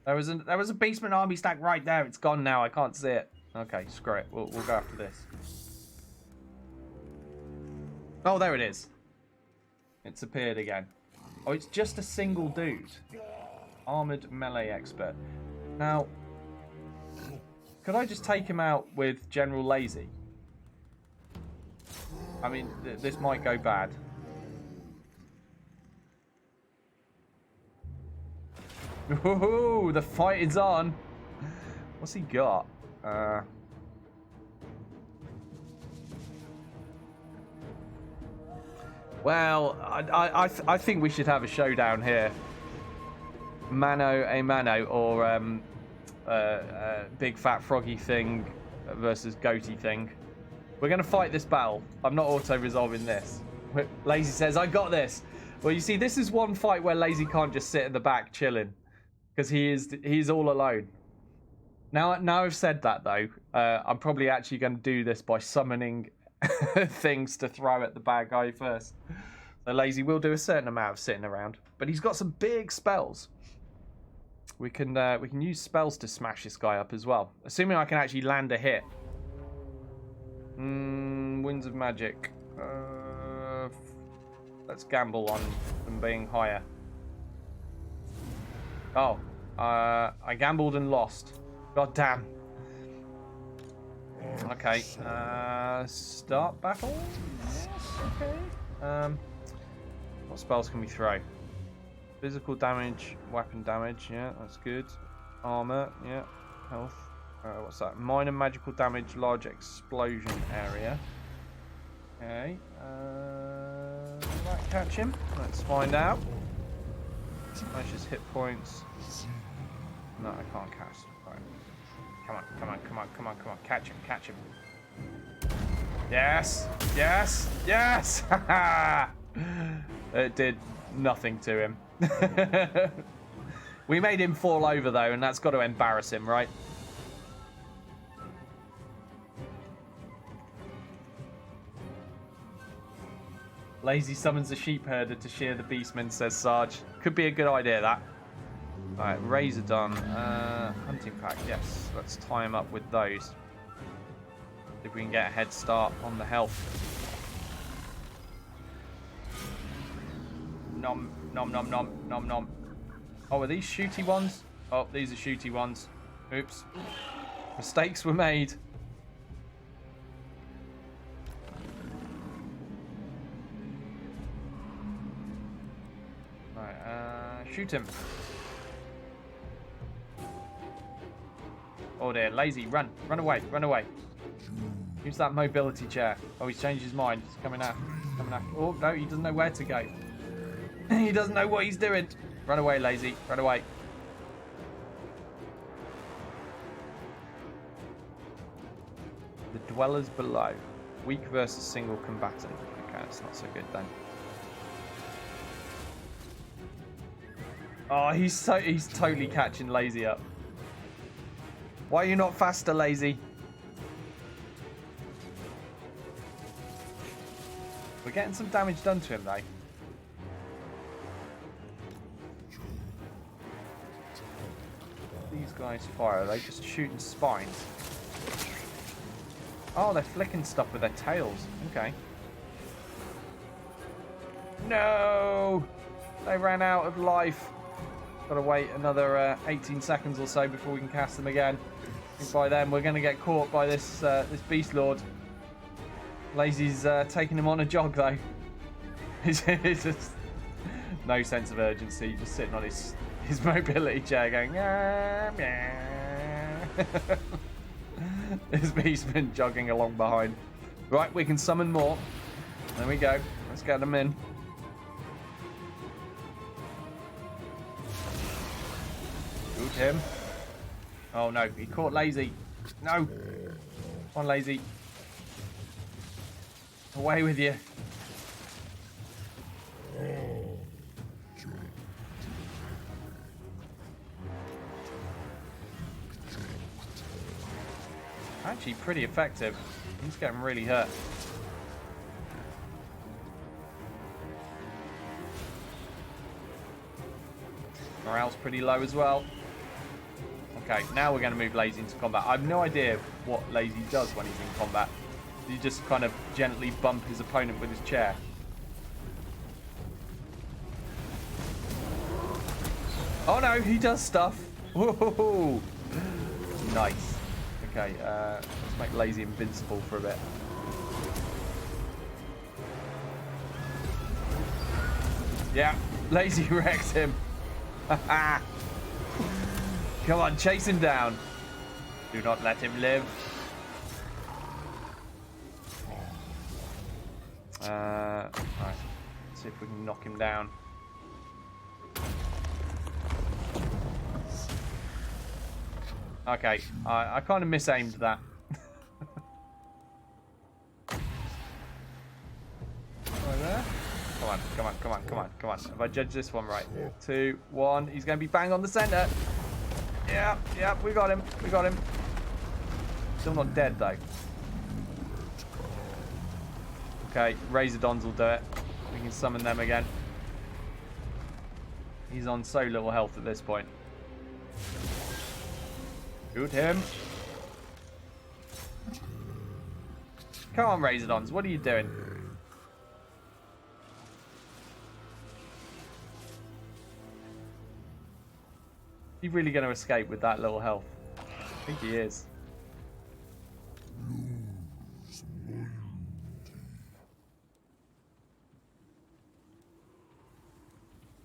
There was a Beastman army stack right there. It's gone now. I can't see it. Okay, screw it. We'll go after this. Oh, there it is. It's appeared again. Oh, it's just a single dude. Armored melee expert. Now, Could I just take him out with General Lazy? I mean, this might go bad. Ooh, the fight is on. What's he got? Well, I think we should have a showdown here. Mano a mano, or big fat froggy thing versus goatee thing. We're going to fight this battle. I'm not auto-resolving this. Lazy says, I got this. Well, you see, this is one fight where Lazy can't just sit in the back chilling. Because he's all alone. Now I've said that, though, I'm probably actually going to do this by summoning things to throw at the bad guy first. So Lazy will do a certain amount of sitting around. But he's got some big spells. We can use spells to smash this guy up as well. Assuming I can actually land a hit. Winds of Magic. Let's gamble on them being higher. Oh, I gambled and lost. God damn. Okay, start battle? Yes, okay. What spells can we throw? Physical damage, weapon damage, yeah, that's good. Armor, yeah, health. What's that? Minor magical damage, large explosion area. Okay, might catch him. Let's find out. Smash his hit points. No, I can't catch. Right. Come on, come on, come on, come on, come on. Catch him, catch him. Yes, yes, yes! It did nothing to him. We made him fall over, though, and that's got to embarrass him, right? Lazy summons a sheep herder to shear the beastmen, says Sarge. Could be a good idea, that. Alright, Razordon. Hunting pack, yes. Let's tie him up with those. If we can get a head start on the health. Nom, nom, nom, nom, nom, nom. Oh, are these shooty ones? Oh, these are shooty ones. Oops. Mistakes were made. Right, shoot him. Oh dear, Lazy, run. Run away, run away. Use that mobility chair. Oh, he's changed his mind. He's coming out. Coming out. Oh, no, he doesn't know where to go. He doesn't know what he's doing. Run away, Lazy. Run away. The dwellers below. Weak versus single combatant. Okay, that's not so good then. Oh, he's totally catching Lazy up. Why are you not faster, Lazy? We're getting some damage done to him, though. These guys fire. Are they just shooting spines? Oh, they're flicking stuff with their tails. Okay. No! They ran out of life. Gotta wait another 18 seconds or so before we can cast them again. I think by then we're going to get caught by this this beast lord. Lazy's taking him on a jog, though. It's just no sense of urgency, just sitting on his mobility chair going, this beastman jogging along behind. Right, we can summon more. There we go. Let's get them in. Shoot him. Oh no, he caught Lazy. No. Come on, Lazy. Away with you. Actually pretty effective. He's getting really hurt. Morale's pretty low as well. Okay, now we're going to move Lazy into combat. I have no idea what Lazy does when he's in combat. You just kind of gently bump his opponent with his chair. Oh no, he does stuff. Whoa. Nice. Okay, let's make Lazy invincible for a bit. Yeah, Lazy wrecked him. Come on, chase him down. Do not let him live. Right. See if we can knock him down. Okay, I kind of misaimed that. Right there. Come on, come on, come on, come on, come on. Have I judged this one right? 2, 1. He's going to be bang on the center. Yeah, yeah, we got him. We got him. Still not dead, though. Okay, Razordons will do it. We can summon them again. He's on so little health at this point. Shoot him. Come on, Razordons. What are you doing? He's really going to escape with that little health? I think he is.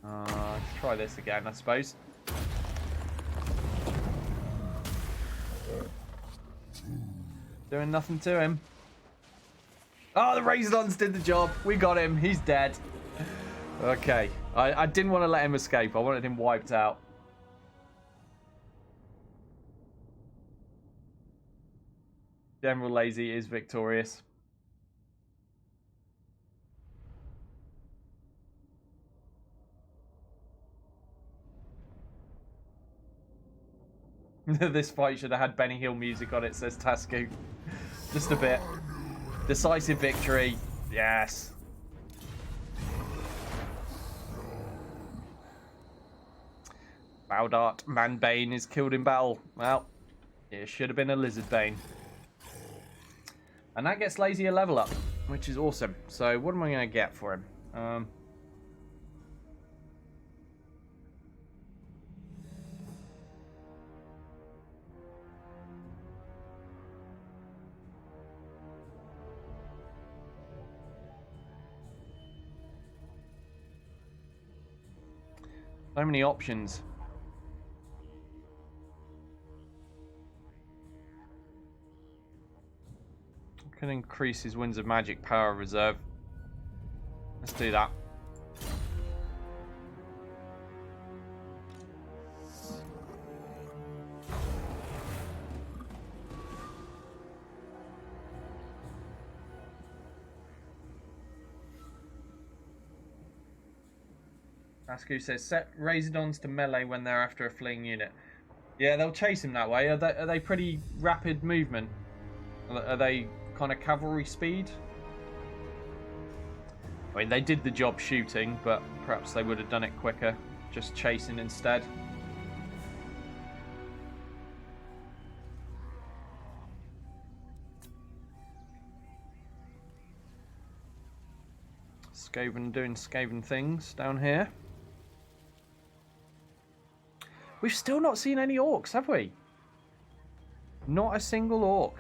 Let's try this again, I suppose. Doing nothing to him. Oh, the Razordons did the job. We got him. He's dead. Okay. I didn't want to let him escape. I wanted him wiped out. General Lazy is victorious. This fight should have had Benny Hill music on it, says Tasku. Just a bit. Decisive victory. Yes. Bowdart Manbane is killed in battle. Well, it should have been a Lizardbane. And that gets Lazy a level up, which is awesome. So what am I going to get for him? So many options. Can increase his Winds of Magic power reserve. Let's do that. Asku says, set Razordons to melee when they're after a fleeing unit. Yeah, they'll chase him that way. Are they pretty rapid movement? Are they kind of cavalry speed? I mean, they did the job shooting, but perhaps they would have done it quicker, just chasing instead. Skaven doing Skaven things down here. We've still not seen any orcs, have we? Not a single orc.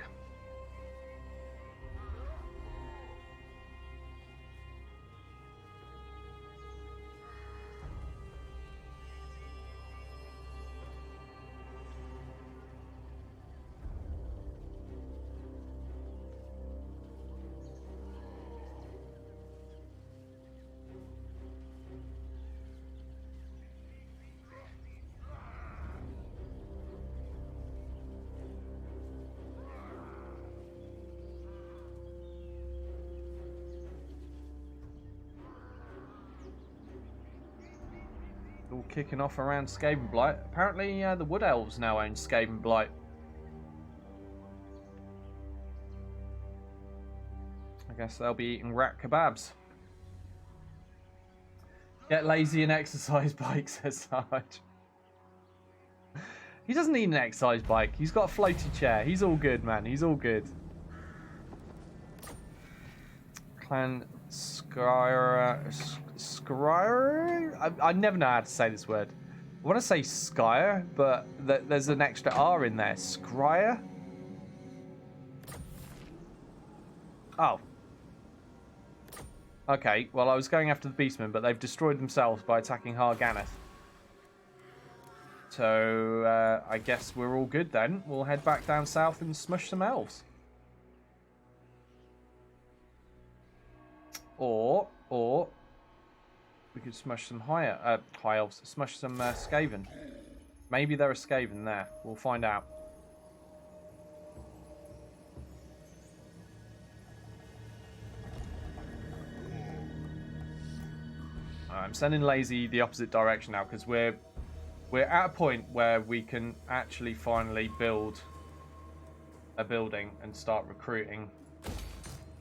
All kicking off around Skaven Blight. Apparently the Wood Elves now own Skaven Blight. I guess they'll be eating rat kebabs. Get Lazy and exercise bike, says Sarge. He doesn't need an exercise bike. He's got a floaty chair. He's all good, man. He's all good. Clan Skryre? I never know how to say this word. I want to say Skyer, but there's an extra R in there. Skryre? Oh. Okay, well I was going after the Beastmen, but they've destroyed themselves by attacking Harganeth. So, I guess we're all good then. We'll head back down south and smush some elves. Or we could smush some high elves. Smush some Skaven. Maybe they're a Skaven there. We'll find out. I'm sending Lazy the opposite direction now because we're at a point where we can actually finally build a building and start recruiting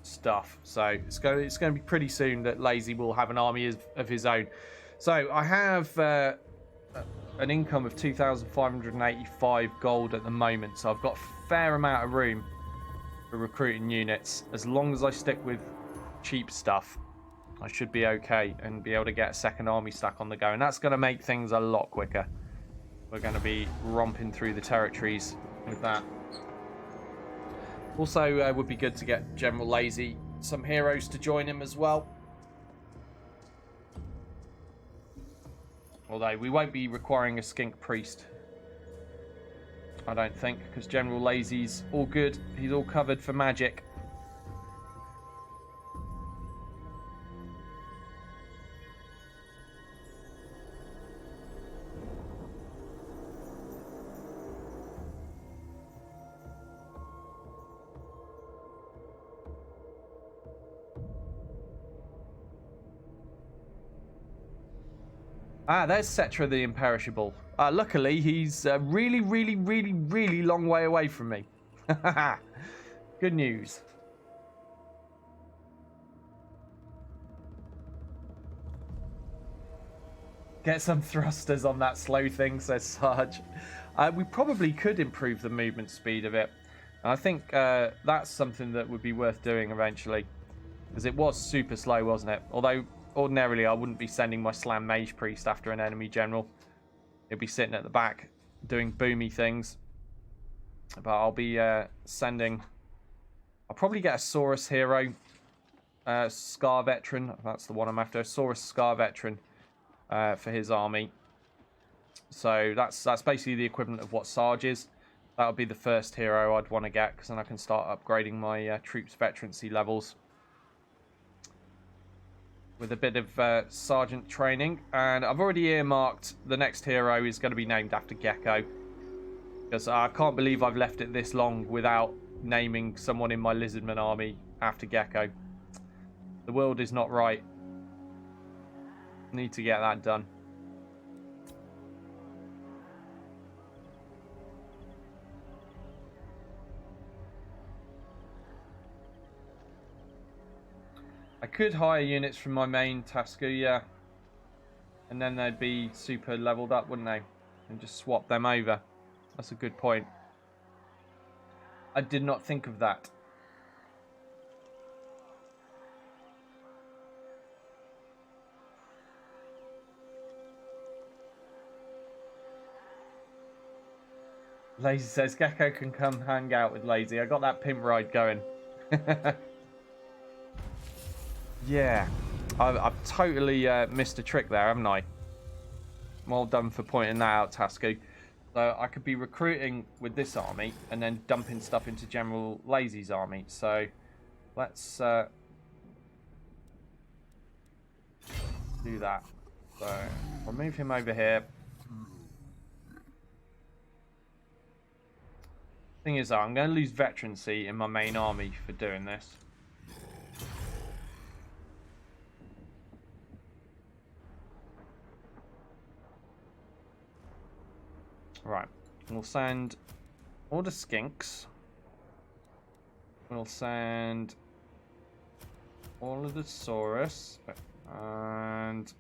stuff. So it's going to be pretty soon that Lazy will have an army of his own. So I have an income of 2,585 gold at the moment. So I've got a fair amount of room for recruiting units. As long as I stick with cheap stuff, I should be okay and be able to get a second army stack on the go. And that's going to make things a lot quicker. We're going to be romping through the territories with that. Also, would be good to get General Lazy some heroes to join him as well. Although we won't be requiring a skink priest, I don't think, because General Lazy's all good. He's all covered for magic. Ah, there's Cetra the Imperishable. Luckily, he's a really, really, really, really long way away from me. Good news. Get some thrusters on that slow thing, says Sarge. We probably could improve the movement speed of it. And I think that's something that would be worth doing eventually. Because it was super slow, wasn't it? Although ordinarily, I wouldn't be sending my Slam Mage Priest after an enemy general. He'll be sitting at the back doing boomy things. But I'll be sending... I'll probably get a Saurus hero. Scar Veteran. That's the one I'm after. Saurus Scar Veteran for his army. So that's basically the equivalent of what Sarge is. That would be the first hero I'd want to get, because then I can start upgrading my troops' veterancy levels with a bit of sergeant training. And I've already earmarked the next hero is going to be named after Gecko, because I can't believe I've left it this long without naming someone in my Lizardman army after Gecko. The world is not right. Need to get that done. I could hire units from my main Tasku, yeah. And then they'd be super leveled up, wouldn't they? And just swap them over. That's a good point. I did not think of that. Lazy says Gecko can come hang out with Lazy. I got that pimp ride going. Yeah, I've totally missed a trick there, haven't I? Well done for pointing that out, Tasku. So I could be recruiting with this army and then dumping stuff into General Lazy's army. So let's do that. So I'll move him over here. Thing is, I'm going to lose veterancy in my main army for doing this. Right, we'll send all the skinks. We'll send all of the Saurus. And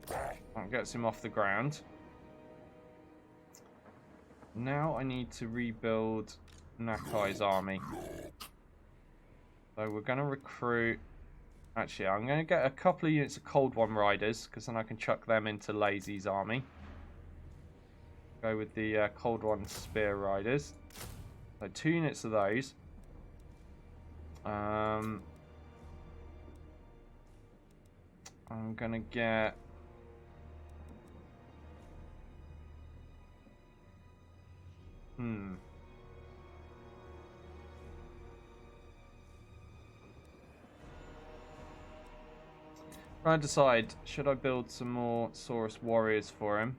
that gets him off the ground. Now I need to rebuild Nakai's army. So we're going to recruit... Actually, I'm going to get a couple of units of Cold One Riders, because then I can chuck them into Lazy's army. Go with the Cold One Spear Riders. So 2 units of those. I'm gonna get... Trying to decide, should I build some more Saurus warriors for him?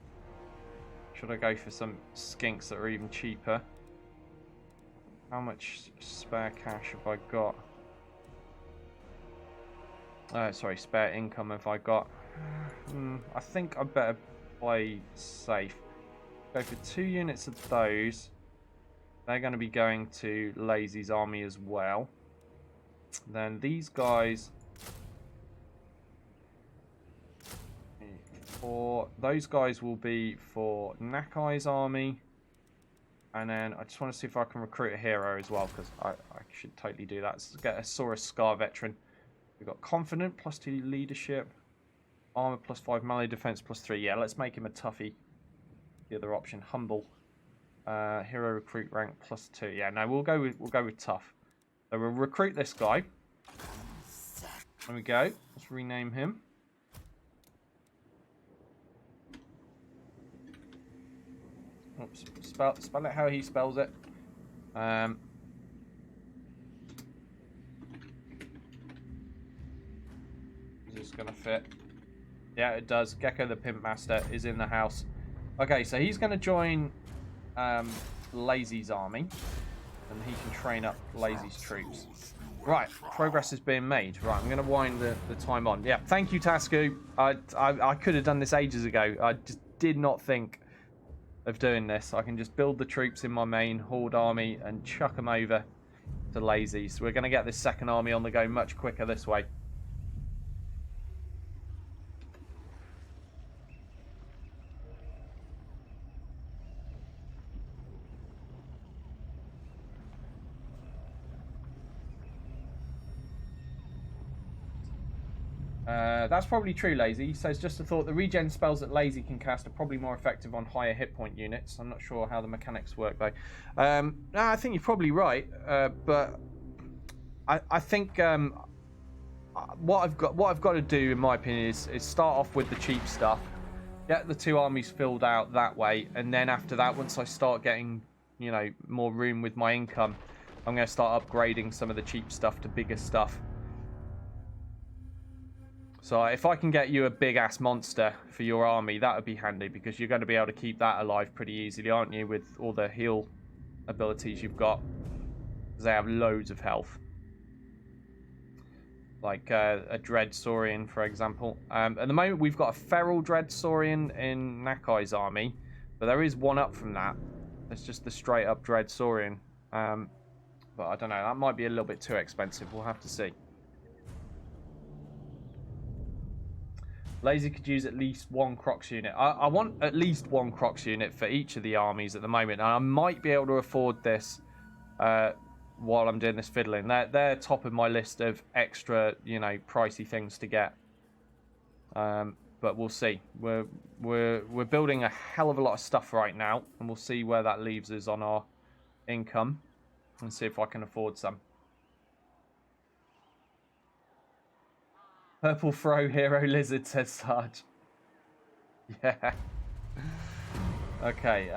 Should I go for some skinks that are even cheaper? How much spare cash have I got? Sorry, spare income have I got? I think I better play safe. Go for 2 units of those. They're going to be going to Lazy's army as well. Then these guys... those guys will be for Nakai's army. And then I just want to see if I can recruit a hero as well, because I should totally do that. Let's get a Saurus Scar veteran. We've got Confident, +2 leadership. Armor +5, melee defense +3. Yeah, let's make him a toughie. The other option, Humble. Hero recruit rank +2. Yeah, no, we'll go with tough. So we'll recruit this guy. There we go. Let's rename him. Oops, spell it how he spells it. Is this gonna fit? Yeah, it does. Gecko the Pimp Master is in the house. Okay, so he's gonna join Lazy's army, and he can train up Lazy's troops. Right, progress is being made. Right, I'm gonna wind the time on. Yeah, thank you, Tasku. I could have done this ages ago. I just did not think of doing this. I can just build the troops in my main horde army and chuck them over to Lazy. So we're going to get this second army on the go much quicker this way. That's probably true, Lazy. So it's just a thought. The regen spells that Lazy can cast are probably more effective on higher hit point units. I'm not sure how the mechanics work though. No, I think you're probably right, but I think what I've got to do, in my opinion, is start off with the cheap stuff, get the 2 armies filled out that way, and then after that, once I start getting, you know, more room with my income, I'm going to start upgrading some of the cheap stuff to bigger stuff. So if I can get you a big-ass monster for your army, that would be handy, because you're going to be able to keep that alive pretty easily, aren't you, with all the heal abilities you've got? Because they have loads of health. Like a Dread Saurian, for example. At the moment, we've got a Feral Dread Saurian in Nakai's army, but there is one up from that. It's just the straight-up Dread Saurian. But I don't know, that might be a little bit too expensive. We'll have to see. Lazy could use at least 1 Crocs unit. I want at least 1 Crocs unit for each of the armies at the moment. And I might be able to afford this while I'm doing this fiddling. They're top of my list of extra, you know, pricey things to get. But we'll see. We're building a hell of a lot of stuff right now. And we'll see where that leaves us on our income. And see if I can afford some. Purple throw hero lizard, says Sarge. Yeah. Okay,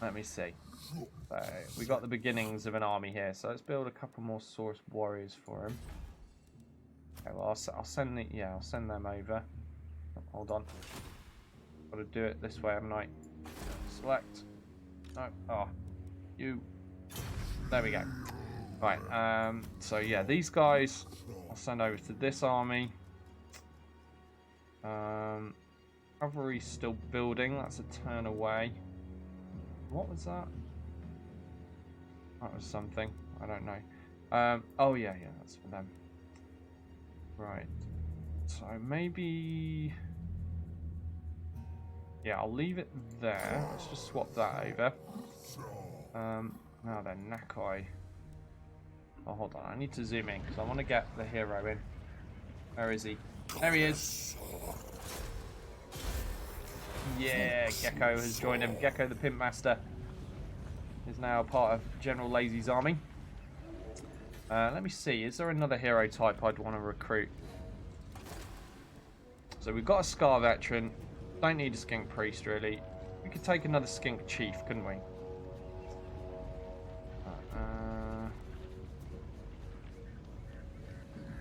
let me see. So we got the beginnings of an army here. So let's build a couple more Saurus warriors for him. Okay, well I'll send the I'll send them over. Hold on. Got to do it this way, haven't I? Select. No. Oh, you. There we go. Right. So yeah, these guys I'll send over to this army. Cavalry's still building. That's a turn away. What was that? That was something. I don't know. Oh yeah, that's for them. Right. So maybe... Yeah, I'll leave it there. Let's just swap that over. Now then, Nakai. Oh, hold on. I need to zoom in because I want to get the hero in. Where is he? There he is. Yeah, Gecko has joined him. Gecko the Pimp Master is now part of General Lazy's army. Let me see. Is there another hero type I'd want to recruit? So we've got a Scar Veteran. Don't need a Skink Priest, really. We could take another Skink Chief, couldn't we?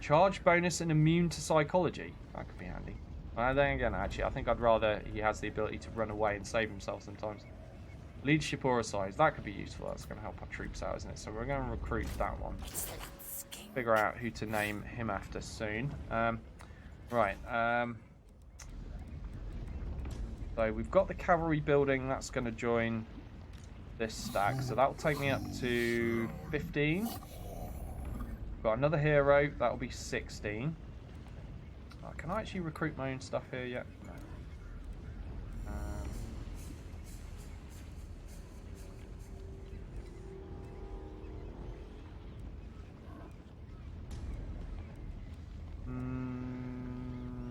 Charge bonus and immune to psychology. That could be handy. Then again, actually, I think I'd rather he has the ability to run away and save himself sometimes. Leadership aura size. That could be useful. That's going to help our troops out, isn't it? So we're going to recruit that one. Figure out who to name him after soon. Right. So we've got the cavalry building. That's going to join this stack. So that'll take me up to 15. Got another hero. That'll be 16. Oh, can I actually recruit my own stuff here yet? No.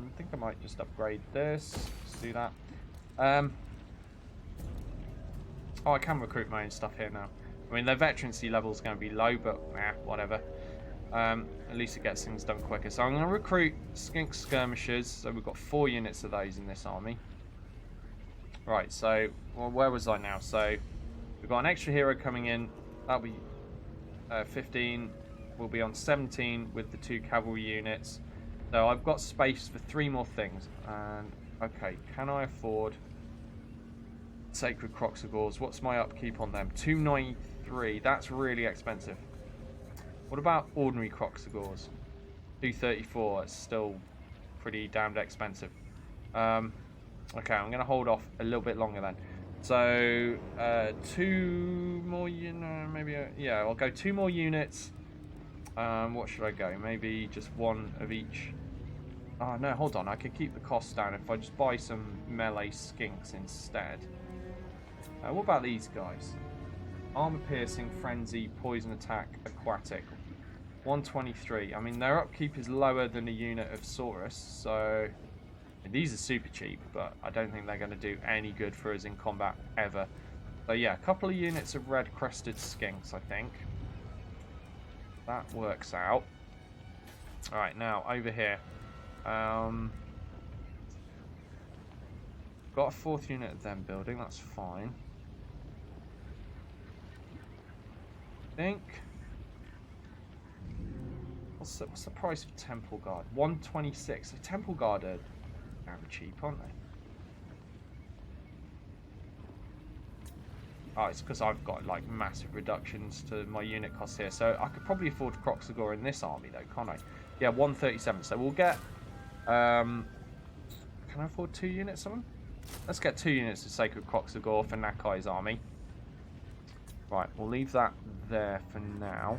I think I might just upgrade this. Let's do that. Oh, I can recruit my own stuff here now. I mean, their veterancy level is going to be low, but whatever. At least it gets things done quicker. So I'm going to recruit Skink Skirmishers. So we've got 4 units of those in this army. Right, so where was I now? So we've got an extra hero coming in. That'll be 15. We'll be on 17 with the 2 cavalry units. So I've got space for 3 more things. And okay, can I afford Sacred Croxagores? What's my upkeep on them? 293. That's really expensive. What about ordinary Croxagores? 234. It's still pretty damned expensive. Okay, I'm going to hold off a little bit longer then. So 2 more units, maybe. Yeah, I'll go 2 more units. What should I go? Maybe just 1 of each. Oh no, hold on. I could keep the cost down if I just buy some melee skinks instead. What about these guys? Armor piercing, frenzy, poison attack, aquatic. 123. I mean, their upkeep is lower than a unit of Saurus, so these are super cheap, but I don't think they're going to do any good for us in combat ever. So yeah, a couple of units of red crested skinks, I think. That works out. Alright, now over here. Got a 4th unit of them building, that's fine. I think. What's the price of Temple Guard? 126. The Temple Guard are very cheap, aren't they? Oh, it's because I've got like massive reductions to my unit costs here. So I could probably afford Croxagore in this army though, can't I? Yeah, 137. So we'll get... can I afford 2 units of them? Let's get 2 units of Sacred Croxagore for Nakai's army. Right, we'll leave that there for now.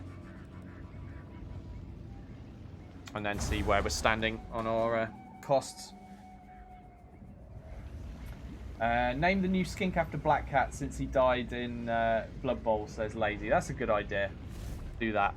And then see where we're standing on our costs. Name the new skink after Black Cat since he died in Blood Bowl, says Lazy. That's a good idea. Do that.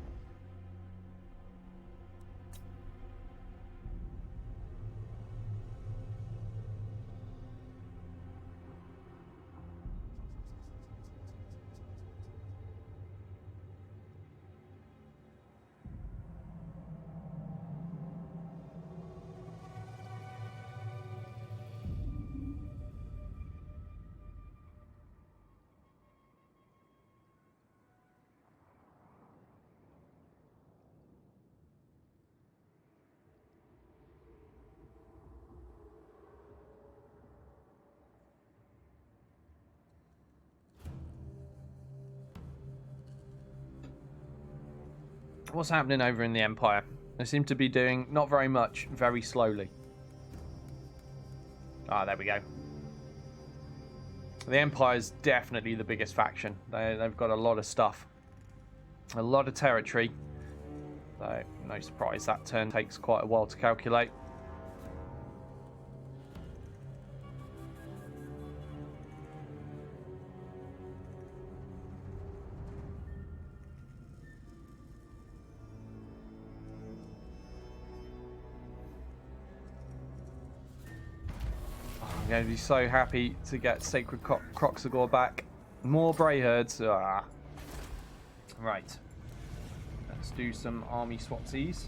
What's happening over in the Empire? They seem to be doing not very much, very slowly. Ah, there we go. The Empire's definitely the biggest faction. They've got a lot of stuff. A lot of territory. So, no surprise that turn takes quite a while to calculate. I'm going to be so happy to get Sacred Croxagore back. More Brayherds. Ah. Right. Let's do some army swapsies.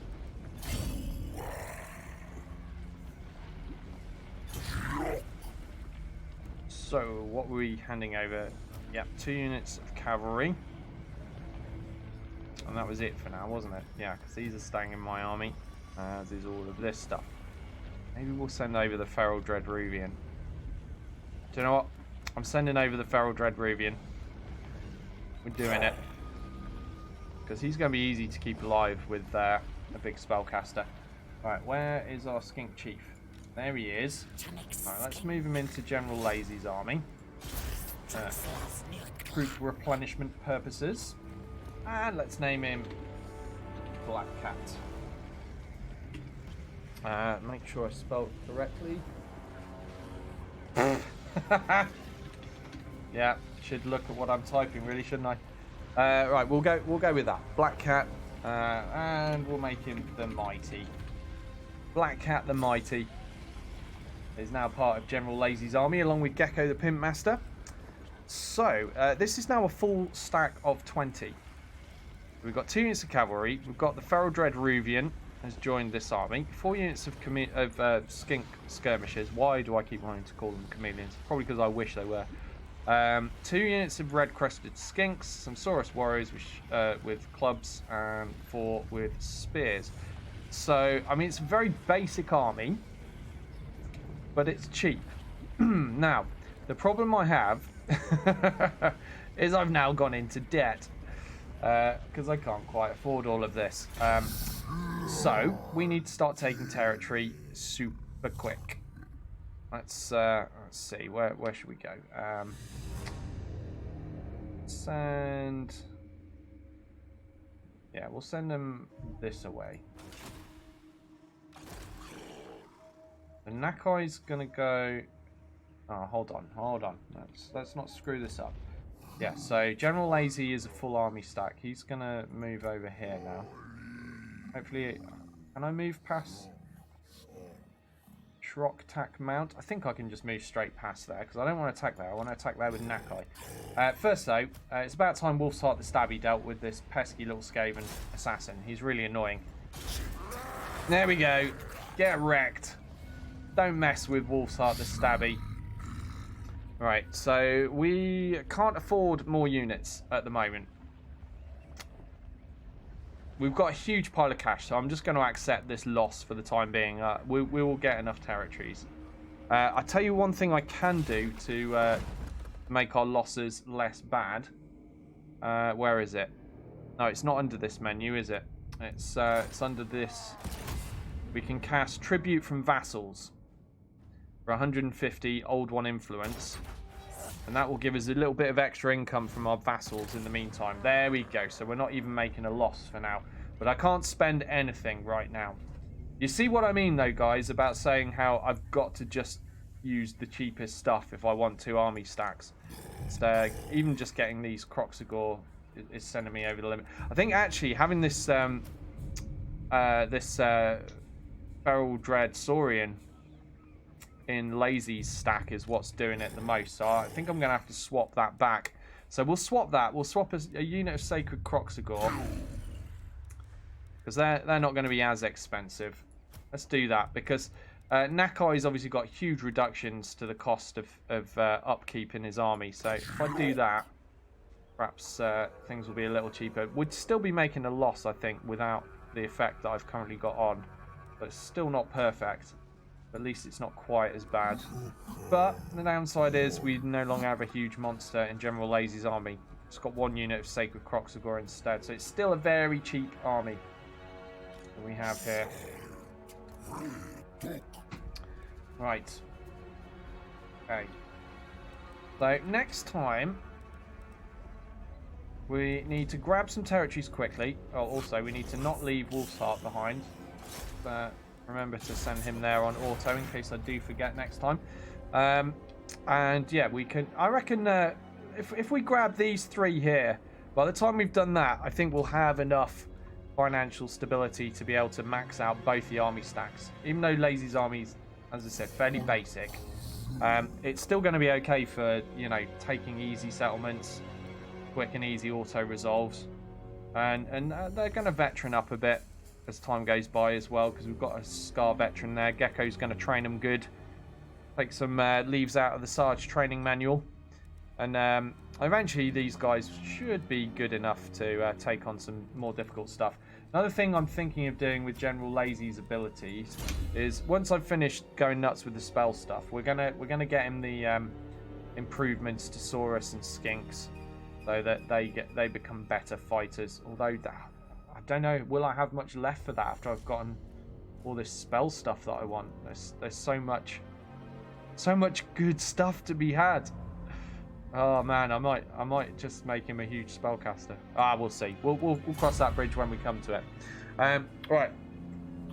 So, what were we handing over? Yep, 2 units of cavalry. And that was it for now, wasn't it? Yeah, because these are staying in my army, as is all of this stuff. Maybe we'll send over the Feral Dreadruvian. Do you know what? I'm sending over the Feral Dreadruvian. We're doing it. Because he's going to be easy to keep alive with a big spellcaster. Right, where is our skink chief? There he is. Right, let's move him into General Lazy's army. Troop replenishment purposes. And let's name him Black Cat. Make sure I spelled correctly. Yeah, should look at what I'm typing, really, shouldn't I? Right, we'll go with that. Black Cat, and we'll make him the Mighty. Black Cat the Mighty is now part of General Lazy's army, along with Gecko the Pimp Master. So, this is now a full stack of 20. We've got 2 units of cavalry. We've got the Feral Dreadruvian has joined this army. 4 units of skink skirmishers. Why do I keep wanting to call them chameleons? Probably because I wish they were. 2 units of red-crested skinks. Some Saurus warriors with clubs, and 4 with spears. So, I mean, it's a very basic army, but it's cheap. Now, the problem I have is I've now gone into debt because I can't quite afford all of this. So, we need to start taking territory super quick. Let's see, where should we go? Send... Yeah, we'll send them this away. The Nakai's gonna go... Oh, hold on. Let's not screw this up. Yeah, so General Lazy is a full army stack. He's gonna move over here now. Hopefully... Can I move past... Shrock Tack Mount? I think I can just move straight past there, because I don't want to attack there. I want to attack there with Nakai. First, though, it's about time Wolf's Heart the Stabby dealt with this pesky little Skaven assassin. He's really annoying. There we go. Get wrecked. Don't mess with Wolf's Heart the Stabby. Right, so we can't afford more units at the moment. We've got a huge pile of cash, so I'm just going to accept this loss for the time being. We will get enough territories. I'll tell you one thing I can do to make our losses less bad. Where is it? No, it's not under this menu, is it? It's under this. We can cast Tribute from Vassals for 150 Old One influence. And that will give us a little bit of extra income from our vassals in the meantime. There we go. So we're not even making a loss for now. But I can't spend anything right now. You see what I mean, though, guys, about saying how I've got to just use the cheapest stuff if I want 2 army stacks. So even just getting these Croxagore is sending me over the limit. I think, actually, having this Feral Dread Saurian in Lazy's stack is what's doing it the most, so I think I'm going to have to swap that back. So we'll swap that. We'll swap a unit of Sacred Croxagore, because they're not going to be as expensive. Let's do that, because Nakai's obviously got huge reductions to the cost of upkeep in his army, so if I do that, perhaps things will be a little cheaper. We'd still be making a loss, I think, without the effect that I've currently got on, but it's still not perfect. At least it's not quite as bad. But the downside is we no longer have a huge monster in General Lazy's army. It's got 1 unit of Sacred Croxagore instead. So it's still a very cheap army that we have here. Right. Okay. So next time we need to grab some territories quickly. Oh, also we need to not leave Wolf's Heart behind. Remember to send him there on auto in case I do forget next time. And yeah, we can... I reckon if we grab these 3 here, by the time we've done that, I think we'll have enough financial stability to be able to max out both the army stacks. Even though Lazy's army's, as I said, fairly basic, it's still going to be okay for, you know, taking easy settlements, quick and easy auto resolves. And they're going to veteran up a bit as time goes by as well, because we've got a Scar veteran there. Gecko's going to train them good. Take some leaves out of the Sarge training manual. And eventually these guys should be good enough to take on some more difficult stuff. Another thing I'm thinking of doing with General Lazy's abilities is once I've finished going nuts with the spell stuff, we're gonna get him the improvements to Saurus and Skinks, so that they become better fighters. Although I don't know, will I have much left for that after I've gotten all this spell stuff that I want? There's so much good stuff to be had. Oh man, I might just make him a huge spellcaster. We'll see. We'll cross that bridge when we come to it. Right,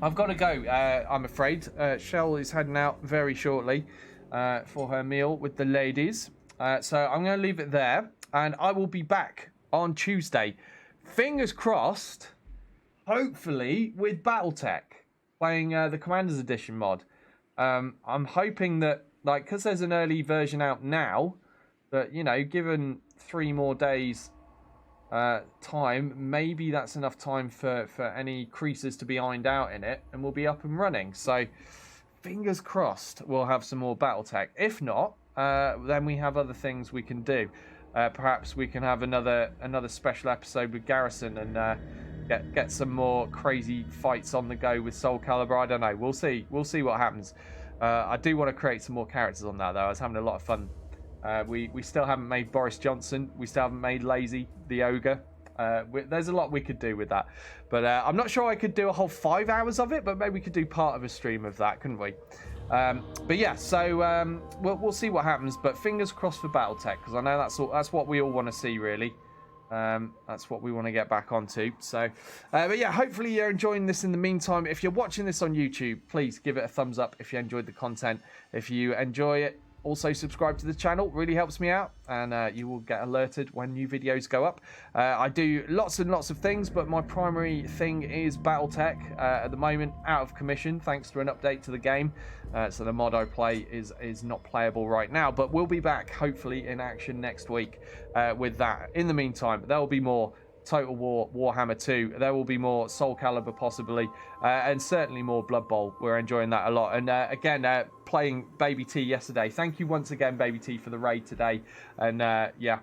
I've got to go. I'm afraid. Shell is heading out very shortly for her meal with the ladies. So I'm going to leave it there, and I will be back on Tuesday. Fingers crossed. Hopefully with BattleTech, playing the Commander's Edition mod. I'm hoping that, like, because there's an early version out now, that, you know, given 3 more days time, maybe that's enough time for any creases to be ironed out in it, and we'll be up and running. So fingers crossed we'll have some more BattleTech. If not, then we have other things we can do. Perhaps we can have another special episode with Garrison and get some more crazy fights on the go with Soul Calibur. I don't know. We'll see what happens. I do want to create some more characters on that, though. I was having a lot of fun. We still haven't made Boris Johnson. We still haven't made Lazy the Ogre. There's a lot we could do with that. But I'm not sure I could do a whole 5 hours of it, but maybe we could do part of a stream of that, couldn't we? But yeah, so we'll see what happens. But fingers crossed for BattleTech, because I know that's what we all want to see, really. That's what we want to get back onto. So, but yeah, hopefully you're enjoying this in the meantime. If you're watching this on YouTube, please give it a thumbs up if you enjoyed the content. If you enjoy it, also subscribe to the channel. Really helps me out, and you will get alerted when new videos go up. I do lots and lots of things, but my primary thing is BattleTech. At the moment, out of commission thanks to an update to the game. So the mod I play is not playable right now, but we'll be back hopefully in action next week with that. In the meantime, there will be more Total War Warhammer 2. There will be more Soul Calibur possibly, and certainly more Blood Bowl. We're enjoying that a lot. And again, playing Baby T yesterday. Thank you once again, Baby T, for the raid today. And yeah,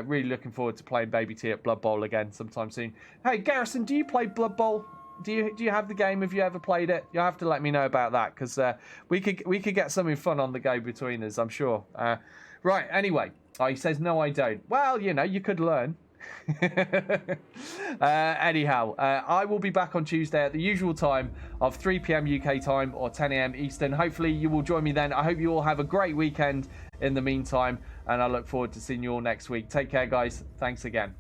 really looking forward to playing Baby T at Blood Bowl again sometime soon. Hey, Garrison, do you play Blood Bowl? Do you have the game? Have you ever played it? You'll have to let me know about that, because we could get something fun on the go between us, I'm sure. Right, anyway. Oh, he says, no, I don't. Well, you know, you could learn. Anyhow, I will be back on Tuesday at the usual time of 3 p.m. UK time or 10 a.m. Eastern. Hopefully you will join me then. I hope you all have a great weekend in the meantime, and I look forward to seeing you all next week. Take care, guys. Thanks again.